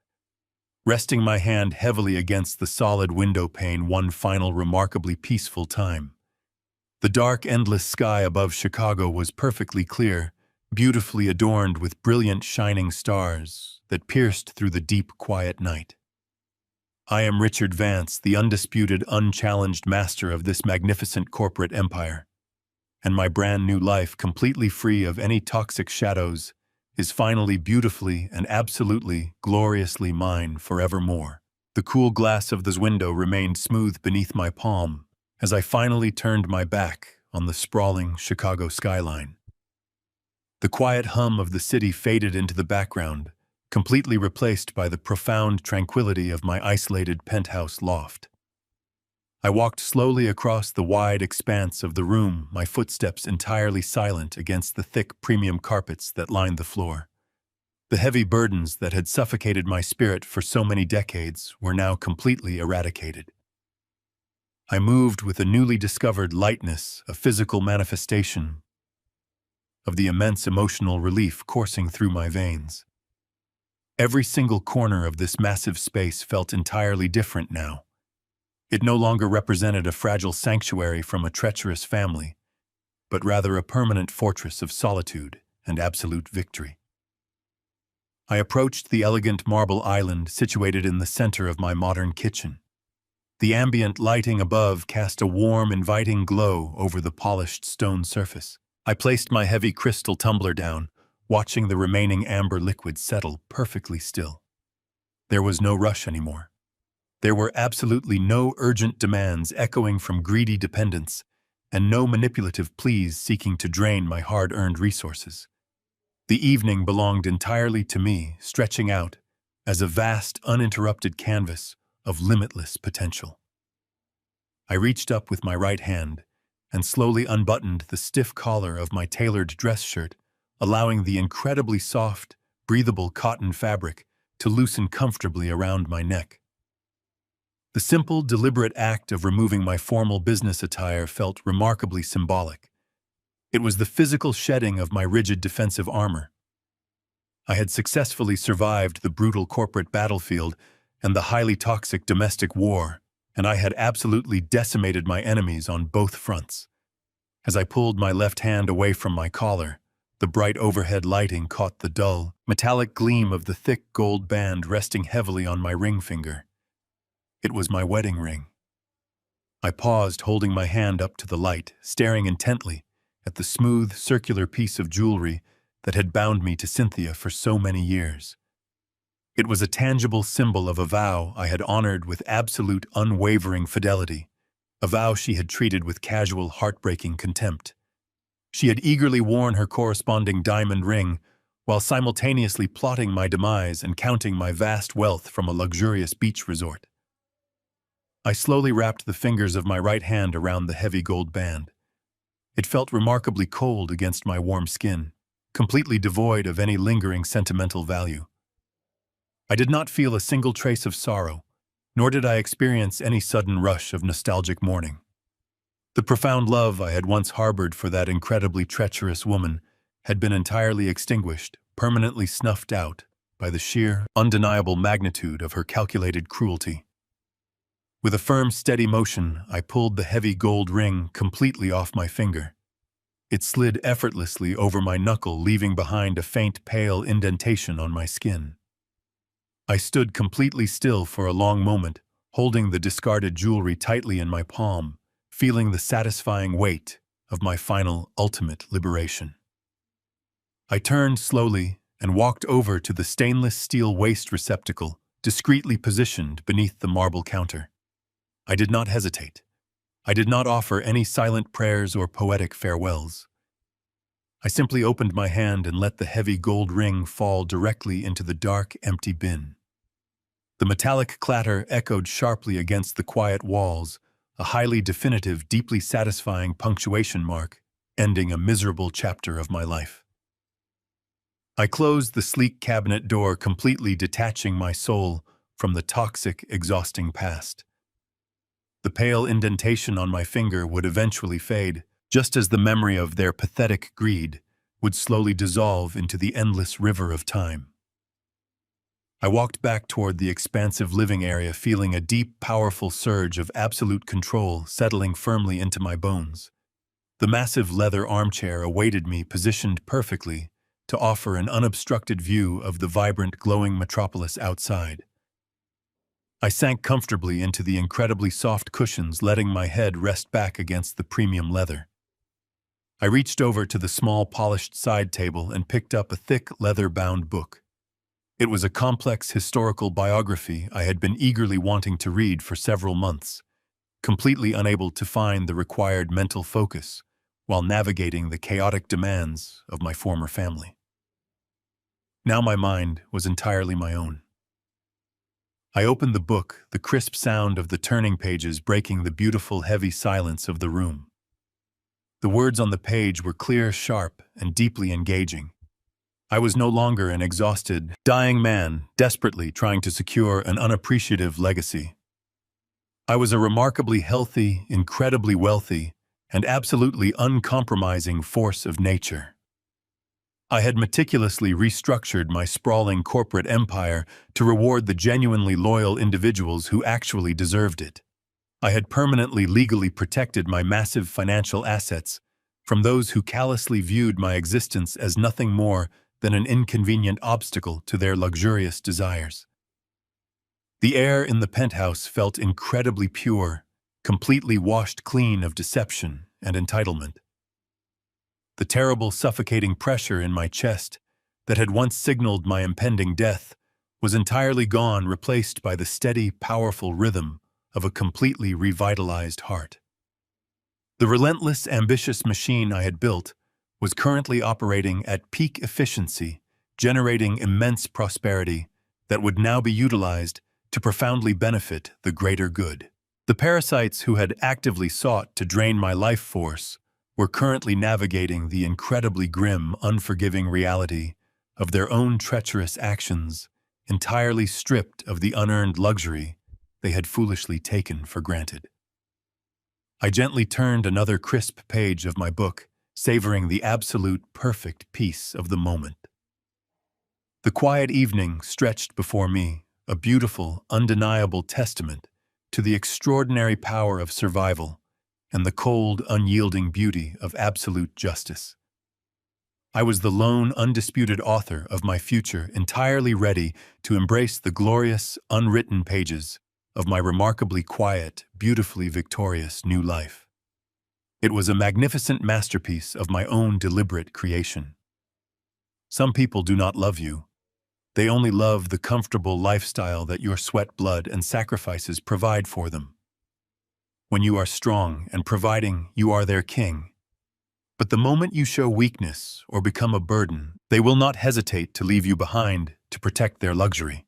Speaker 1: resting my hand heavily against the solid window pane one final remarkably peaceful time. The dark, endless sky above Chicago was perfectly clear, beautifully adorned with brilliant, shining stars that pierced through the deep, quiet night. I am Richard Vance, the undisputed, unchallenged master of this magnificent corporate empire, and my brand new life, completely free of any toxic shadows, is finally beautifully and absolutely, gloriously mine forevermore. The cool glass of this window remained smooth beneath my palm as I finally turned my back on the sprawling Chicago skyline. The quiet hum of the city faded into the background, completely replaced by the profound tranquility of my isolated penthouse loft. I walked slowly across the wide expanse of the room, my footsteps entirely silent against the thick premium carpets that lined the floor. The heavy burdens that had suffocated my spirit for so many decades were now completely eradicated. I moved with a newly discovered lightness, a physical manifestation of the immense emotional relief coursing through my veins. Every single corner of this massive space felt entirely different now. It no longer represented a fragile sanctuary from a treacherous family, but rather a permanent fortress of solitude and absolute victory. I approached the elegant marble island situated in the center of my modern kitchen. The ambient lighting above cast a warm, inviting glow over the polished stone surface. I placed my heavy crystal tumbler down, watching the remaining amber liquid settle perfectly still. There was no rush anymore. There were absolutely no urgent demands echoing from greedy dependents, and no manipulative pleas seeking to drain my hard-earned resources. The evening belonged entirely to me, stretching out as a vast, uninterrupted canvas of limitless potential. I reached up with my right hand and slowly unbuttoned the stiff collar of my tailored dress shirt, allowing the incredibly soft, breathable cotton fabric to loosen comfortably around my neck. The simple, deliberate act of removing my formal business attire felt remarkably symbolic. It was the physical shedding of my rigid defensive armor. I had successfully survived the brutal corporate battlefield and the highly toxic domestic war, and I had absolutely decimated my enemies on both fronts. As I pulled my left hand away from my collar, the bright overhead lighting caught the dull, metallic gleam of the thick gold band resting heavily on my ring finger. It was my wedding ring. I paused, holding my hand up to the light, staring intently at the smooth, circular piece of jewelry that had bound me to Cynthia for so many years. It was a tangible symbol of a vow I had honored with absolute, unwavering fidelity, a vow she had treated with casual, heartbreaking contempt. She had eagerly worn her corresponding diamond ring, while simultaneously plotting my demise and counting my vast wealth from a luxurious beach resort. I slowly wrapped the fingers of my right hand around the heavy gold band. It felt remarkably cold against my warm skin, completely devoid of any lingering sentimental value. I did not feel a single trace of sorrow, nor did I experience any sudden rush of nostalgic mourning. The profound love I had once harbored for that incredibly treacherous woman had been entirely extinguished, permanently snuffed out by the sheer, undeniable magnitude of her calculated cruelty. With a firm, steady motion, I pulled the heavy gold ring completely off my finger. It slid effortlessly over my knuckle, leaving behind a faint, pale indentation on my skin. I stood completely still for a long moment, holding the discarded jewelry tightly in my palm, feeling the satisfying weight of my final, ultimate liberation. I turned slowly and walked over to the stainless steel waste receptacle, discreetly positioned beneath the marble counter. I did not hesitate. I did not offer any silent prayers or poetic farewells. I simply opened my hand and let the heavy gold ring fall directly into the dark, empty bin. The metallic clatter echoed sharply against the quiet walls, a highly definitive, deeply satisfying punctuation mark, ending a miserable chapter of my life. I closed the sleek cabinet door, completely detaching my soul from the toxic, exhausting past. The pale indentation on my finger would eventually fade, just as the memory of their pathetic greed would slowly dissolve into the endless river of time. I walked back toward the expansive living area, feeling a deep, powerful surge of absolute control settling firmly into my bones. The massive leather armchair awaited me, positioned perfectly to offer an unobstructed view of the vibrant, glowing metropolis outside. I sank comfortably into the incredibly soft cushions, letting my head rest back against the premium leather. I reached over to the small, polished side table and picked up a thick, leather-bound book. It was a complex historical biography I had been eagerly wanting to read for several months, completely unable to find the required mental focus while navigating the chaotic demands of my former family. Now my mind was entirely my own. I opened the book, the crisp sound of the turning pages breaking the beautiful, heavy silence of the room. The words on the page were clear, sharp, and deeply engaging. I was no longer an exhausted, dying man desperately trying to secure an unappreciative legacy. I was a remarkably healthy, incredibly wealthy, and absolutely uncompromising force of nature. I had meticulously restructured my sprawling corporate empire to reward the genuinely loyal individuals who actually deserved it. I had permanently legally protected my massive financial assets from those who callously viewed my existence as nothing more than an inconvenient obstacle to their luxurious desires. The air in the penthouse felt incredibly pure, completely washed clean of deception and entitlement. The terrible, suffocating pressure in my chest that had once signaled my impending death was entirely gone, replaced by the steady, powerful rhythm of a completely revitalized heart. The relentless, ambitious machine I had built was currently operating at peak efficiency, generating immense prosperity that would now be utilized to profoundly benefit the greater good. The parasites who had actively sought to drain my life force were currently navigating the incredibly grim, unforgiving reality of their own treacherous actions, entirely stripped of the unearned luxury they had foolishly taken for granted. I gently turned another crisp page of my book, savoring the absolute perfect peace of the moment. The quiet evening stretched before me, a beautiful, undeniable testament to the extraordinary power of survival and the cold, unyielding beauty of absolute justice. I was the lone, undisputed author of my future, entirely ready to embrace the glorious, unwritten pages of my remarkably quiet, beautifully victorious new life. It was a magnificent masterpiece of my own deliberate creation. Some people do not love you. They only love the comfortable lifestyle that your sweat, blood, and sacrifices provide for them. When you are strong and providing, you are their king. But the moment you show weakness or become a burden, they will not hesitate to leave you behind to protect their luxury.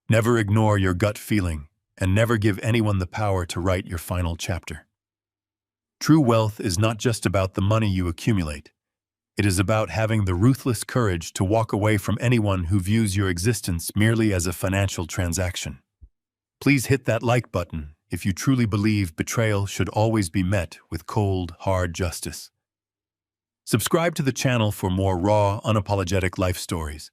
Speaker 1: Never ignore your gut feeling, and never give anyone the power to write your final chapter. True wealth is not just about the money you accumulate. It is about having the ruthless courage to walk away from anyone who views your existence merely as a financial transaction. Please hit that like button if you truly believe betrayal should always be met with cold, hard justice. Subscribe to the channel for more raw, unapologetic life stories.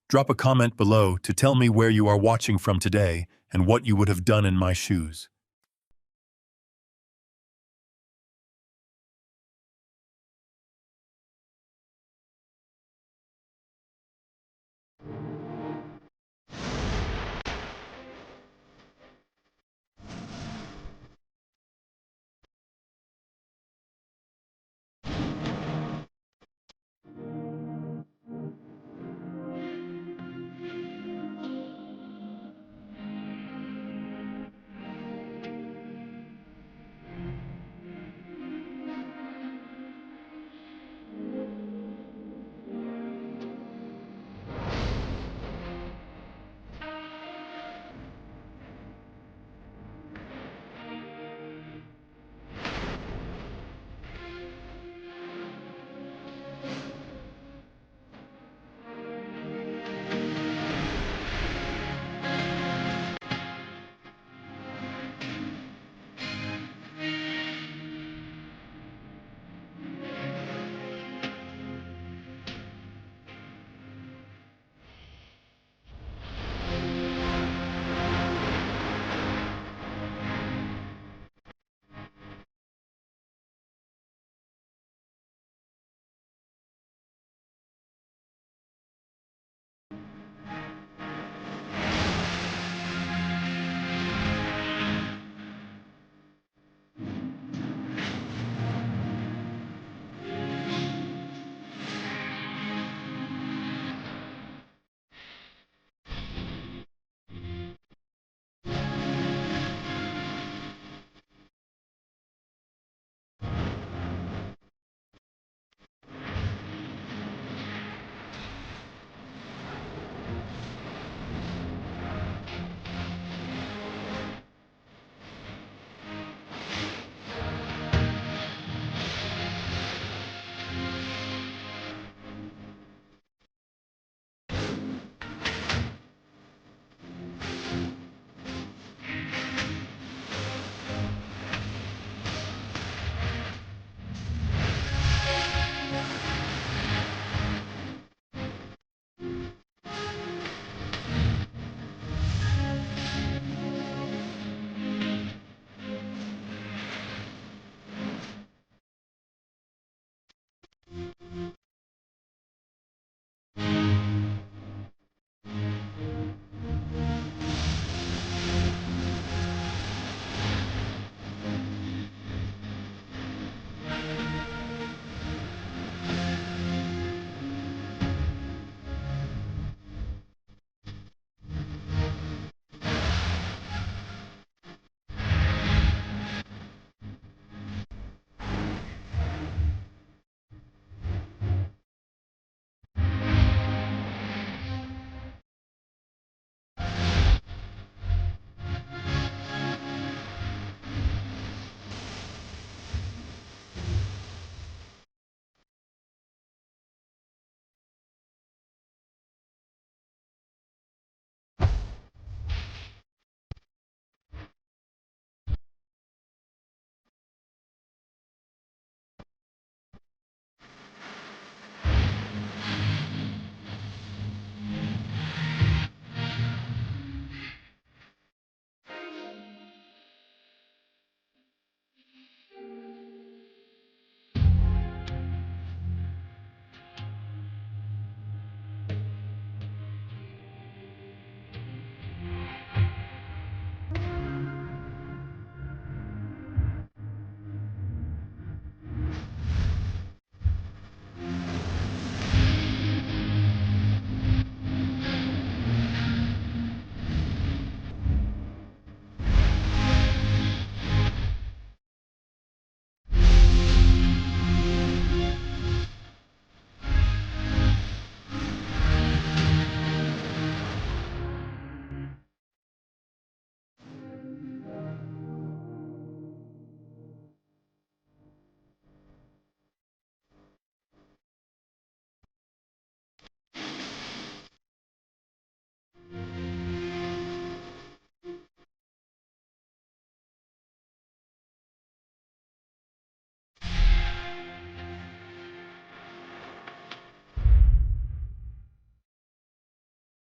Speaker 1: Drop a comment below to tell me where you are watching from today and what you would have done in my shoes.